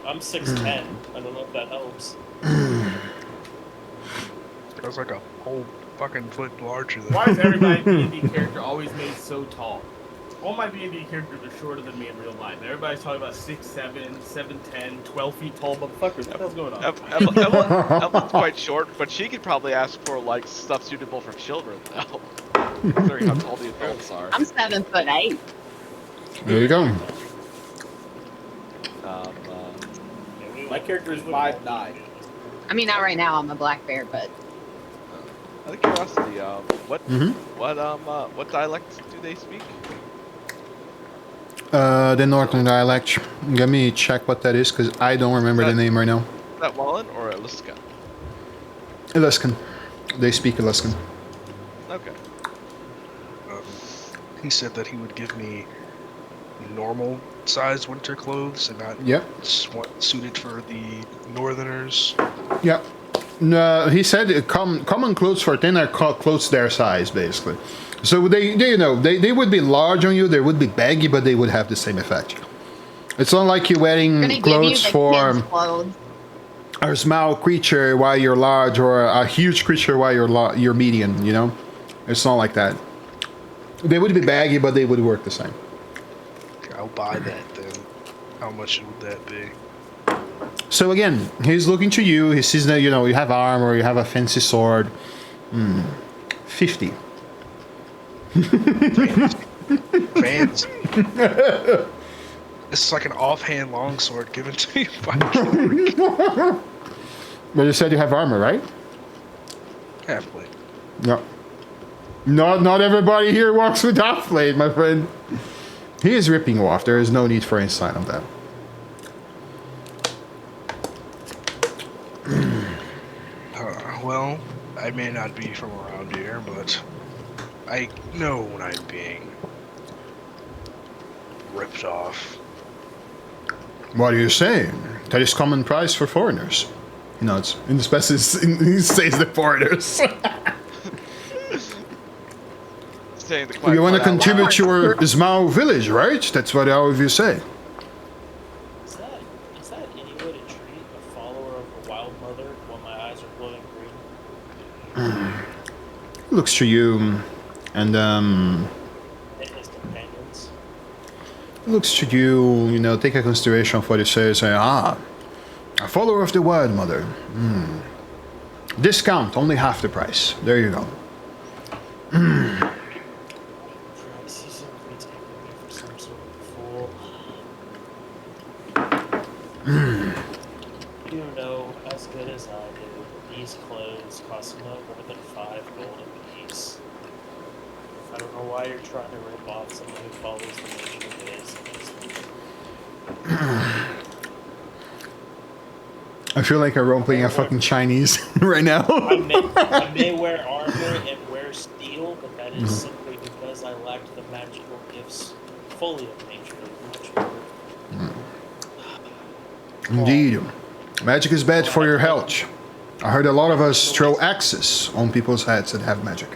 Speaker 4: I'm 6'10". I don't know if that helps.
Speaker 5: I was like a whole fucking foot larger than
Speaker 8: Why is everybody D&D character always made so tall? All my D&D characters are shorter than me in real life. Everybody's talking about 6'7", 7'10", 12 feet tall motherfuckers. What the hell's going on?
Speaker 1: Evelyn's quite short, but she could probably ask for like stuff suitable for children now. Considering how tall the adults are.
Speaker 7: I'm 7'8".
Speaker 3: There you go.
Speaker 8: My character is 5'9".
Speaker 7: I mean, not right now. I'm a black bear, but
Speaker 1: Out of curiosity,
Speaker 3: Mhm.
Speaker 1: what dialect do they speak?
Speaker 3: The Northern dialect. Let me check what that is, because I don't remember the name right now.
Speaker 1: Is that Wallen or Eliska?
Speaker 3: Eluskan. They speak Eluskan.
Speaker 1: Okay.
Speaker 5: He said that he would give me normal size winter clothes and not
Speaker 3: Yep.
Speaker 5: suited for the northerners.
Speaker 3: Yep. No, he said common clothes for thin are clothes their size, basically. So they would be large on you, they would be baggy, but they would have the same effect. It's not like you're
Speaker 7: I'm
Speaker 3: wearing
Speaker 7: gonna give you
Speaker 3: clothes
Speaker 7: the
Speaker 3: for
Speaker 7: kids' clothes.
Speaker 3: a small creature while you're large, or a huge creature while you're medium, you know? It's not like that. They would be baggy, but they would work the same.
Speaker 5: I'll buy that then. How much would that be?
Speaker 3: So again, he's looking to you, he sees that, you have armor, you have a fancy sword. 50.
Speaker 5: Fancy. This is like an offhand longsword given to you by Kilric.
Speaker 3: But you said you have armor, right?
Speaker 5: Halfway.
Speaker 3: No. Not everybody here walks with half blade, my friend. He is ripping you off. There is no need for any sign of that.
Speaker 5: Well, I may not be from around here, but I know when I'm being ripped off.
Speaker 3: What are you saying? That is common price for foreigners. He nods. In the spaces, he says the foreigners.
Speaker 1: Saying the
Speaker 3: You want to
Speaker 1: quiet out
Speaker 3: contribute
Speaker 1: loud.
Speaker 3: to your small village, right? That's what all of you say.
Speaker 4: Is that any way to treat a follower of the Wild Mother while my eyes are glowing green?
Speaker 3: He looks to you, and
Speaker 4: And his companions.
Speaker 3: he looks to you, take a consideration of what you say, a follower of the Wild Mother. Discount, only half the price. There you go.
Speaker 4: Christ, he's gonna be taking me for some sort of fool. You know as good as I do, these clothes cost no more than 5 gold apiece. I don't know why you're trying to rip off someone who follows the ancient ways.
Speaker 3: I feel like I'm role-playing a fucking Chinese right now.
Speaker 4: I may wear armor and wear steel, but that is simply because I lacked the magical gifts fully of nature. Much more.
Speaker 3: Indeed. Magic is bad for your health. I heard a lot of us throw axes on people's heads that have magic.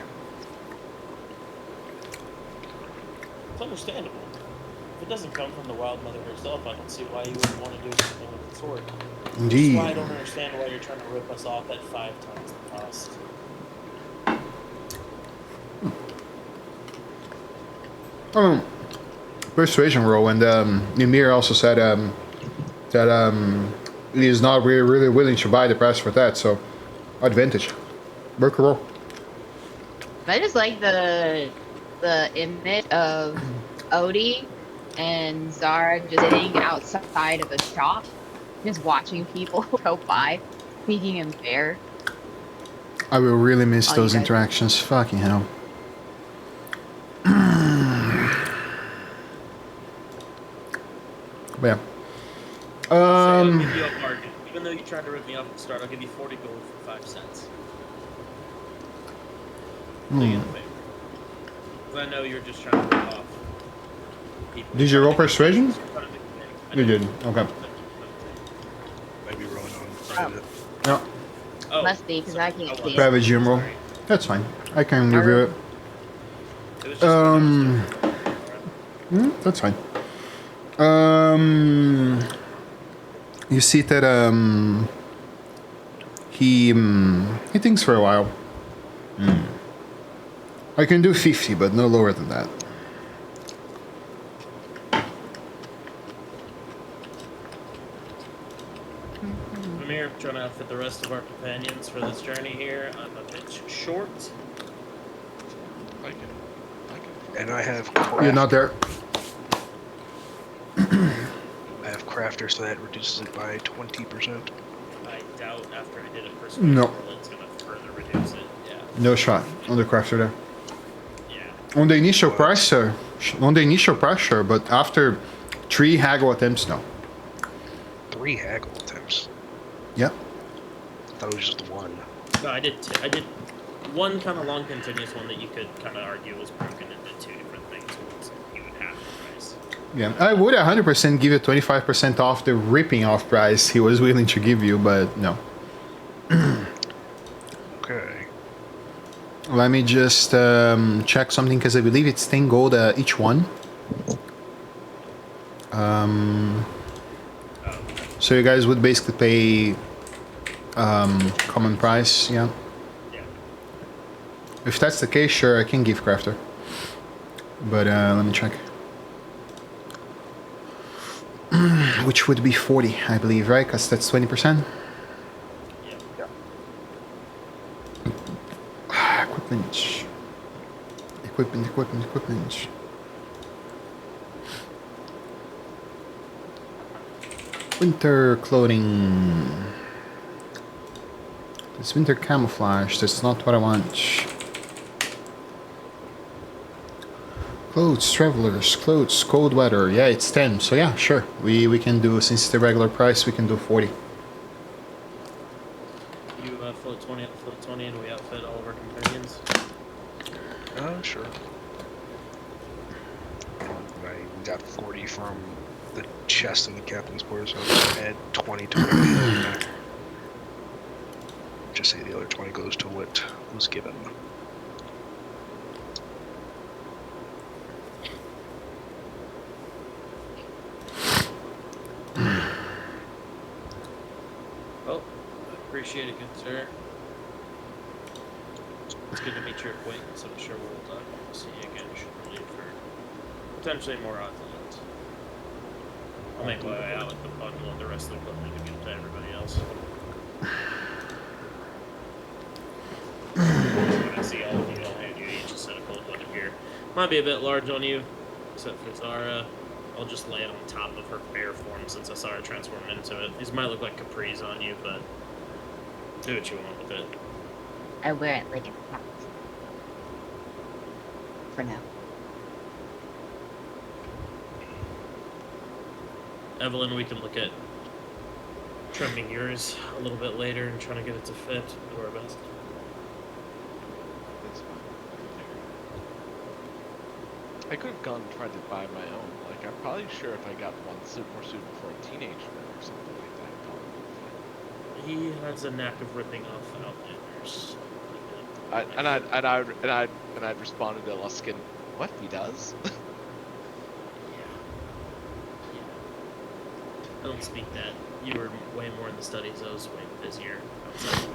Speaker 4: It's understandable. If it doesn't come from the Wild Mother herself, I don't see why you wouldn't want to do something with the sword.
Speaker 3: Indeed.
Speaker 4: That's why I don't understand why you're trying to rip us off at 5 times the cost.
Speaker 3: Persuasion roll, and Ymir also said that he is not really willing to buy the price for that, so advantage. Work a roll.
Speaker 7: I just like the image of Odie and Zara just sitting outside of a shop, just watching people go by, speaking in fair.
Speaker 3: I will really miss
Speaker 7: Oh, you
Speaker 3: those
Speaker 7: guys-
Speaker 3: interactions. Fucking hell. But yeah.
Speaker 4: I'll give you a bargain. Even though you tried to rip me off at the start, I'll give you 40 gold for 5 cents. So you get the favor. 'Cause I know you're just trying to rip off people.
Speaker 3: Did you roll persuasion?
Speaker 4: I
Speaker 3: You
Speaker 4: did.
Speaker 3: did. Okay.
Speaker 5: Maybe rolling on private.
Speaker 3: Yeah.
Speaker 4: Oh,
Speaker 7: Must be, 'cause I can't
Speaker 4: sorry.
Speaker 7: see it.
Speaker 3: Private gym roll.
Speaker 4: Sorry.
Speaker 3: That's fine. I can review it.
Speaker 4: It was just what I was doing.
Speaker 3: That's fine. You see that he thinks for a while. I can do 50, but no lower than that.
Speaker 4: Amir, trying to outfit the rest of our companions for this journey here. I'm a bit short.
Speaker 1: I can.
Speaker 5: And I have
Speaker 3: You're not there.
Speaker 5: I have crafter, so that reduces it by 20%.
Speaker 4: I doubt after I did a persuasion
Speaker 3: No.
Speaker 4: roll, it's going to further reduce it. Yeah.
Speaker 3: No shot on the crafter there.
Speaker 4: Yeah.
Speaker 3: On the initial pressure, but after 3 haggle attempts, no.
Speaker 5: 3 haggle attempts.
Speaker 3: Yep.
Speaker 5: I thought it was just 1.
Speaker 4: No, I did one kind of long continuous one that you could kind of argue was broken into 2 different things. Once you would have the price.
Speaker 3: Yeah, I would 100% give you 25% off the ripping off price he was willing to give you, but no.
Speaker 5: Okay.
Speaker 3: Let me just check something because I believe it's 10 gold each one. So you guys would basically pay common price, yeah.
Speaker 4: Yeah.
Speaker 3: If that's the case, sure, I can give crafter. But let me check. Which would be 40, I believe, right? Because that's 20%.
Speaker 4: Yeah.
Speaker 3: Equipment. Equipment. Winter clothing. It's winter camouflage. That's not what I want. Clothes, travelers, clothes, cold weather. Yeah, it's 10. So yeah, sure. We can do, since it's the regular price, we can do 40.
Speaker 4: You float 20, and we outfit all of our companions.
Speaker 5: Sure. I got 40 from the chest in the captain's quarters, so I'll just add 20 to whatever the other back. Just say the other 20 goes to what was given.
Speaker 4: Well, I appreciate it, good sir. It's good to meet your acquaintance. I'm sure we'll see you again shortly for potentially more odds and ends. I'll make my way out with the bundle and the rest of the equipment to give to everybody else. When I see all of you, I'll hand you each a set of cold weather gear. Might be a bit large on you, except for Zara. I'll just lay it on top of her bear form since I saw her transform into it. These might look like capris on you, but do what you want with it.
Speaker 7: I wear it like a hat. For now.
Speaker 4: Evelyn, we can look at trimming yours a little bit later and trying to get it to fit. Do our best.
Speaker 1: That's fine. I can figure it I could have gone and tried to buy my own. Like, I'm probably sure if I got one more suitable for a teenager or something like that, probably would fit.
Speaker 4: He has a knack of ripping off outlanders.
Speaker 1: I'd responded to Luskin, what, he does?
Speaker 4: Yeah. I don't speak that. You were way more in the studies. I was way busier outside.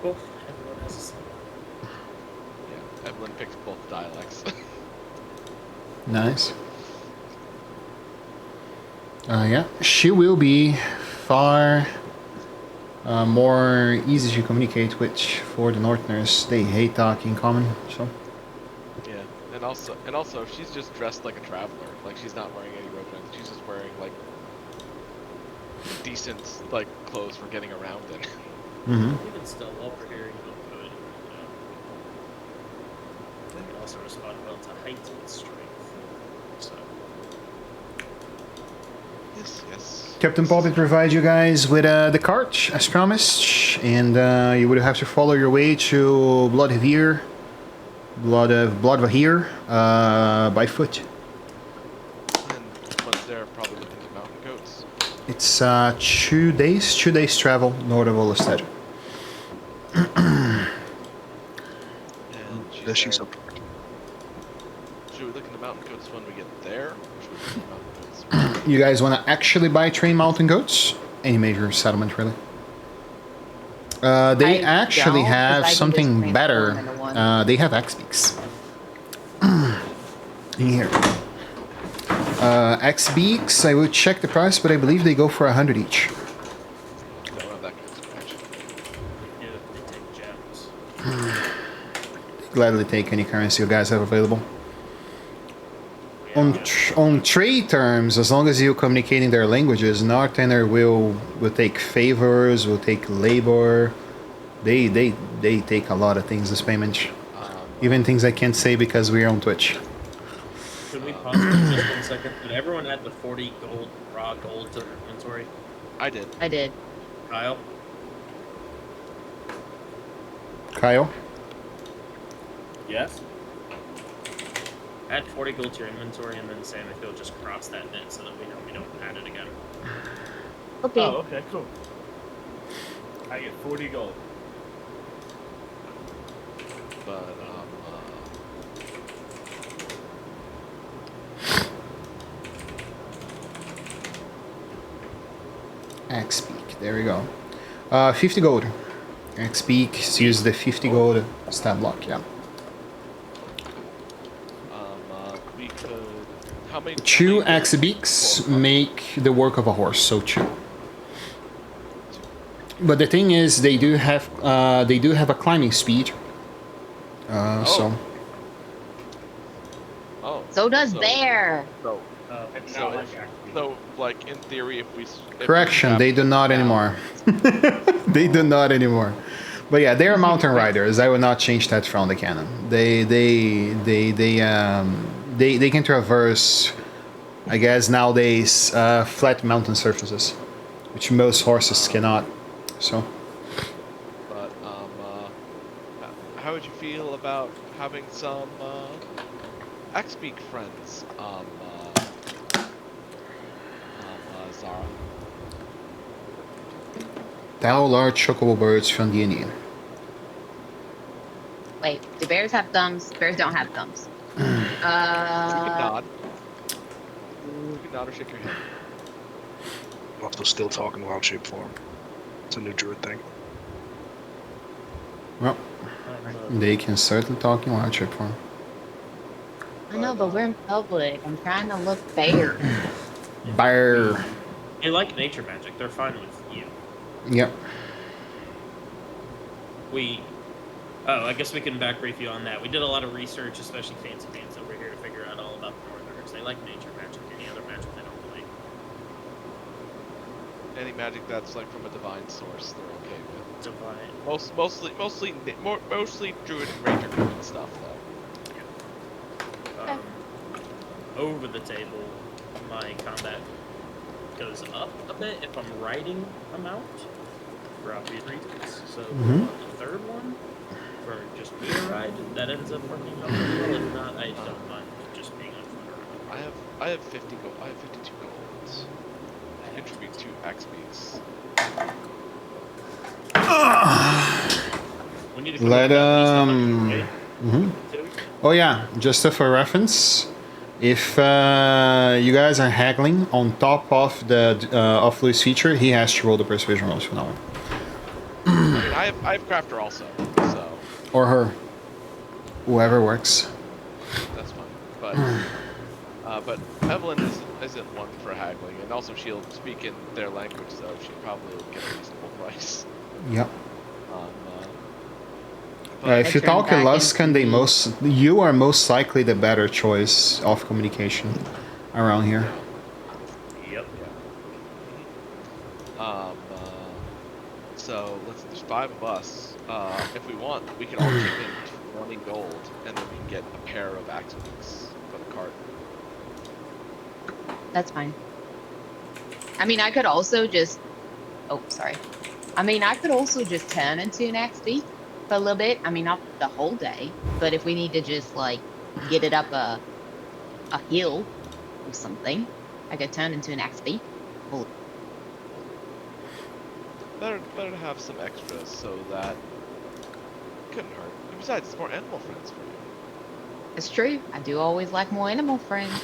Speaker 4: Cool. Everyone has a say.
Speaker 1: Yeah, Evelyn picks both dialects.
Speaker 3: Nice. Yeah, she will be far more easy to communicate with for the Northerners. They hate talking common, so.
Speaker 1: Yeah, and also, if she's just dressed like a traveler, like she's not wearing any robes, she's just wearing like decent like clothes for getting around in.
Speaker 3: Mm-hmm.
Speaker 4: Even still, while we're here, you don't go anywhere. You can also respond well to height and strength. So.
Speaker 1: Yes.
Speaker 3: Captain Poppy provides you guys with the cart, as promised, and you would have to follow your way to Blodvahrer, Blodvahrer, by foot.
Speaker 1: And once there, probably looking at mountain goats.
Speaker 3: It's 2 days travel north of Olestad.
Speaker 1: And
Speaker 5: Does she
Speaker 1: said,
Speaker 5: support?
Speaker 1: should we look at the mountain goats when we get there, or should we look at the mountain goats?
Speaker 3: You guys want to actually buy train mountain goats? Any major settlement, really? They
Speaker 7: I
Speaker 3: actually
Speaker 7: don't, 'cause I
Speaker 3: have
Speaker 7: can just
Speaker 3: something
Speaker 7: transform
Speaker 3: better.
Speaker 7: into one.
Speaker 3: They have X-Beaks. In here. X-Beaks, I will check the price, but I believe they go for 100 each.
Speaker 1: Don't have that kind of scratch.
Speaker 4: Yeah, they take gems.
Speaker 3: Gladly take any currency you guys have available. On trade terms, as long as you communicate in their languages, Northerner will take favors, will take labor. They take a lot of things as payment. Even things I can't say because we're on Twitch.
Speaker 4: Could we pause for just 1 second? Did everyone add the 40 gold, raw gold to their inventory?
Speaker 1: I did.
Speaker 7: I did.
Speaker 4: Kyle?
Speaker 3: Kyle?
Speaker 8: Yes.
Speaker 4: Add 40 gold to your inventory, and then Sam, if you'll just cross that net so that we know we don't add it again.
Speaker 7: Okay.
Speaker 8: Oh, okay, cool. I get 40 gold.
Speaker 1: But
Speaker 3: X-Peak, there we go. 50 gold. X-Peak, use the 50 gold stat block, yeah.
Speaker 1: we could. How many?
Speaker 3: 2
Speaker 1: how many
Speaker 3: X-Beaks make the work of a horse, so 2. But the thing is, they do have a climbing speed. So
Speaker 1: Oh.
Speaker 7: So does Bear.
Speaker 1: So,
Speaker 8: And
Speaker 1: so,
Speaker 8: now
Speaker 1: if, so, like in theory, if we. If
Speaker 3: correction,
Speaker 1: we
Speaker 3: they do not
Speaker 1: down-
Speaker 3: anymore. They do not anymore. But yeah, they are mountain riders. I would not change that from the canon. They can traverse, I guess nowadays, flat mountain surfaces, which most horses cannot. So.
Speaker 1: But how would you feel about having some X-Speak friends, Zara?
Speaker 3: Thou large chocobo birds from the Indian.
Speaker 7: Wait, do bears have thumbs? Bears don't have thumbs.
Speaker 1: You can nod. You can nod or shake your head.
Speaker 5: Also still talking wild shape form. It's a new druid thing.
Speaker 3: Well, they can certainly talk in wild shape form.
Speaker 7: I know, but we're in public. I'm trying to look fair.
Speaker 3: Bear.
Speaker 4: They like nature magic. They're fine with you.
Speaker 3: Yep.
Speaker 4: I guess we can back brief you on that. We did a lot of research, especially Fancy Pants over here, to figure out all about the Northerners. They like nature magic. Any other magic they don't like.
Speaker 1: Any magic that's like from a divine source, they're okay with.
Speaker 4: Divine.
Speaker 1: Mostly druid and ranger driven stuff though.
Speaker 4: Over the table, my combat goes up a bit if I'm riding a mount. for obvious reasons. So
Speaker 3: Mhm.
Speaker 4: on the third one, for just me to ride, that ends up working out pretty well. If not, I don't mind just being on foot around.
Speaker 1: I have 50 gold. I have 52 golds. Contribute to Axe Beats.
Speaker 4: We need to come
Speaker 3: Let
Speaker 4: up at least 100, right?
Speaker 3: mhm.
Speaker 4: Two?
Speaker 3: Oh yeah, just for reference, if you guys are haggling on top of the of Louis' feature, he has to roll the persuasion rolls for now,
Speaker 1: I mean, I have Crafter also, so
Speaker 3: or her, whoever works.
Speaker 1: that's fine. But Evelyn isn't one for haggling, and also she'll speak in their language, so she probably will get a reasonable price.
Speaker 3: Yep.
Speaker 1: But
Speaker 3: If you
Speaker 7: turn
Speaker 3: talk
Speaker 7: back
Speaker 3: Alaskan,
Speaker 7: into
Speaker 3: you are most likely the better choice of communication around here.
Speaker 4: Yep.
Speaker 1: So there's 5 of us. If we want, we can all chip in 20 gold, and then we can get a pair of axe wings for the cart.
Speaker 7: That's fine. I mean, I could also just. Oh, sorry. I mean, I could also just turn into an axe beast for a little bit. I mean, not the whole day, but if we need to just like get it up a hill or something, I could turn into an axe beast. Well,
Speaker 1: Better to have some extras so that couldn't hurt. And besides, it's more animal friends for you.
Speaker 7: it's true. I do always like more animal friends.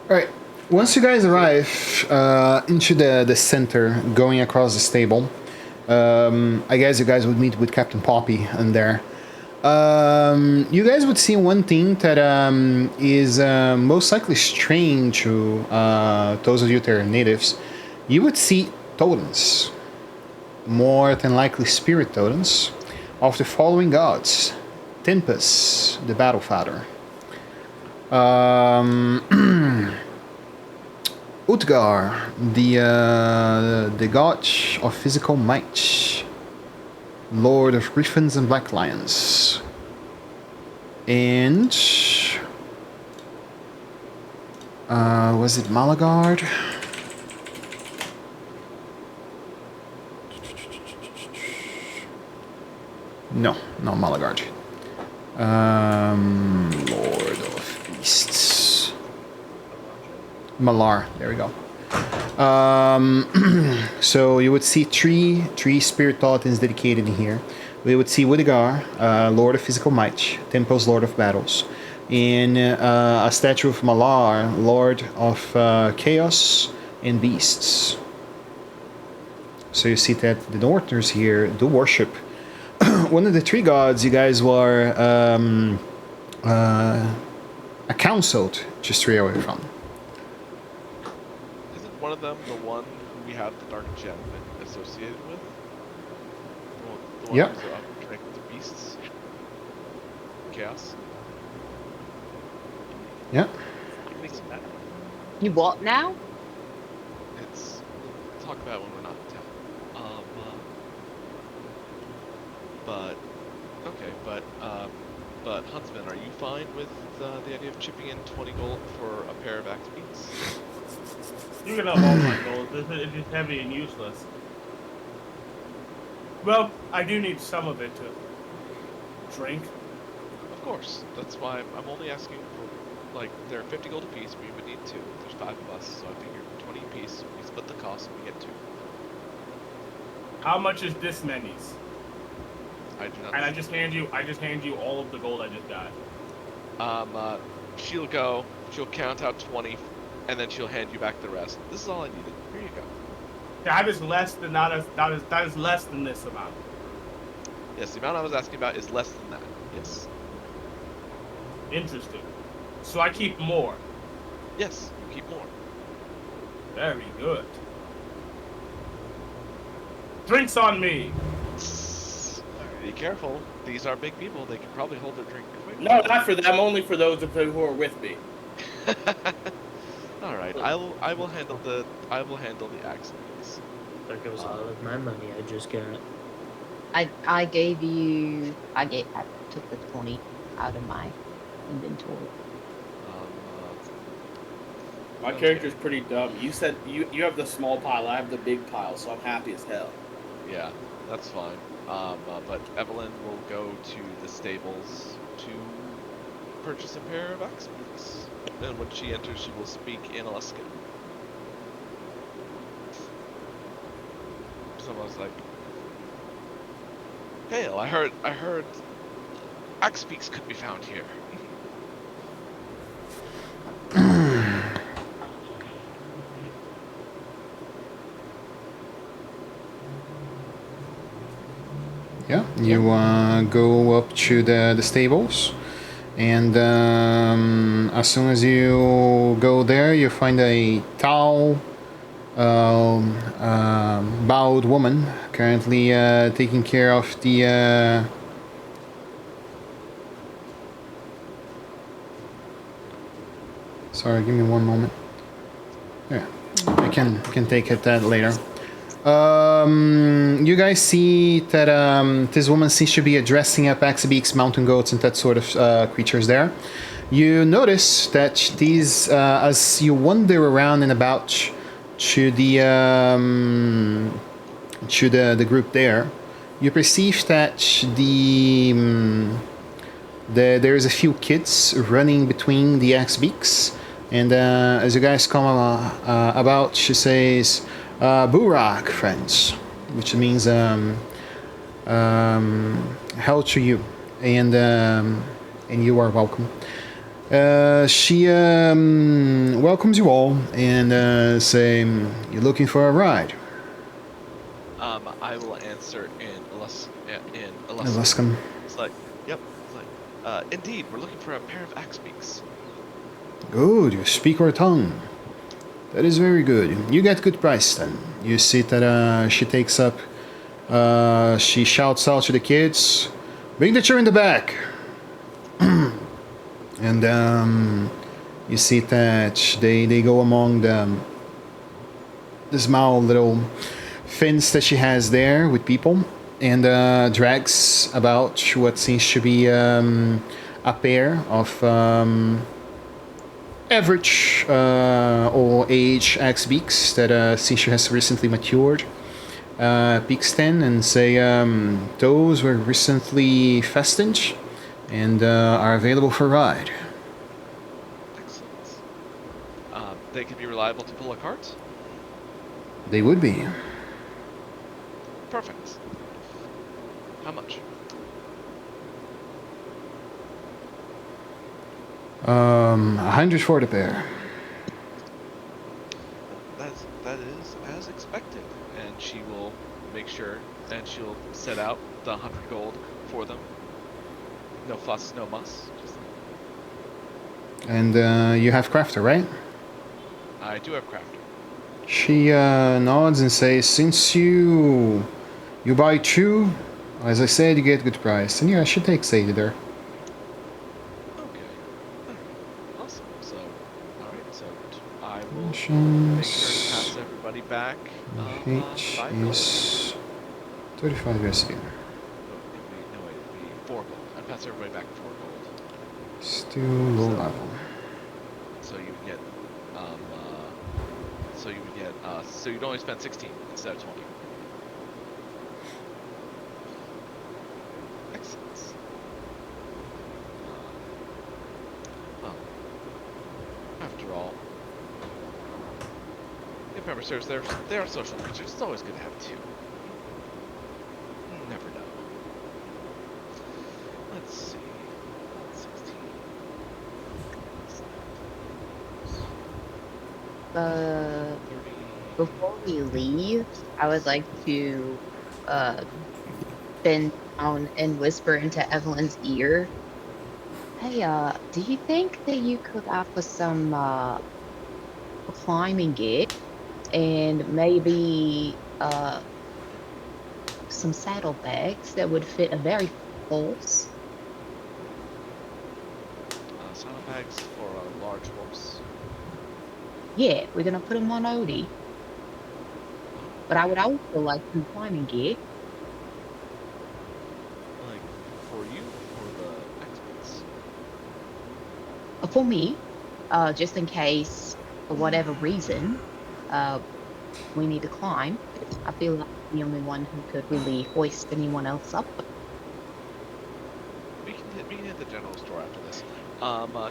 Speaker 3: All right. Once you guys arrive into the center, going across the stable, I guess you guys would meet with Captain Poppy in there. You guys would see one thing that is most likely strange to those of you that are natives. You would see totems, more than likely spirit totems, of the following gods: Tempest, the Battle Father. Utgar, the god of physical might, Lord of Griffins and Black Lions, and was it Malagard? No, not Malagard. Lord of Beasts. Malar, there we go. So you would see three spirit totems dedicated in here. We would see Widigar, Lord of Physical Might, Temple's Lord of Battles, and a statue of Malar, Lord of Chaos and Beasts. So you see that the Northerners here do worship one of the 3 gods you guys were counseled to stray away from.
Speaker 1: Isn't one of them the one who we have the dark gem associated with? The one
Speaker 3: Yep.
Speaker 1: who's connected to beasts? Chaos?
Speaker 3: Yeah.
Speaker 1: It makes it better.
Speaker 7: You what now?
Speaker 1: We'll talk about it when we're not in town. But Huntsman, are you fine with the idea of chipping in 20 gold for a pair of axe beats?
Speaker 8: You can have all my gold. It's just heavy and useless. Well, I do need some of it to drink.
Speaker 1: Of course. That's why I'm only asking for, like, they're 50 gold apiece. We would need 2. There's 5 of us, so I figure 20 apiece. We split the cost and we get 2.
Speaker 8: How much is this many's?
Speaker 1: I do not.
Speaker 8: And I just hand you all of the gold I just got.
Speaker 1: She'll count out 20, and then she'll hand you back the rest. This is all I needed. Here you go.
Speaker 8: That is less than that is less than this amount.
Speaker 1: Yes, the amount I was asking about is less than that. Yes.
Speaker 8: Interesting. So I keep more.
Speaker 1: Yes, you keep more.
Speaker 8: Very good. Drinks on me.
Speaker 1: Be careful. These are big people. They can probably hold their drink quick.
Speaker 8: No, not for them. Only for those of them who are with me.
Speaker 1: All right. I will handle the accidents.
Speaker 4: There goes all of my money I just got.
Speaker 7: I took the 20 out of my inventory.
Speaker 8: My character's pretty dumb. You said you have the small pile, I have the big pile, so I'm happy as hell.
Speaker 1: Yeah, that's fine. But Evelyn will go to the stables to purchase a pair of axe boots. And when she enters, she will speak in Alaskan. Someone's like, "Hail! I heard axe beaks could be found here."
Speaker 3: Yeah, you go up to the stables, and as soon as you go there, you find a tall, bowed woman currently taking care of the. Sorry, give me one moment. Yeah, I can take it later. You guys see that this woman seems to be addressing up Axebeaks, mountain goats, and that sort of creatures there. You notice that these, as you wander around and about to the group there, you perceive that there's a few kids running between the Axebeaks, and as you guys come about, she says, Burak, friends, which means hell to you, and you are welcome. She welcomes you all and say, "You're looking for a ride?"
Speaker 1: I will answer in Alaskan.
Speaker 3: Alaskan.
Speaker 1: It's like, yep. It's like, indeed, we're looking for a pair of axe beaks.
Speaker 3: Good, you speak our tongue. That is very good. You get good price then. You see that she takes up, she shouts out to the kids, "Bring the chair in the back." And you see that they go among the small little fence that she has there with people, and drags about what seems to be a pair of average or age axe beaks that seems she has recently matured. Peaks 10 and say those were recently fastened and are available for ride.
Speaker 1: Excellent. They can be reliable to pull a cart?
Speaker 3: They would be.
Speaker 1: Perfect. How much?
Speaker 3: 100 for the pair.
Speaker 1: That is as expected. And she will make sure, and she'll set out the 100 gold for them. No fuss, no muss. Just...
Speaker 3: And you have crafter, right?
Speaker 1: I do have crafter.
Speaker 3: She nods and says, "Since you buy two, as I said, you get good price." And yeah, she takes 80 there.
Speaker 1: Okay. Awesome. So, alright, so I will make sure to pass everybody back.
Speaker 3: H
Speaker 1: 5 gold.
Speaker 3: is 35 USD.
Speaker 1: No, it'd be 4 gold. I'd pass everybody back 4 gold.
Speaker 3: Still low
Speaker 1: So-
Speaker 3: level.
Speaker 1: So you would get, so you'd only spend 16 instead of 20. Excellent. Well, after all, if memory serves, they are social creatures. It's always good to have two. You never know. Let's see. 16.
Speaker 7: Before we leave, I would like to bend down and whisper into Evelyn's ear. Hey, do you think that you could offer some climbing gear and maybe some saddlebags that would fit a very horse?
Speaker 1: Saddlebags for a large horse.
Speaker 7: Yeah, we're gonna put them on Odie. But I would also like some climbing gear.
Speaker 1: Like, for you or the experts?
Speaker 7: For me, just in case for whatever reason, we need to climb, I feel like I'm the only one who could really hoist anyone else up.
Speaker 1: We can hit the general store after this.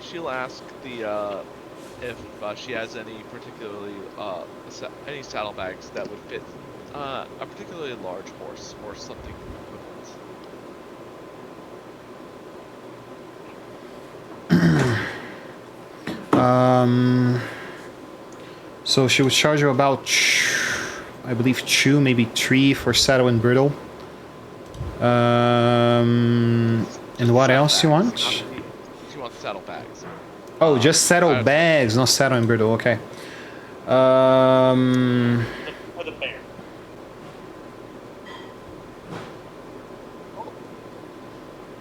Speaker 1: She'll ask if she has any particularly any saddlebags that would fit a particularly large horse or something equivalent.
Speaker 3: So she would charge you about, I believe, 2, maybe 3 for saddle and bridle. And what else you want?
Speaker 1: She wants saddlebags.
Speaker 3: Oh, just saddle bags, not saddle and bridle. Okay.
Speaker 4: For the bear.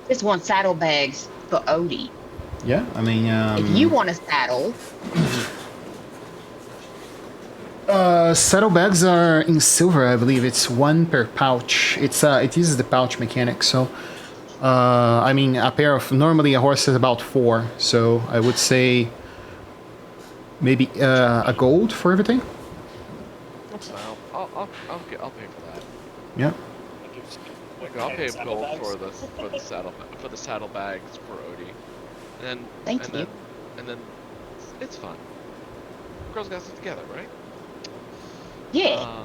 Speaker 7: Just want saddlebags for Odie.
Speaker 3: Yeah, I mean,
Speaker 7: If you want a saddle,
Speaker 3: saddlebags are in silver, I believe. It's 1 per pouch. It uses the pouch mechanic. So, I mean, a pair of normally a horse is about 4. So I would say maybe a gold for everything.
Speaker 1: Well, I'll pay for that.
Speaker 3: Yeah.
Speaker 1: I'll pay gold for the saddlebags for Odie, and then
Speaker 7: Thank you.
Speaker 1: and then it's fun. Girls got to stick together, right?
Speaker 7: yeah.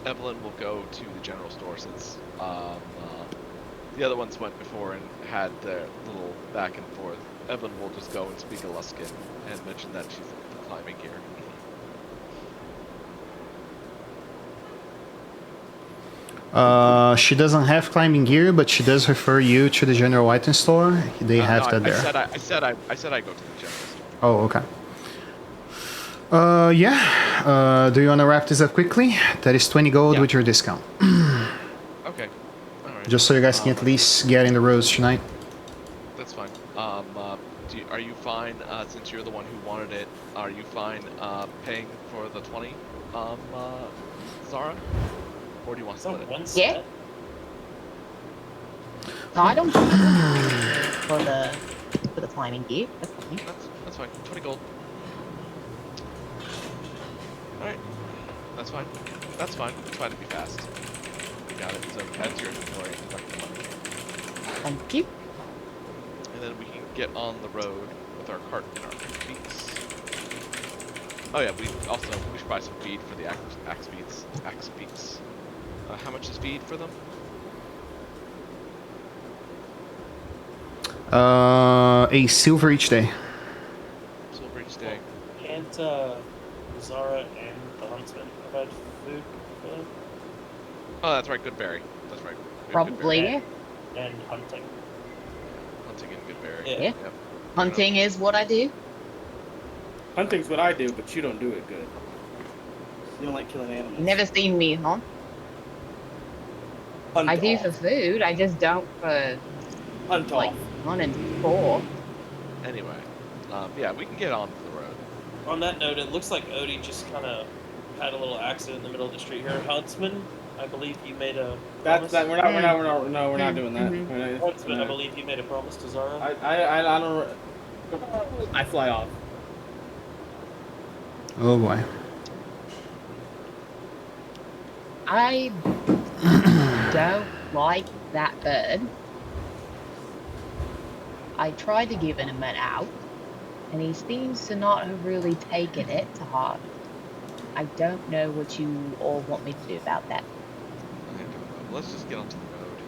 Speaker 1: Evelyn will go to the general store since the other ones went before and had their little back and forth. Evelyn will just go and speak Aluskan and mention that she's looking for climbing gear.
Speaker 3: She doesn't have climbing gear, but she does refer you to the general item store. They have that there.
Speaker 1: I said I go to the general store.
Speaker 3: Oh, okay. Yeah. Do you want to wrap this up quickly? That is 20 gold with your discount.
Speaker 1: Okay. All right.
Speaker 3: Just so you guys can at least get in the roads tonight.
Speaker 1: That's fine. Are you fine, since you're the one who wanted it, are you fine paying for the 20, Zara? Or do you want to split it?
Speaker 7: Yeah. No, I don't for the climbing gear. That's fine.
Speaker 1: That's fine. 20 gold. Alright. That's fine. That's fine. It's fine to be fast. You got it. So that's your inventory.
Speaker 7: Thank you.
Speaker 1: And then we can get on the road with our cart and our beats. Oh yeah, we should buy some feed for the axe beats. How much is feed for them?
Speaker 3: A silver each day.
Speaker 1: Silver each day.
Speaker 4: Can't Zara and the huntsman provide food for them?
Speaker 1: Oh, that's right. Goodberry. That's right.
Speaker 7: Probably,
Speaker 1: Goodberry.
Speaker 7: yeah.
Speaker 4: And hunting.
Speaker 1: Hunting and Goodberry.
Speaker 4: Yeah.
Speaker 7: Yeah.
Speaker 1: Yep.
Speaker 7: Hunting is what I do.
Speaker 8: Hunting's what I do, but you don't do it good. You don't like killing animals.
Speaker 7: You never seen me hunt.
Speaker 8: Hunt
Speaker 7: I do
Speaker 8: off.
Speaker 7: for food. I just don't for
Speaker 8: Hunt
Speaker 7: like
Speaker 8: off.
Speaker 7: fun and sport.
Speaker 1: Anyway, yeah, we can get on the road.
Speaker 4: On that note, it looks like Odie just kind of had a little accident in the middle of the street here. Huntsman, I believe you made a promise.
Speaker 8: We're not doing that.
Speaker 7: Mhm.
Speaker 8: We're not-
Speaker 4: Huntsman,
Speaker 8: we're
Speaker 4: I
Speaker 8: not.
Speaker 4: believe you made a promise to Zara.
Speaker 8: I don't. I fly off.
Speaker 3: Oh boy.
Speaker 7: I don't like that bird. I tried to give him an out, and he seems to not have really taken it to heart. I don't know what you all want me to do about that.
Speaker 1: Okay, let's just get onto the road.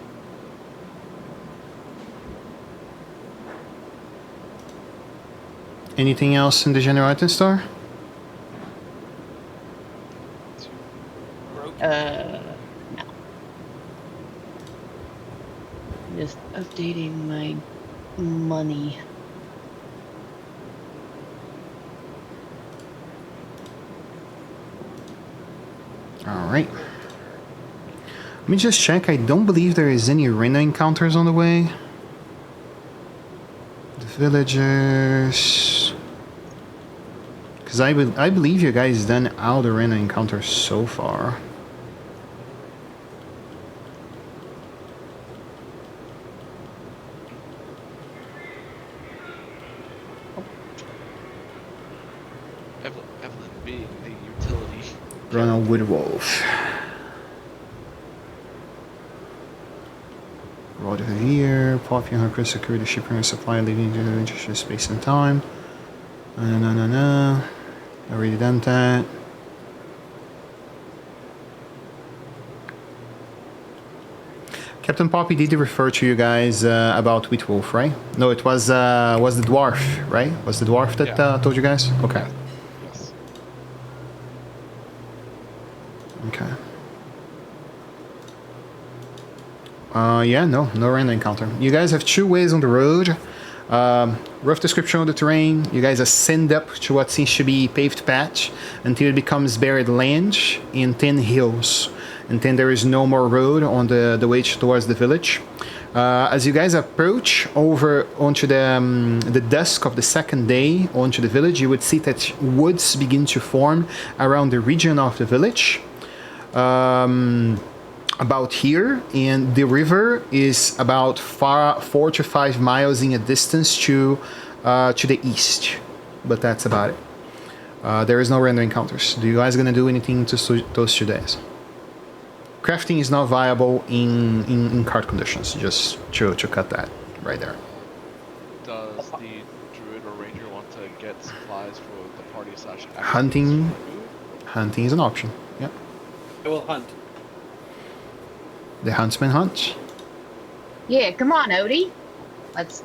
Speaker 3: Anything else in the general item store?
Speaker 7: No. Just updating my money.
Speaker 3: Alright. Let me just check. I don't believe there is any arena encounters on the way. The villagers. Because I believe you guys done all the arena encounters so far.
Speaker 1: Evelyn being the utility.
Speaker 3: Ronald Woodwolf. Blodvahrer, Poppy and her crew secure the shipping and supply leading to the interest space and time. No. Already done that. Captain Poppy did refer to you guys about Wheatwolf, right? No, it was the dwarf, right? Was the dwarf that told you guys? Okay.
Speaker 1: Yes.
Speaker 3: Okay. Yeah, no random encounter. You guys have 2 ways on the road. Rough description of the terrain. You guys ascend up to what seems to be paved patch until it becomes buried land in 10 hills. And then there is no more road on the way towards the village. As you guys approach over onto the dusk of the second day onto the village, you would see that woods begin to form around the region of the village. About here, and the river is about 4 to 5 miles in a distance to the east, but that's about it. There is no random encounters. Do you guys gonna do anything to those 2 days? Crafting is not viable in cart conditions. Just to cut that right there.
Speaker 1: Does the druid or ranger want to get supplies for the party slash
Speaker 3: Hunting.
Speaker 1: food?
Speaker 3: Hunting is an option. Yeah.
Speaker 4: I will hunt.
Speaker 3: The huntsman hunts.
Speaker 7: Yeah, come on, Odie. Let's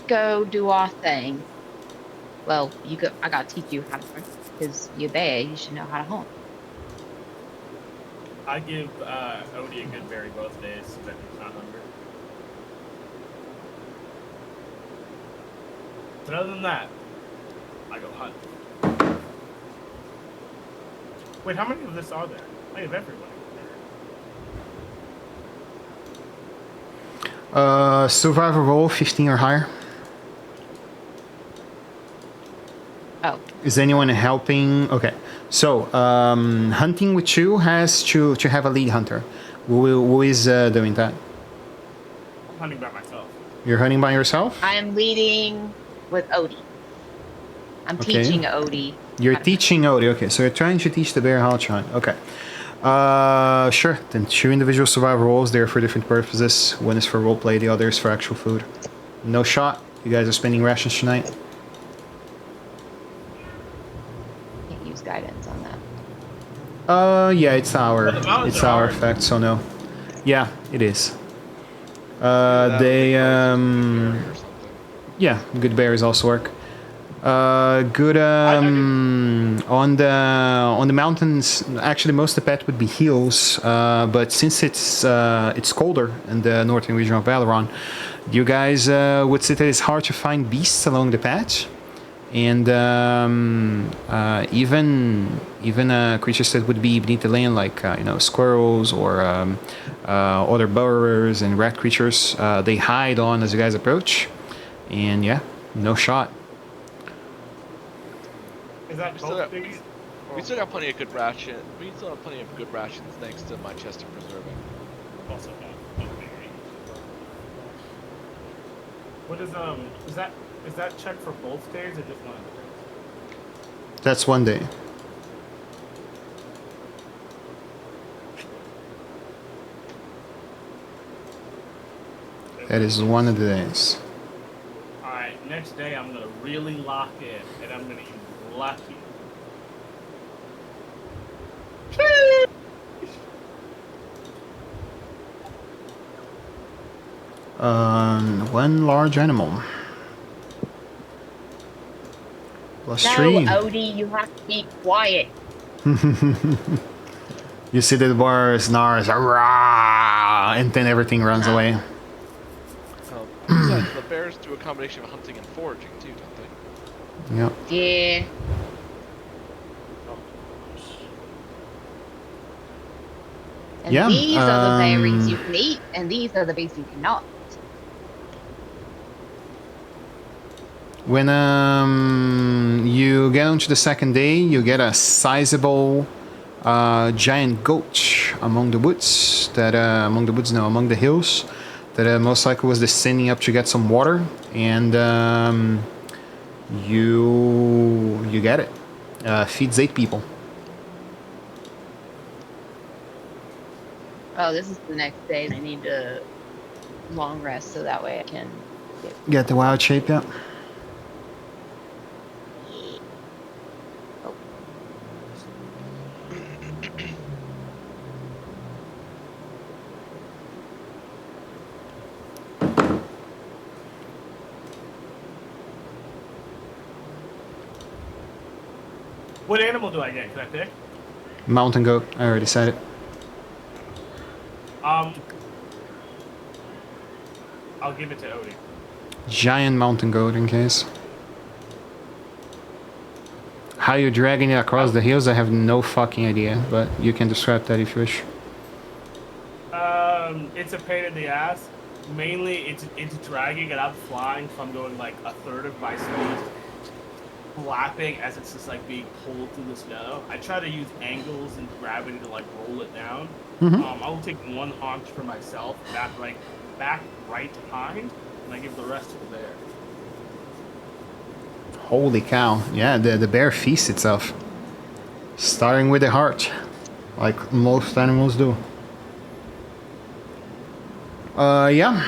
Speaker 7: go do our thing. Well, I gotta teach you how to hunt, because you're bad. You should know how to hunt.
Speaker 8: I give Odie a good berry both days so that he's not hungry. But other than that, I go hunt. Wait, how many of this are there? I have everybody.
Speaker 3: Survival roll 15 or higher.
Speaker 7: Oh,
Speaker 3: Is anyone helping? Okay. So, hunting with you has to have a lead hunter. Who is doing that?
Speaker 8: I'm hunting by myself.
Speaker 3: You're hunting by yourself?
Speaker 7: I am leading with Odie. I'm
Speaker 3: Okay.
Speaker 7: teaching Odie.
Speaker 3: You're
Speaker 7: how to
Speaker 3: teaching Odie. Okay, so you're trying to teach the bear how to hunt. Okay. Sure. Then 2 individual survival rolls. They're for different purposes. One is for roleplay, the other is for actual food. No shot. You guys are spending rations tonight.
Speaker 7: Can't use guidance on that.
Speaker 3: Yeah, it's our
Speaker 8: But the mountains
Speaker 3: it's
Speaker 8: are
Speaker 3: our
Speaker 8: hard.
Speaker 3: effect. So no. Yeah, it is.
Speaker 1: That
Speaker 3: They
Speaker 1: would be berry or something.
Speaker 3: Yeah, good berries also work. Good on the mountains. Actually, most of the path would be hills. But since it's colder in the northern region of Valoron, you guys would say that it's hard to find beasts along the path, and even creatures that would be beneath the land, like squirrels or other burrowers and rat creatures. They hide on as you guys approach, and yeah, no shot.
Speaker 8: Is that
Speaker 1: We still
Speaker 8: both
Speaker 1: got-
Speaker 8: days?
Speaker 1: We still got plenty of good ration. We still have plenty of good rations thanks to my chest of preserving.
Speaker 8: Also not. What is that check for both days or just one of the days?
Speaker 3: That's one day. That is one of the days.
Speaker 8: Alright, next day I'm gonna really lock in and I'm gonna use lucky.
Speaker 3: One large animal. Plus
Speaker 7: No,
Speaker 3: 3.
Speaker 7: Odie, you have to be quiet.
Speaker 3: You see the bar snarls, "Rah!" and then everything runs away.
Speaker 1: Besides, the bears do a combination of hunting and foraging too, don't they?
Speaker 3: Yep.
Speaker 7: Yeah. And
Speaker 3: Yeah,
Speaker 7: these are the berries
Speaker 3: um,
Speaker 7: you can eat, and these are the berries you cannot.
Speaker 3: When you get onto the second day, you get a sizable giant goat among the woods. Among the hills. That most likely was descending up to get some water, and you get it. Feeds 8 people.
Speaker 7: Oh, this is the next day. I need to long rest so that way I can
Speaker 3: Get the wild shape, yeah.
Speaker 7: Oh,
Speaker 8: What animal do I get? Can I pick?
Speaker 3: Mountain goat, I already said it.
Speaker 8: I'll give it to Odie.
Speaker 3: Giant mountain goat in case. How you're dragging it across the hills, I have no fucking idea, but you can describe that if you wish.
Speaker 8: It's a pain in the ass. Mainly, it's dragging it up, flying, so I'm going like a third of my speed, flapping as it's just like being pulled through the snow. I try to use angles and gravity to like roll it down. I will take one haunch for myself, back right behind, and I give the rest to the bear.
Speaker 3: Holy cow. Yeah, the bear feasts itself. Starting with the heart. Like most animals do. Yeah.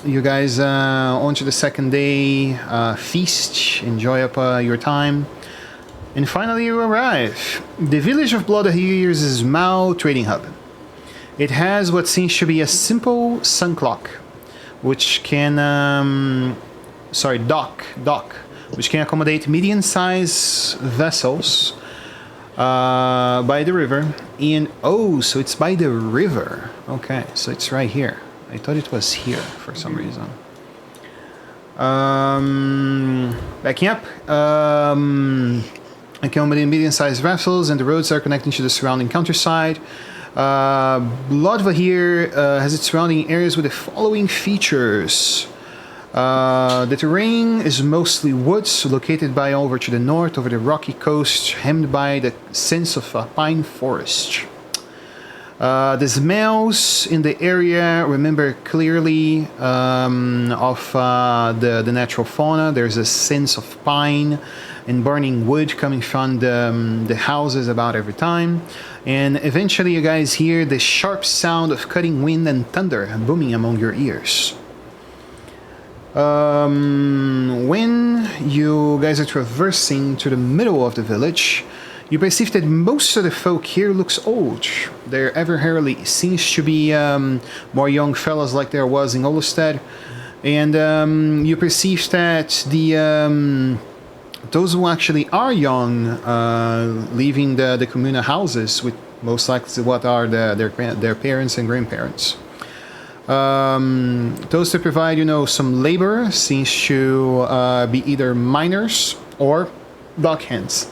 Speaker 3: You guys on to the second day. Feast. Enjoy up your time. And finally you arrive. The village of Blodvahrer is a small trading hub. It has what seems to be a simple sun clock, which can dock, which can accommodate medium-sized vessels by the river. And oh, so it's by the river. Okay, so it's right here. I thought it was here for some reason. Backing up. Accommodating medium-sized vessels, and the roads are connecting to the surrounding countryside. Blodvahrer has its surrounding areas with the following features. The terrain is mostly woods, located by over to the north, over the rocky coast, hemmed by the sense of a pine forest. The smells in the area remember clearly of the natural fauna. There's a sense of pine and burning wood coming from the houses about every time. And eventually you guys hear the sharp sound of cutting wind and thunder booming among your ears. When you guys are traversing to the middle of the village, you perceive that most of the folk here looks old. There ever rarely seems to be more young fellas like there was in Olostad. And you perceive that those who actually are young, leaving the communal houses with most likely what are their parents and grandparents. Those that provide, some labor seems to be either miners or dock hands.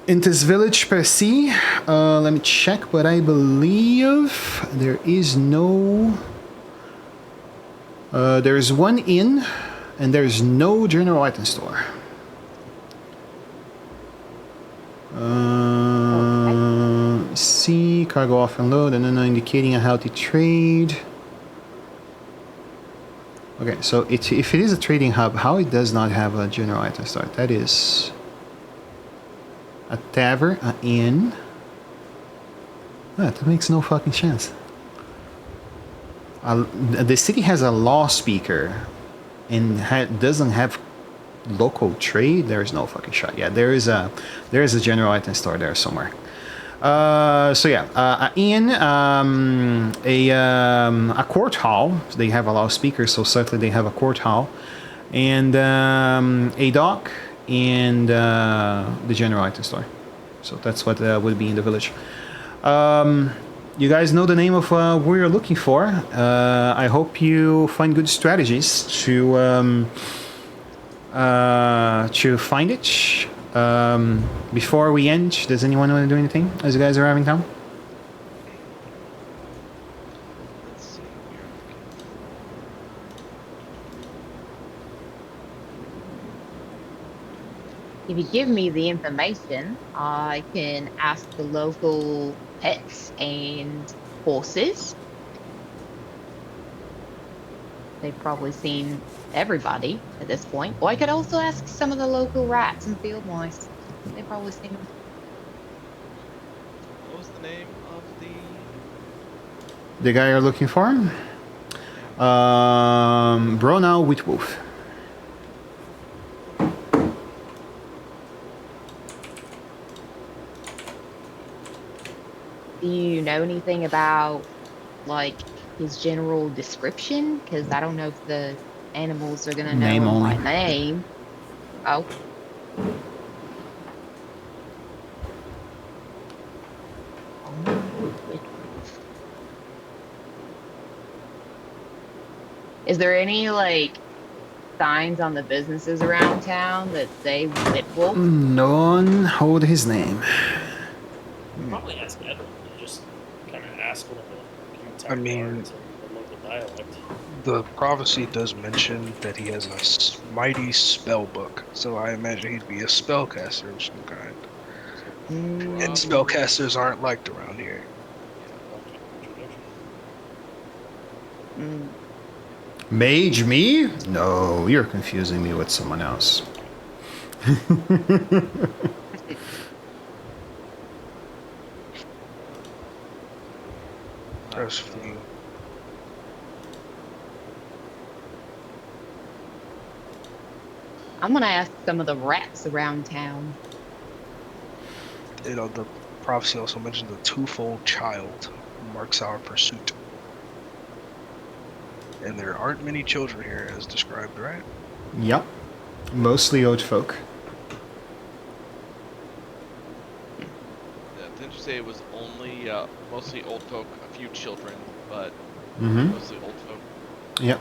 Speaker 3: In this village per se, let me check, but I believe there is no... there is one inn, and there is no general item store. See, cargo off and load, and then indicating a healthy trade. Okay, so if it is a trading hub, how it does not have a general item store? That is a tavern, an inn. That makes no fucking sense. The city has a law speaker and doesn't have local trade. There's no fucking shot. Yeah, there is a general item store there somewhere. So yeah, an inn, a court hall. They have a law speaker, so certainly they have a court hall, and a dock, and the general item store. So that's what would be in the village. You guys know the name of what you're looking for. I hope you find good strategies to find it. Before we end, does anyone want to do anything as you guys are arriving town?
Speaker 1: Let's see.
Speaker 7: if you give me the information, I can ask the local pets and horses. They've probably seen everybody at this point. Or I could also ask some of the local rats and field mice. They probably seen him.
Speaker 1: What was the name of the?
Speaker 3: The guy you're looking for? Bronau Witwolf.
Speaker 7: Do you know anything about like his general description? Because I don't know if the animals are gonna know
Speaker 3: Name
Speaker 7: him
Speaker 3: only.
Speaker 7: by name. Oh. Is there any like signs on the businesses around town that say Whitwolf?
Speaker 3: No one hold his name.
Speaker 4: Probably ask Edwin and just kind of ask one of the
Speaker 5: I mean-
Speaker 4: counterparts in the local dialect.
Speaker 5: The prophecy does mention that he has a mighty spell book, so I imagine he'd be a spellcaster of some kind. And
Speaker 1: Probably-
Speaker 5: spellcasters aren't liked around here.
Speaker 7: Mm.
Speaker 3: Mage me? No, you're confusing me with someone else.
Speaker 5: As for you.
Speaker 7: I'm gonna ask some of the rats around town.
Speaker 5: You know, the prophecy also mentions a twofold child who marks our pursuit. And there aren't many children here as described, right?
Speaker 3: Yep. Mostly old folk.
Speaker 1: Yeah, didn't you say it was only mostly old folk, a few children, but
Speaker 3: Mm-hmm.
Speaker 1: mostly old folk?
Speaker 3: Yep.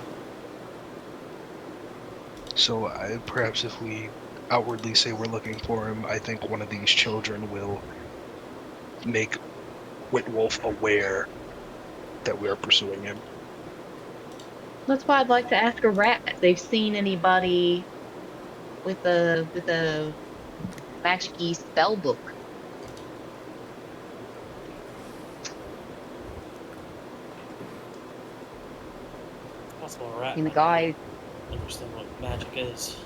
Speaker 5: So perhaps if we outwardly say we're looking for him, I think one of these children will make Whitwolf aware that we are pursuing him.
Speaker 7: That's why I'd like to ask a rat if they've seen anybody with a magic-y spell book.
Speaker 4: Possible rat.
Speaker 7: And the
Speaker 4: might
Speaker 7: guy,
Speaker 4: understand what magic is.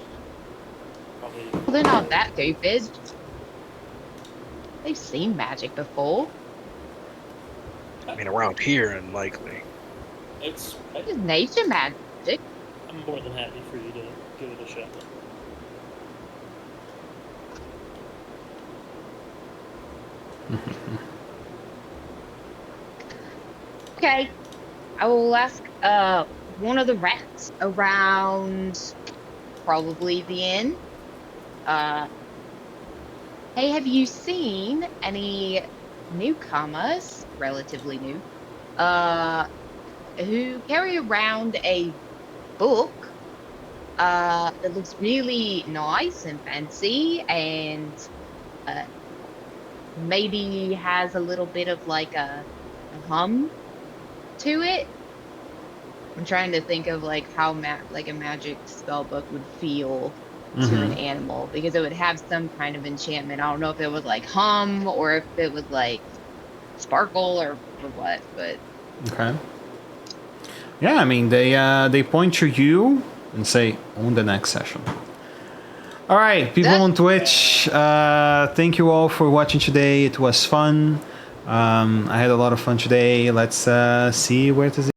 Speaker 4: Probably.
Speaker 7: well, they're not that stupid. They've seen magic before.
Speaker 5: I mean, around here, unlikely.
Speaker 4: It's.
Speaker 7: It's nature magic.
Speaker 4: I'm more than happy for you to give it a shot.
Speaker 7: Okay, I will ask one of the rats around probably the inn. Hey, have you seen any newcomers, relatively new, who carry around a book that looks really nice and fancy and maybe has a little bit of like a hum to it? I'm trying to think of like how like a magic spell book would feel to an animal, because it would have some kind of enchantment. I don't know if it would like hum or if it would like sparkle or what, but
Speaker 3: Okay. Yeah, I mean they point to you and say on the next session. All right, people on Twitch, thank you all for watching today. It was fun. I had a lot of fun today. Let's see where to